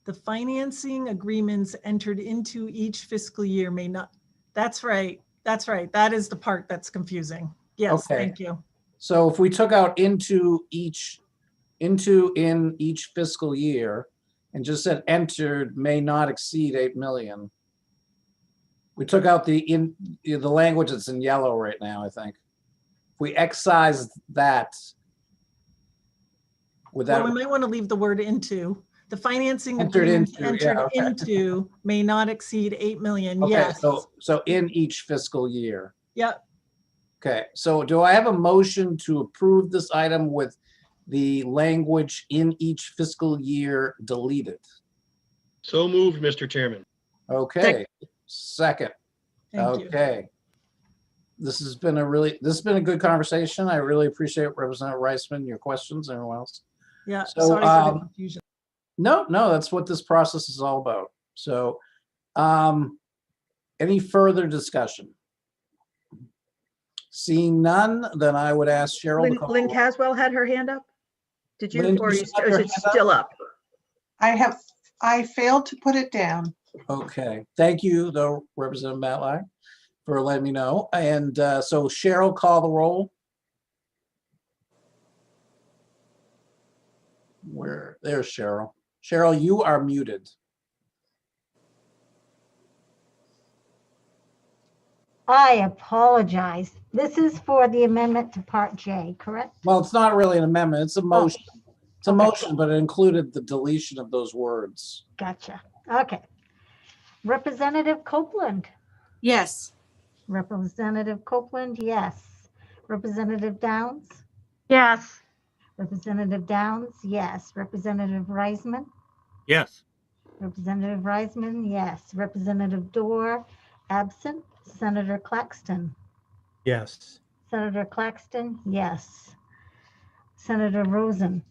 The financing agreements entered into each fiscal year may not. That's right. That's right. That is the part that's confusing. Yes, okay. Thank you. So if we took out in each fiscal year and just said entered may not exceed 8 million, we took out the language that's in yellow right now, I think. If we excise that, Well, we might want to leave the word into. The financing Entered agreements into, yeah, entered okay. into may not exceed 8 million, Okay, yes. so in each fiscal year. Yep, Okay, so do I have a motion to approve this item with the language in each fiscal year deleted? So moved, Mr. Chairman. Okay, second. thank you. Okay. This has been a good conversation. I really appreciate Representative Reisman, your questions, and everyone else. Yeah, So, sorry for the confusion. No, that's what this process is all about. So, any further discussion? Seeing none, then I would ask Cheryl to call. Lynn Caswell had her hand up? Did you, Lynn, or did you have is your it hand up? still up? I failed to put it down. Okay, thank you, though, Representative Matlack, for letting me know. And so Cheryl, call the roll. There's Cheryl. Cheryl, you are muted. I apologize. This is for the amendment to Part J, correct? Well, it's not really an amendment, it's a motion. It's a okay. motion, but it included the deletion of those words. Gotcha. Okay. Representative Copeland. Yes. Representative Copeland, yes. Representative Downs? Yes. Representative Downs, yes. Representative Reisman? Yes. Representative Reisman, yes. Representative Dorr, absent. Senator Claxton? Yes. Senator Claxton, yes. Senator Rosen?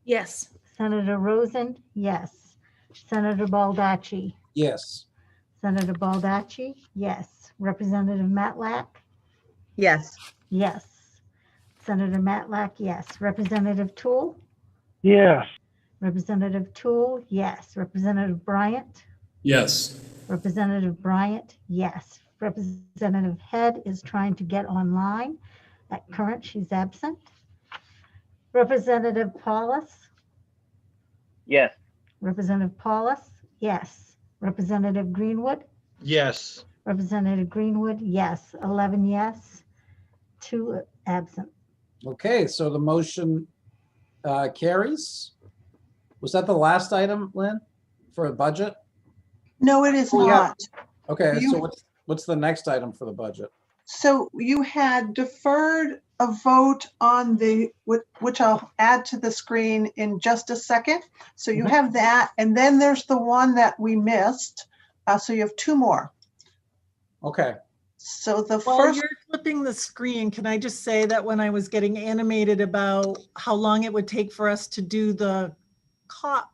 Yes. Senator Rosen, yes. Senator Baldacci? Yes. Senator Baldacci, yes. Representative Matlack? Yes. Yes. Senator Matlack, yes. Representative Toole? Yes. Representative Toole, yes. Representative Bryant? Yes. Representative Bryant, yes. Representative Head is trying to get online. At current, she's absent. Representative Paulus? Yes. Representative Paulus, yes. Representative Greenwood? Yes. Representative Greenwood, yes. 11 yes, 2 absent. Okay, so the motion carries. Was that the last item, Lynn, for a budget? No, it is Yeah. not. Okay, You- so what's the next item for the budget? So you had deferred a vote on which I'll add to the screen in just a second. So you have that, and then there's the one that we missed. So you have 2 more. Okay. So the While first, you're flipping the screen, can I just say that when I was getting animated about how long it would take for us to do the COP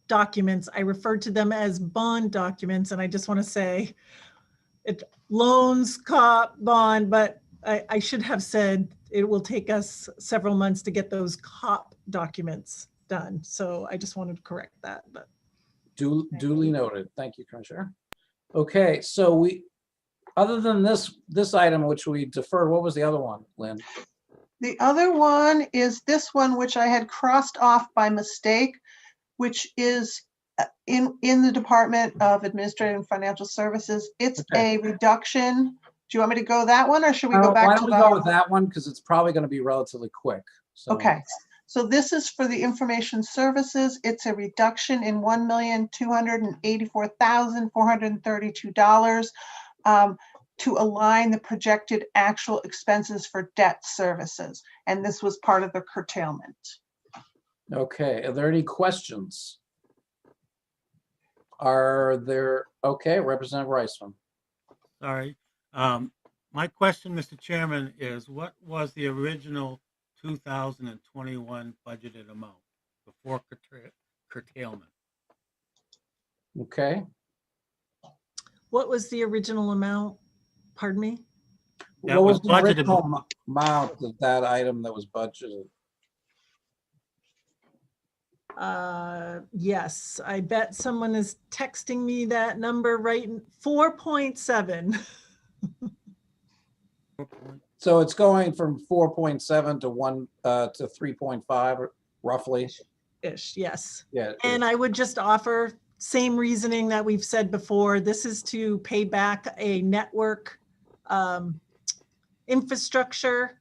documents, I referred to them as bond documents, and I just want to say it loans, COP, bond, but I should have said it will take us several months to get those COP documents done. So I just wanted to correct that. But Duly noted. Thank you, Commissioner. Okay, so other than this item, which we deferred, what was the other one, Lynn? the other one is this one, which I had crossed off by mistake, which is in the Department of Administrative and Financial Services. It's a reduction. Do you want me to go that one, or should we go back Why to don't we go with that one? Because it's probably going to be relatively quick. So. Okay, so this is for the information services. It's a reduction in $1,284,432 to align the projected actual expenses for debt services. And this was part of the curtailment. Okay, are there any questions? Okay, Representative Reisman. Sorry. My question, Mr. Chairman, is what was the original 2021 budgeted amount before curtailment? Okay. what was the original amount? Pardon me? What was the original amount of that item that was budgeted? Yes, I bet someone is texting me that number right. 4.7. So it's going from 4.7 to 3.5 roughly. Ish, yes. Yeah. And I would just offer same reasoning that we've said before. This is to pay back a network infrastructure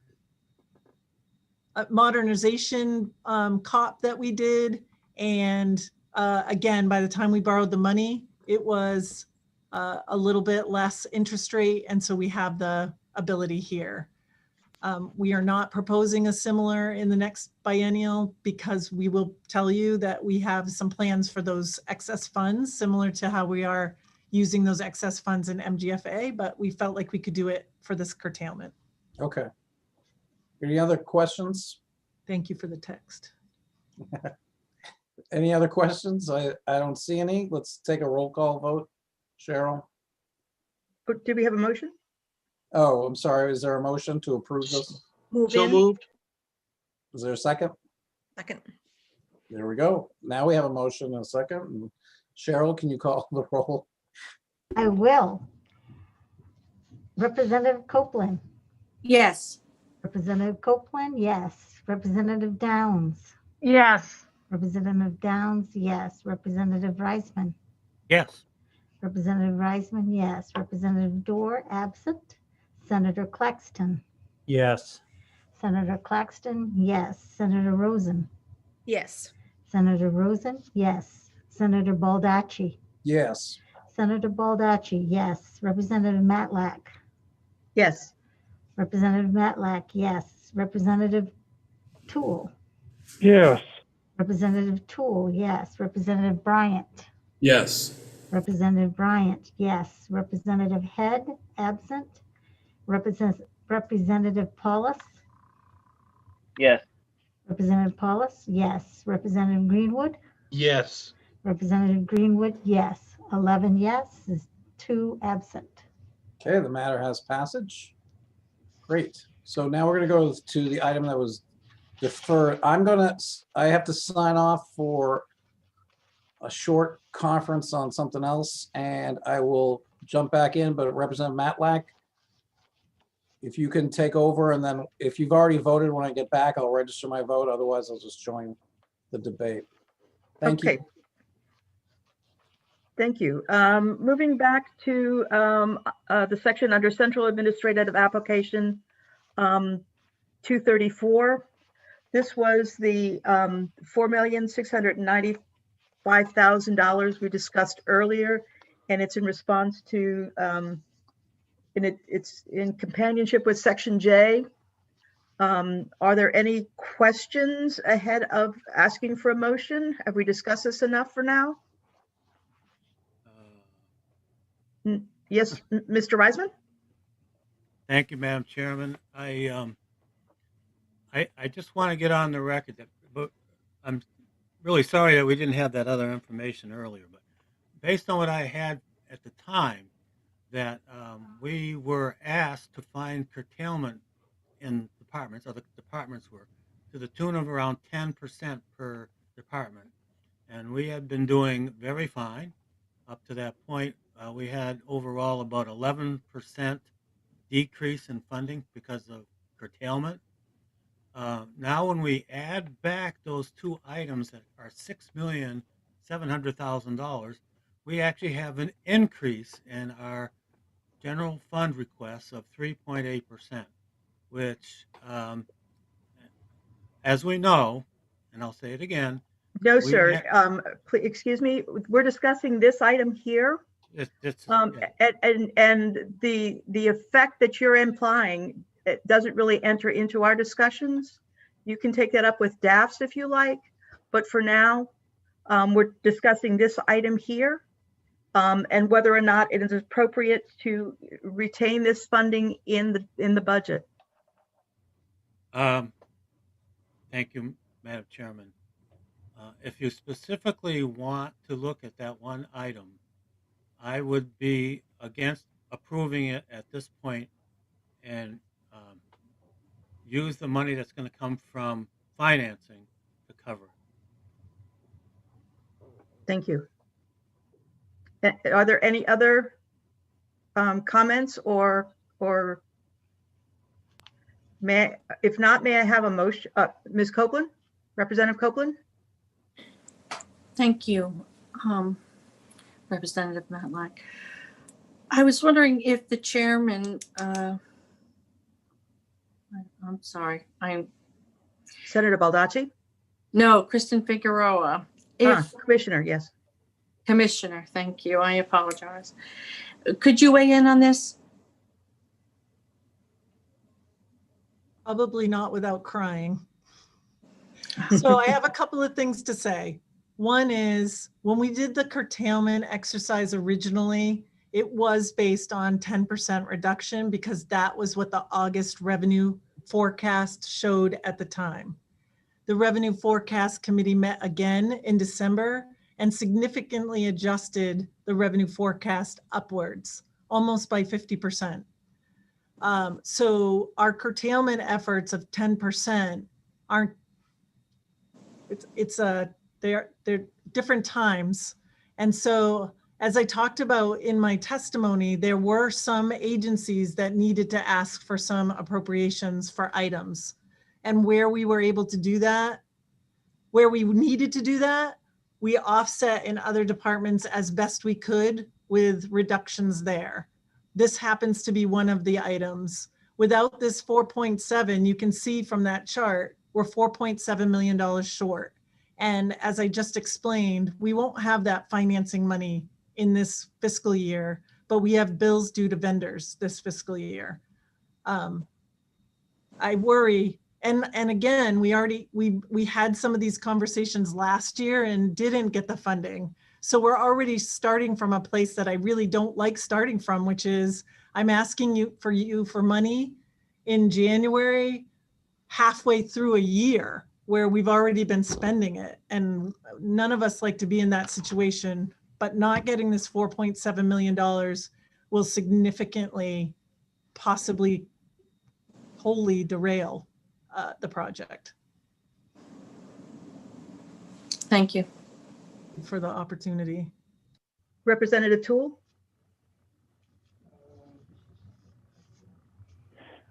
modernization COP that we did. And again, by the time we borrowed the money, it was a little bit less interest rate. And so we have the ability here. We are not proposing a similar in the next biennial because we will tell you that we have some plans for those excess funds, similar to how we are using those excess funds in MGFA, but we felt like we could do it for this curtailment. Okay. Any other questions? Thank you for the text. Any other questions? I don't see any. Let's take a roll call vote. Cheryl? Do we have a motion? Oh, I'm sorry. Is there a motion to approve this? So moved. Is there a second? Second. There we go. Now we have a motion and a second. And Cheryl, can you call the roll? I will. Representative Copeland. Yes. Representative Copeland, yes. Representative Downs. Yes. Representative Downs, yes. Representative Reisman. Yes. Representative Reisman, yes. Representative Dorr, absent. Senator Claxton. Yes. Senator Claxton, yes. Senator Rosen. Yes. Senator Rosen, yes. Senator Baldacci. Yes. Senator Baldacci, yes. Representative Matlack. Yes. Representative Matlack, yes. Representative Toole. Yes. Representative Toole, yes. Representative Bryant. Yes. Representative Bryant, yes. Representative Head, absent. Representative Paulus. Yes. Representative Paulus, yes. Representative Greenwood. Yes. Representative Greenwood, yes. 11 yes, 2 absent. Okay, the matter has passage. Great. So now we're going to go to the item that was deferred. I have to sign off for a short conference on something else, and I will jump back in, but Representative Matlack, if you can take over, and then if you've already voted, when I get back, I'll register my vote. Otherwise, I'll just join the debate. Thank you. Thank you. Moving back to the section under Central Administrative Application 234. This was the $4,695,000 we discussed earlier, and it's in response to, it's in companionship with Section J. Are there any questions ahead of asking for a motion? Have we discussed this enough for now? Yes, Mr. Reisman? Thank you, Madam Chairman. I just want to get on the record that, but I'm really sorry that we didn't have that other information earlier, but based on what I had at the time, that we were asked to find curtailment in departments, or the departments were, to the tune of around 10% per department. And we had been doing very fine up to that point. We had overall about 11% decrease in funding because of curtailment. Now, when we add back those two items that are $6,700,000, we actually have an increase in our general fund requests of 3.8%, which, as we know, and I'll say it again. No, sir. Please, excuse me. We're discussing this item here. And the effect that you're implying, it doesn't really enter into our discussions. You can take that up with DAFs if you like, but for now, we're discussing this item here, and whether or not it is appropriate to retain this funding in the budget. Thank you, Madam Chairman. If you specifically want to look at that one item, I would be against approving it at this point and use the money that's going to come from financing to cover it. Thank you. Are there any other comments or if not, may I have a motion? Ms. Copeland, Representative Copeland? Thank you, Representative Matlack. I was wondering if the chairman, I'm sorry, Senator Baldacci? No, Kristen Figueroa. Commissioner, yes. Commissioner, thank you. I apologize. Could you weigh in on this? Probably not without crying. So I have a couple of things to say. One is when we did the curtailment exercise originally, it was based on 10% reduction because that was what the August revenue forecast showed at the time. The Revenue Forecast Committee met again in December and significantly adjusted the revenue forecast upwards, almost by 50%. So our curtailment efforts of 10% aren't, they're different times. And so as I talked about in my testimony, there were some agencies that needed to ask for some appropriations for items. And where we were able to do that, where we needed to do that, we offset in other departments as best we could with reductions there. This happens to be one of the items. Without this 4.7, you can see from that chart, we're $4.7 million short. And as I just explained, we won't have that financing money in this fiscal year, but we have bills due to vendors this fiscal year. I worry, and again, we had some of these conversations last year and didn't get the funding. So we're already starting from a place that I really don't like starting from, which is I'm asking you for money in January, halfway through a year where we've already been spending it. And none of us like to be in that situation, but not getting this $4.7 million will significantly, possibly wholly derail the project. Thank you for the opportunity. Representative Toole.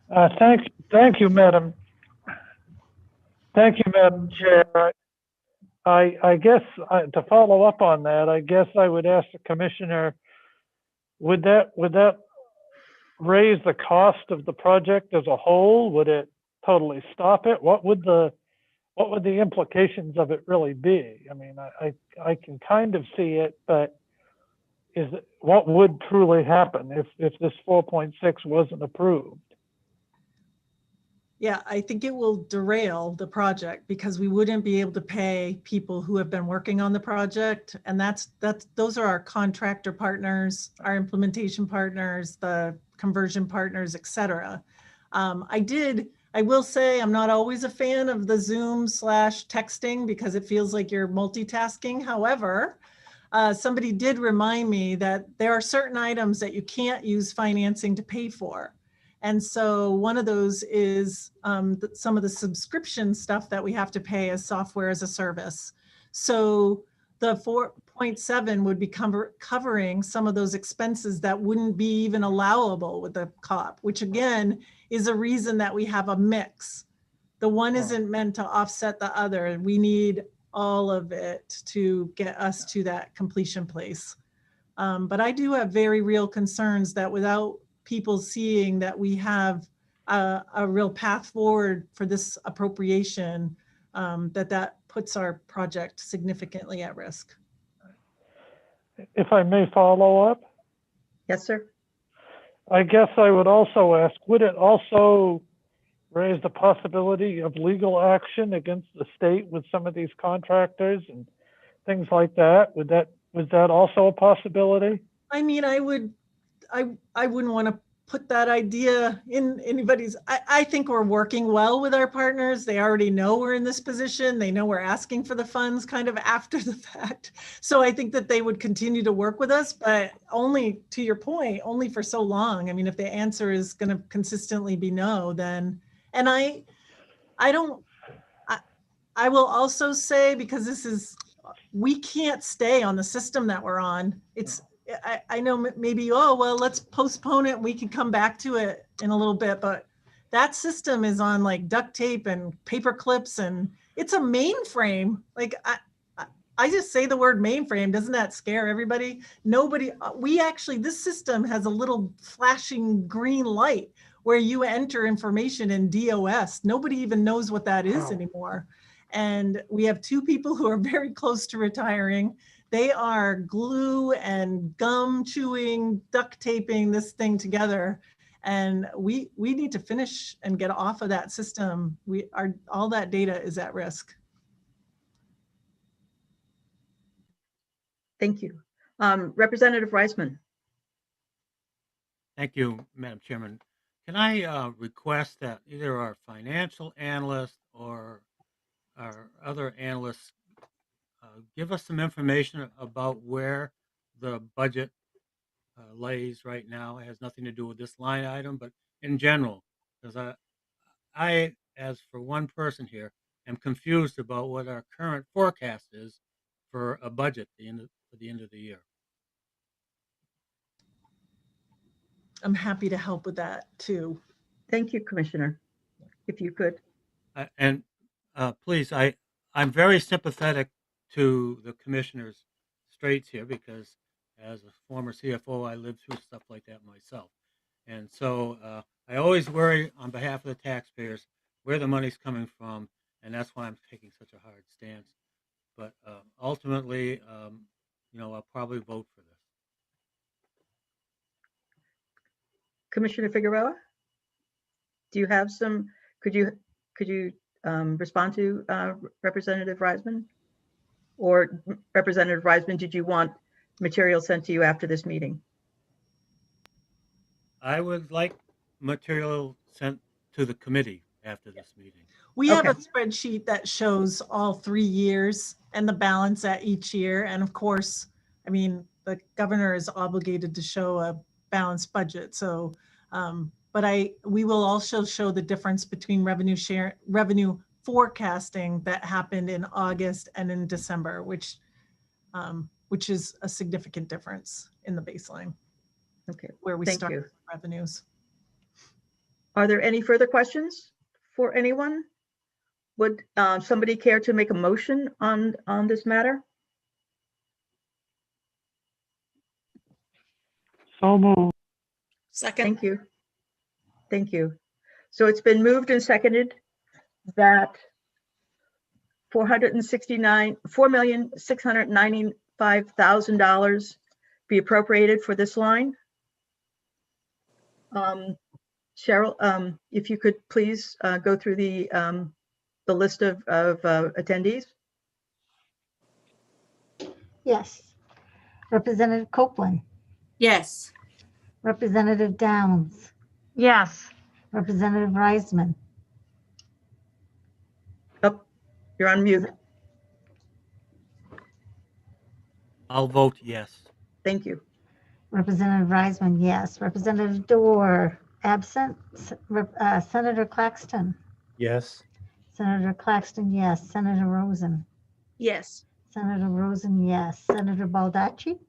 Thank you, Madam. Thank you, Madam Chair. I guess to follow up on that, I guess I would ask the Commissioner, would that raise the cost of the project as a whole? Would it totally stop it? What would the implications of it really be? I mean, I can kind of see it, but what would truly happen if this 4.6 wasn't approved? Yeah, I think it will derail the project because we wouldn't be able to pay people who have been working on the project. And those are our contractor partners, our implementation partners, the conversion partners, et cetera. I will say I'm not always a fan of the Zoom/texting because it feels like you're multitasking. However, somebody did remind me that there are certain items that you can't use financing to pay for. And so one of those is some of the subscription stuff that we have to pay as software as a service. So the 4.7 would be covering some of those expenses that wouldn't be even allowable with the COP, which again is a reason that we have a mix. The one isn't meant to offset the other. We need all of it to get us to that completion place. But I do have very real concerns that without people seeing that we have a real path forward for this appropriation, that puts our project significantly at risk. If I may follow up? Yes, sir. I guess I would also ask, would it also raise the possibility of legal action against the state with some of these contractors and things like that? Was that also a possibility? I mean, I wouldn't want to put that idea in anybody's. I think we're working well with our partners. They already know we're in this position. They know we're asking for the funds kind of after the fact. So I think that they would continue to work with us, but only, to your point, only for so long. I mean, if the answer is going to consistently be no, then, and I will also say, because we can't stay on the system that we're on. I know maybe, oh, well, let's postpone it. We can come back to it in a little bit, but that system is on like duct tape and paper clips, and it's a mainframe. Like I just say the word mainframe. Doesn't that scare everybody? Nobody, this system has a little flashing green light where you enter information in DOS. Nobody even knows what that is anymore. And we have two people who are very close to retiring. They are glue and gum chewing, duct taping this thing together. And we need to finish and get off of that system. All that data is at risk. Thank you. Representative Reisman. Thank you, Madam Chairman. Can I request that either our financial analyst or our other analysts give us some information about where the budget lays right now? It has nothing to do with this line item, but in general, because I, as for one person here, am confused about what our current forecast is for a budget for the end of the year. I'm happy to help with that too. Thank you, Commissioner. If you could. And please, I'm very sympathetic to the commissioner's straits here because as a former CFO, I lived through stuff like that myself. And so I always worry on behalf of the taxpayers where the money's coming from, and that's why I'm taking such a hard stance. But ultimately, I'll probably vote for this. Commissioner Figueroa, do you have some, could you respond to Representative Reisman? Or Representative Reisman, did you want material sent to you after this meeting? I would like material sent to the committee after this meeting. We have a spreadsheet that shows all 3 years and the balance at each year. And of course, I mean, the governor is obligated to show a balanced budget. So, but we will also show the difference between revenue forecasting that happened in August and in December, which is a significant difference in the baseline. Okay, where we thank start you. with revenues. Are there any further questions for anyone? Would somebody care to make a motion on this matter? So moved. Second. Thank you. Thank you. So it's been moved and seconded that $4,695,000 be appropriated for this line. Cheryl, if you could please go through the list of attendees. Yes. Representative Copeland, Yes. Representative Downs, Yes. Representative Reisman, Oh, you're on mute. I'll vote yes. Thank you. Representative Reisman, yes. Representative Dorr, absent. Senator Claxton, Yes. Senator Claxton, yes. Senator Rosen, Yes. Senator Rosen, yes. Senator Baldacci,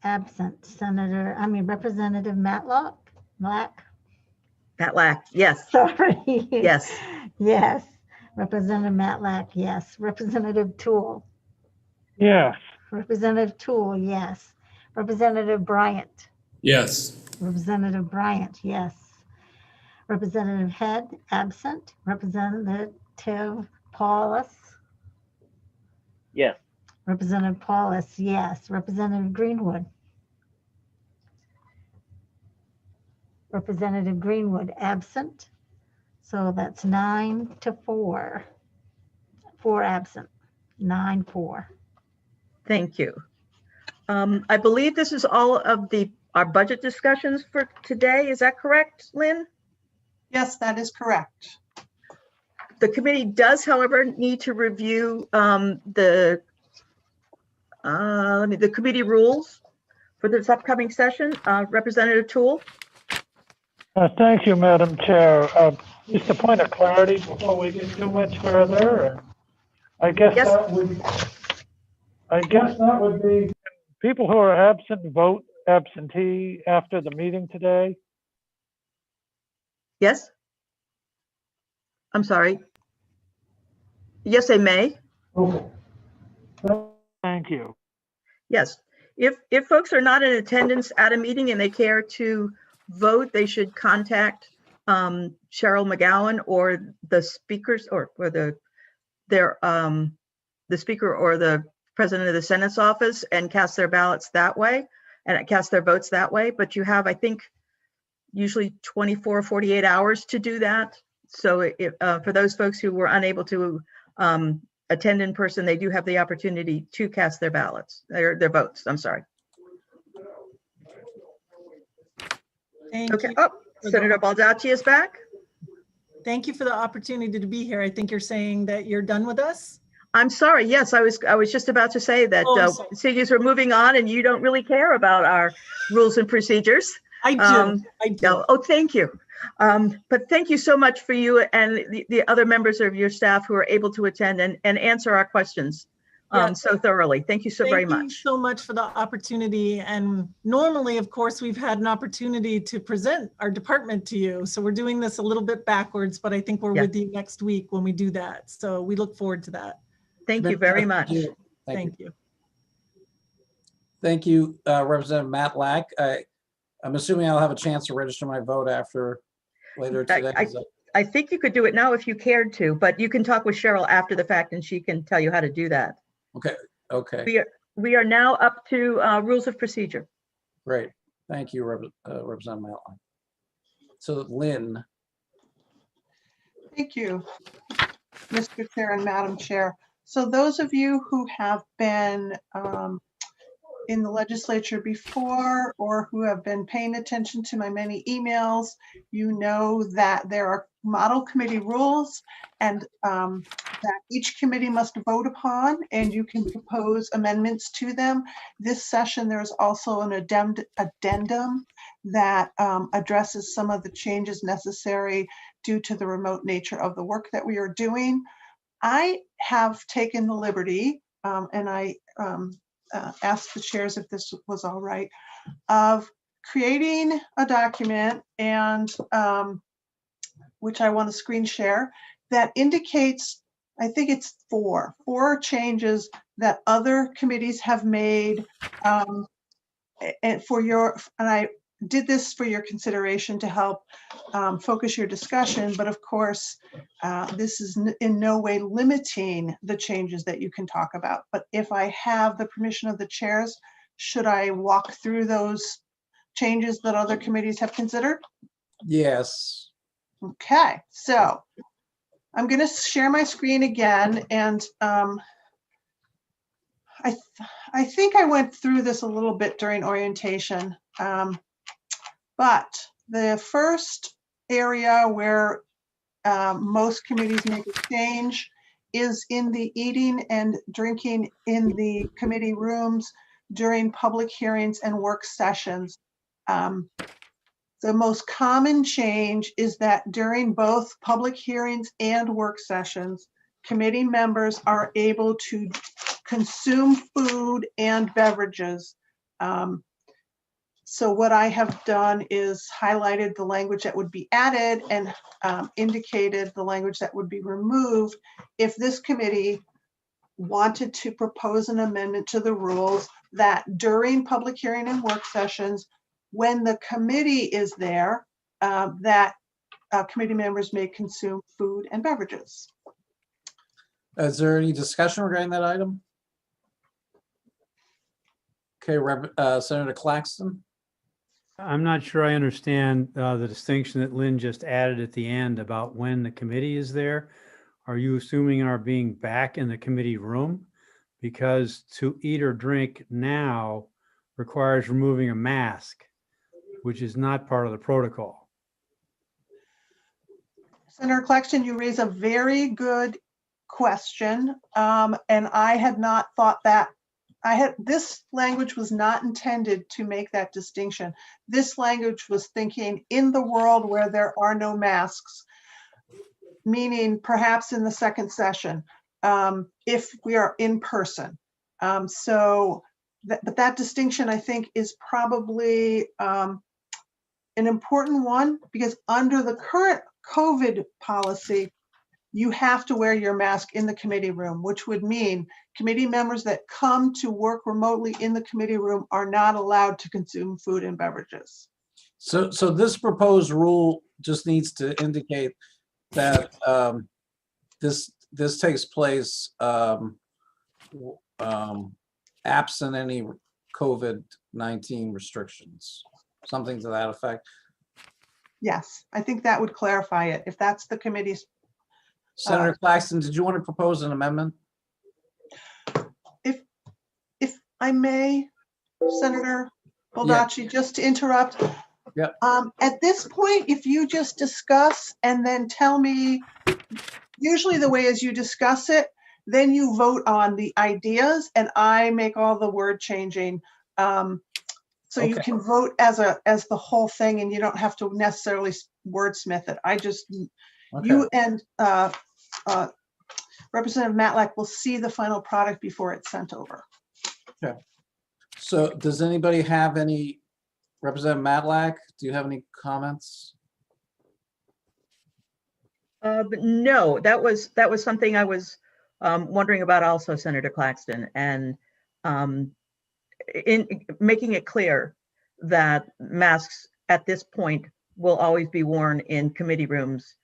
absent. Representative Matlack, Yes. sorry. Yes. Yes. Representative Matlack, yes. Representative Toole, Yes. Representative Toole, yes. Representative Bryant, Yes. Representative Bryant, yes. Representative Head, absent. Representative Paulus, Yes. Representative Paulus, yes. Representative Greenwood, Representative Greenwood, absent. So that's 9-4. 4 absent, 9-4. Thank you. I believe this is all of our budget discussions for today. Is that correct, Lynn? Yes, that is correct. The committee does, however, need to review the committee rules for this upcoming session. Representative Toole. Thank you, Madam Chair. Just a point of clarity before we get too much further. I guess that would be people who are absent vote absentee after the meeting today. Yes. I'm sorry. Yes, they may. Okay. Thank you. Yes. If folks are not in attendance at a meeting and they care to vote, they should contact Cheryl McGowan or the speakers or the speaker or the president of the Senate's office and cast their ballots that way and cast their votes that way. But you have, I think, usually 24, 48 hours to do that. So for those folks who were unable to attend in person, they do have the opportunity to cast their ballots, their votes. I'm sorry. Thank Okay. you. Oh, Senator Baldacci is back. Thank you for the opportunity to be here. I think you're saying that you're done with us. I'm sorry. Yes, I was just about to say that procedures are moving on, and you don't really care about our rules and procedures. I do. I do. Oh, thank you. But thank you so much for you and the other members of your staff who are able to attend and answer our questions so thoroughly. Thank you so very much. Thank you so much for the opportunity. And normally, of course, we've had an opportunity to present our department to you. So we're doing this a little bit backwards, but I think we're with you next week when we do that. So we look forward to that. Thank you very much. Thank you. Thank you, Representative Matlack. I'm assuming I'll have a chance to register my vote later today. I think you could do it now if you cared to, but you can talk with Cheryl after the fact and she can tell you how to do that. Okay. Okay. We are now up to rules of procedure. Great. Thank you, Representative Matlack. So Lynn. Thank you, Mr. Chair and Madam Chair. So those of you who have been in the legislature before or who have been paying attention to my many emails, you know that there are model committee rules and that each committee must vote upon, and you can propose amendments to them. This session, there's also an addendum that addresses some of the changes necessary due to the remote nature of the work that we are doing. I have taken the liberty, and I asked the chairs if this was all right, of creating a document and which I want to screen share that indicates, I think it's four changes that other committees have made, and I did this for your consideration to help focus your discussion, but of course, this is in no way limiting the changes that you can talk about. But if I have the permission of the chairs, should I walk through those changes that other committees have considered? Yes. Okay, so I'm going to share my screen again, and I think I went through this a little bit during orientation. But the first area where most committees make a change is in the eating and drinking in the committee rooms during public hearings and work sessions. The most common change is that during both public hearings and work sessions, committee members are able to consume food and beverages. So what I have done is highlighted the language that would be added and indicated the language that would be removed if this committee wanted to propose an amendment to the rules that during public hearing and work sessions, when the committee is there, that committee members may consume food and beverages. Is there any discussion regarding that item? Okay, Senator Claxton. I'm not sure I understand the distinction that Lynn just added at the end about when the committee is there. Are you assuming our being back in the committee room? Because to eat or drink now requires removing a mask, which is not part of the protocol. Senator Claxton, you raise a very good question, and I had not thought that. This language was not intended to make that distinction. This language was thinking in the world where there are no masks, meaning perhaps in the second session, if we are in person. But that distinction, I think, is probably an important one, because under the current COVID policy, you have to wear your mask in the committee room, which would mean committee members that come to work remotely in the committee room are not allowed to consume food and beverages. So this proposed rule just needs to indicate that this takes place absent any COVID-19 restrictions, something to that effect. Yes, I think that would clarify it. If that's the committee's. Senator Claxton, did you want to propose an amendment? If I may, Senator Baldacci, just to interrupt. Yep. At this point, if you just discuss and then tell me, usually the way is you discuss it, then you vote on the ideas and I make all the word changing. So you can vote as the whole thing and you don't have to necessarily wordsmith it. I just, you and Representative Matlack will see the final product before it's sent over. Okay. So does anybody have any, Representative Matlack, do you have any comments? But no, that was something I was wondering about also, Senator Claxton, and in making it clear that masks at this point will always be worn in committee rooms,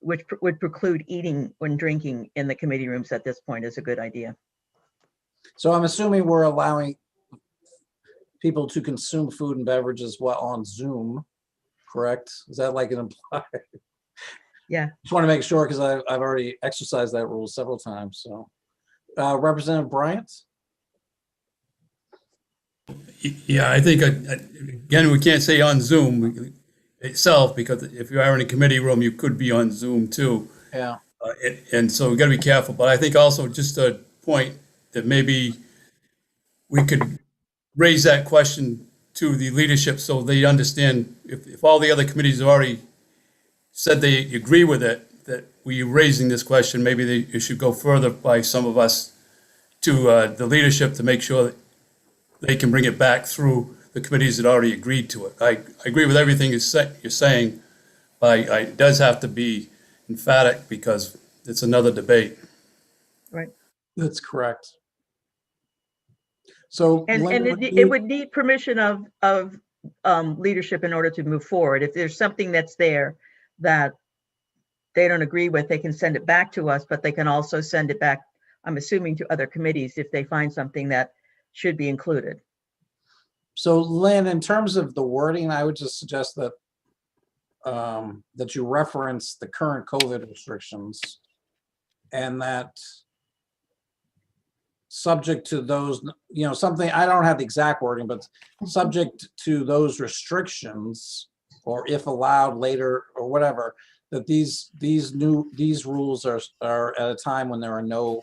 which would preclude eating and drinking in the committee rooms at this point is a good idea. So I'm assuming we're allowing people to consume food and beverages while on Zoom, correct? Is that like an implied? Yeah. Just want to make sure because I've already exercised that rule several times. So, Representative Bryant. Yeah, I think again we can't say on Zoom itself because if you are in a committee room, you could be on Zoom too. Yeah. And so we got to be careful. But I think also just a point that maybe we could raise that question to the leadership so they understand if all the other committees have already said they agree with it, that we're raising this question, maybe it should go further by some of us to the leadership to make sure that they can bring it back through the committees that already agreed to it. I agree with everything you're saying, but it does have to be emphatic because it's another debate. Right. That's correct. So and it would need permission of leadership in order to move forward. If there's something that's there that they don't agree with, they can send it back to us, but they can also send it back, I'm assuming, to other committees if they find something that should be included. So Lynn, in terms of the wording, I would just suggest that that you reference the current COVID restrictions and that subject to those, something, I don't have the exact wording, but subject to those restrictions, or if allowed later or whatever, that these rules are at a time when there are no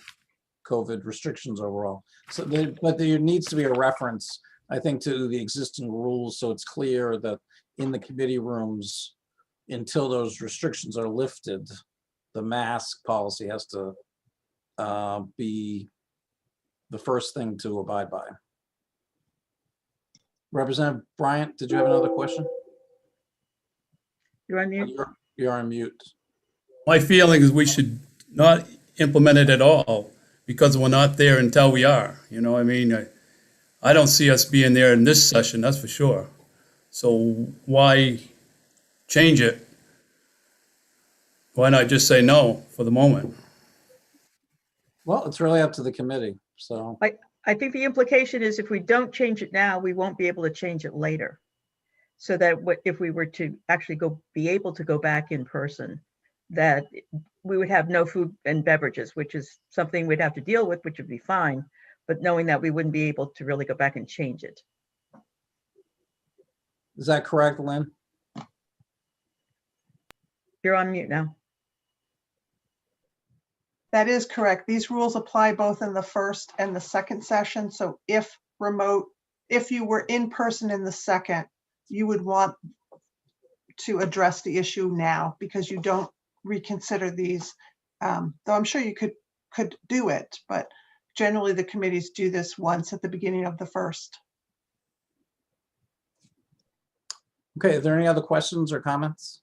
COVID restrictions overall. So but there needs to be a reference, I think, to the existing rules so it's clear that in the committee rooms, until those restrictions are lifted, the mask policy has to be the first thing to abide by. Representative Bryant, did you have another question? You're on mute. You're on mute. My feeling is we should not implement it at all because we're not there until we are. You know, I mean, I don't see us being there in this session, that's for sure. So why change it? Why not just say no for the moment? Well, it's really up to the committee. So I think the implication is if we don't change it now, we won't be able to change it later. So that if we were to actually be able to go back in person, that we would have no food and beverages, which is something we'd have to deal with, which would be fine, but knowing that we wouldn't be able to really go back and change it. Is that correct, Lynn? You're on mute now. That is correct. These rules apply both in the first and the second session. So if you were in person in the second, you would want to address the issue now because you don't reconsider these. Though I'm sure you could do it, but generally the committees do this once at the beginning of the first. Okay, are there any other questions or comments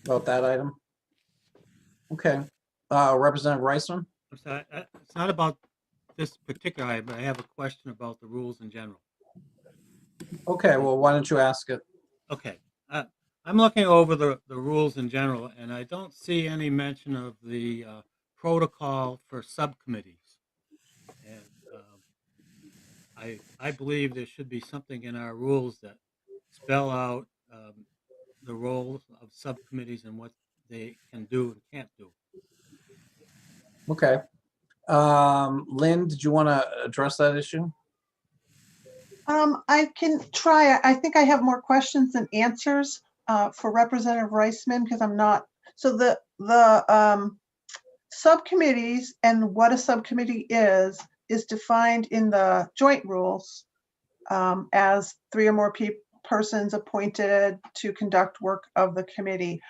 about that item? Okay, Representative Reisman? I'm sorry, it's not about this particular item, but I have a question about the rules in general. Okay, well, why don't you ask it? Okay. I'm looking over the rules in general, and I don't see any mention of the protocol for subcommittees. And I believe there should be something in our rules that spell out the roles of subcommittees and what they can do and can't do. Okay. Lynn, did you want to address that issue? I can try. I think I have more questions than answers for Representative Reisman because I'm not. So the subcommittees and what a subcommittee is defined in the joint rules as 3 or more persons appointed to conduct work of the committee.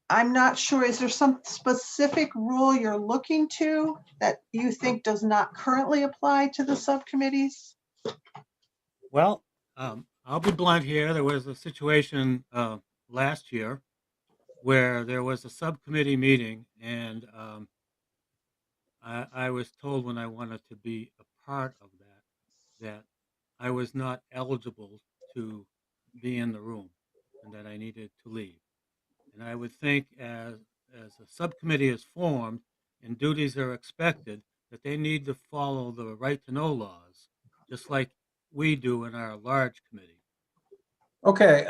I'm not sure, is there some specific rule you're looking to that you think does not currently apply to the subcommittees? Well, I'll be blunt here. There was a situation last year where there was a subcommittee meeting, and I was told when I wanted to be a part of that I was not eligible to be in the room and that I needed to leave. And I would think as a subcommittee is formed and duties are expected, that they need to follow the right to know laws, just like we do in our large committee. Okay,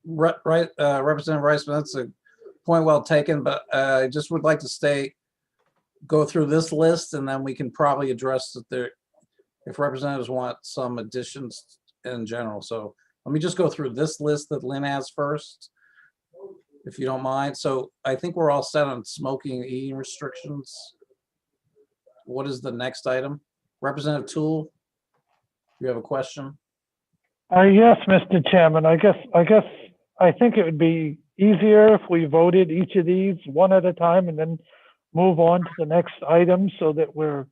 Representative Reisman, that's a point well taken, but I just would like to go through this list, and then we can probably address that there, if representatives want some additions in general. So let me just go through this list that Lynn has first, if you don't mind. So I think we're all set on smoking and eating restrictions. What is the next item? Representative Toole, you have a question? Yes, Mr. Chairman. I think it would be easier if we voted each of these one at a time and then move on to the next item so that we're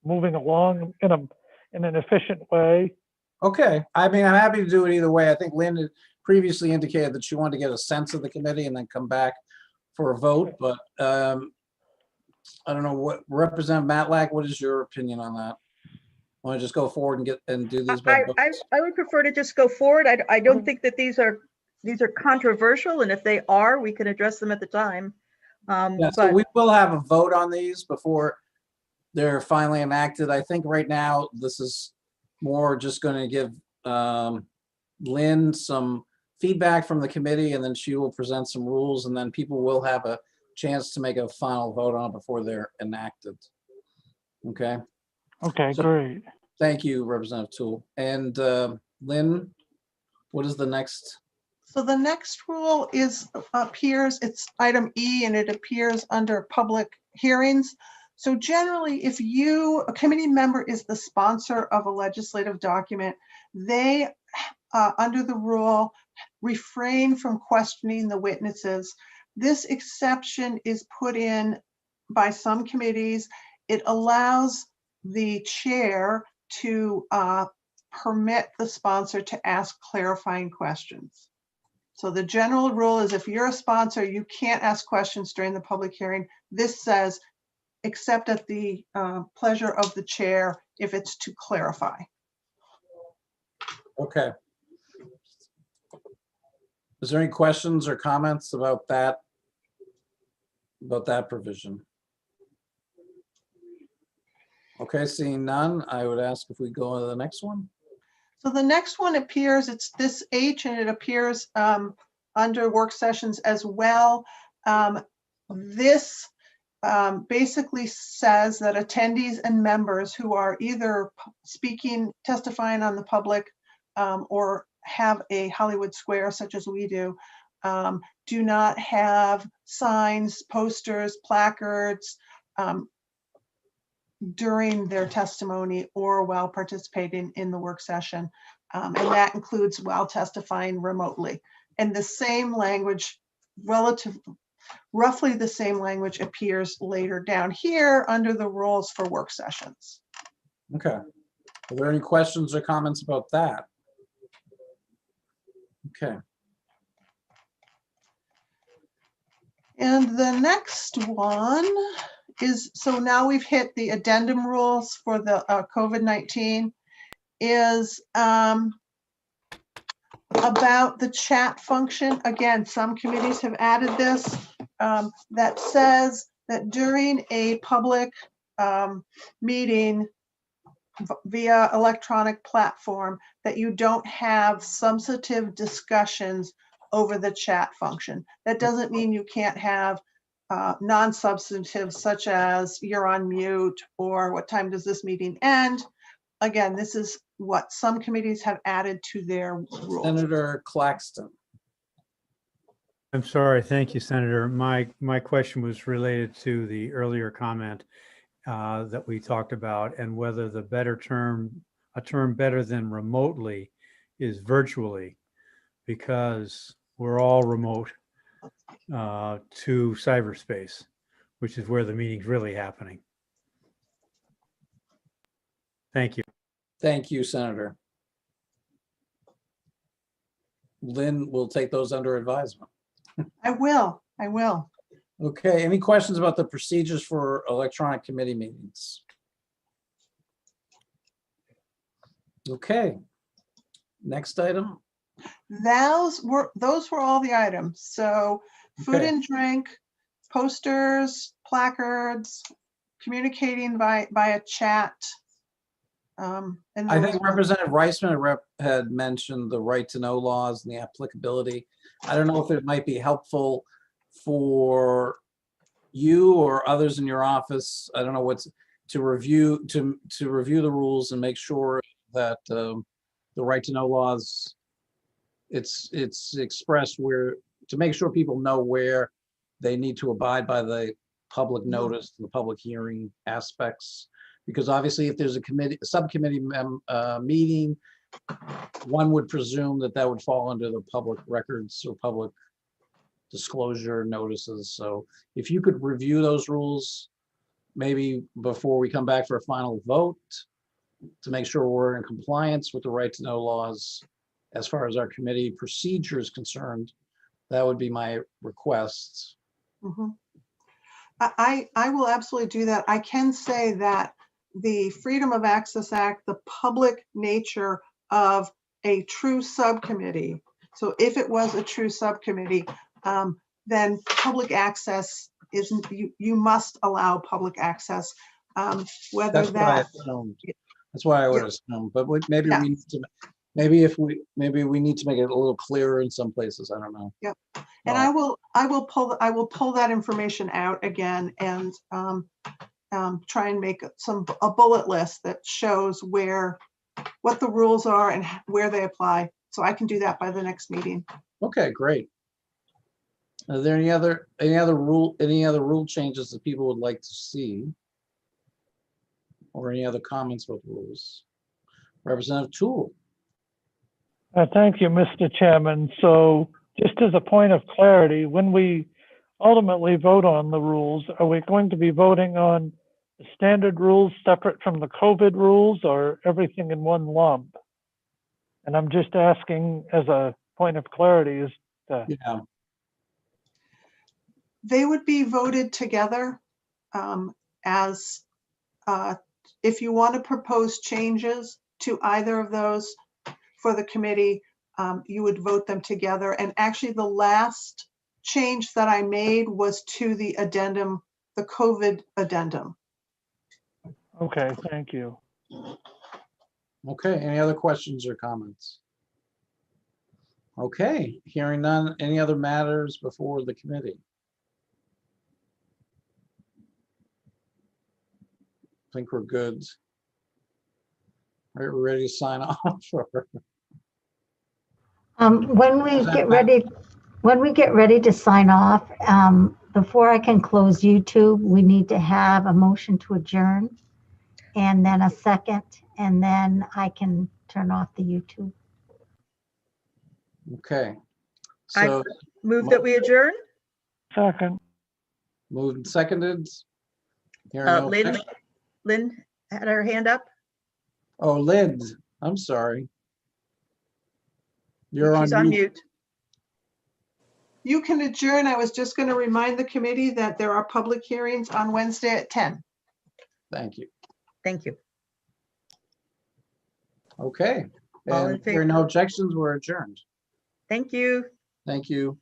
moving along in an efficient way. Okay, I mean, I'm happy to do it either way. I think Lynn had previously indicated that she wanted to get a sense of the committee and then come back for a vote, but I don't know what Representative Matlack, what is your opinion on that? Want to just go forward and do these by votes? I would prefer to just go forward. I don't think that these are controversial, and if they are, we can address them at the time. Yeah, so we will have a vote on these before they're finally enacted. I think right now this is more just going to give Lynn some feedback from the committee, and then she will present some rules, and then people will have a chance to make a final vote on it before they're enacted. Okay. Okay, great. Thank you, Representative Toole. And Lynn, what is the next? So the next rule appears, it's item E, and it appears under public hearings. So generally, if a committee member is the sponsor of a legislative document, they, under the rule, refrain from questioning the witnesses. This exception is put in by some committees. It allows the chair to permit the sponsor to ask clarifying questions. So the general rule is if you're a sponsor, you can't ask questions during the public hearing. This says, except at the pleasure of the chair if it's to clarify. Okay. Is there any questions or comments about that provision? Okay, seeing none, I would ask if we go on to the next one. So the next one appears, it's this H, and it appears under work sessions as well. This basically says that attendees and members who are either testifying on the public or have a Hollywood Square such as we do not have signs, posters, placards during their testimony or while participating in the work session. And that includes while testifying remotely. And the same language, roughly the same language appears later down here under the rules for work sessions. Okay. Are there any questions or comments about that? Okay. And the next one is, so now we've hit the addendum rules for the COVID-19. is about the chat function. Again, some committees have added this, that says that during a public meeting via electronic platform, that you don't have substantive discussions over the chat function. That doesn't mean you can't have non-substantive, such as you're on mute or what time does this meeting end. Again, this is what some committees have added to their rules. Senator Claxton. I'm sorry. Thank you, Senator. My question was related to the earlier comment that we talked about, and whether the better term, a term better than remotely, is virtually, because we're all remote to cyberspace, which is where the meeting's really happening. Thank you. Thank you, Senator. Lynn will take those under advisement. I will. Okay, any questions about the procedures for electronic committee meetings? Okay, next item. Those were all the items. So food Okay. and drink, posters, placards, communicating via chat. And I those think were- Representative Reisman had mentioned the right to know laws and the applicability. I don't know if it might be helpful for you or others in your office. I don't know what's to review the rules and make sure that the right to know laws, it's expressed where, to make sure people know where they need to abide by the public notice, the public hearing aspects. Because obviously, if there's a subcommittee meeting, one would presume that would fall under the public records or public disclosure notices. So if you could review those rules, maybe before we come back for a final vote, to make sure we're in compliance with the right to know laws as far as our committee procedure is concerned, that would be my request. Mhm. I will absolutely do that. I can say that the Freedom of Access Act, the public nature of a true subcommittee. So if it was a true subcommittee, then public access isn't, you must allow public access. Whether That's what I that, assumed. That's why I would assume, but maybe Yeah. we need to, maybe we need to make it a little clearer in some places. I don't know. Yep. And I will pull that information out again and try and make a bullet list that shows what the rules are and where they apply. So I can do that by the next meeting. Okay, great. Are there any other rule changes that people would like to see? Or any other comments about the rules? Representative Toole. Thank you, Mr. Chairman. So just as a point of clarity, when we ultimately vote on the rules, are we going to be voting on the standard rules separate from the COVID rules, or everything in one lump? And I'm just asking as a point of clarity as to... Yeah. They would be voted together as if you want to propose changes to either of those for the committee, you would vote them together. And actually the last change that I made was to the addendum, the COVID addendum. Okay, thank you. Okay, any other questions or comments? Okay, hearing none, any other matters before the committee? I think we're good. Are we ready to sign off? When we get ready to sign off, before I can close YouTube, we need to have a motion to adjourn and then a second, and then I can turn off the YouTube. Okay. I So move that we adjourn. Second. moved and seconded. Hearing no Lynn had her hand up. Oh, Lynn, I'm sorry. You're She's on mute. You can adjourn. I was just going to remind the committee that there are public hearings on Wednesday at 10. Thank you. Thank you. Okay. All in And if there are no objections, we're adjourned. Thank you. Thank you.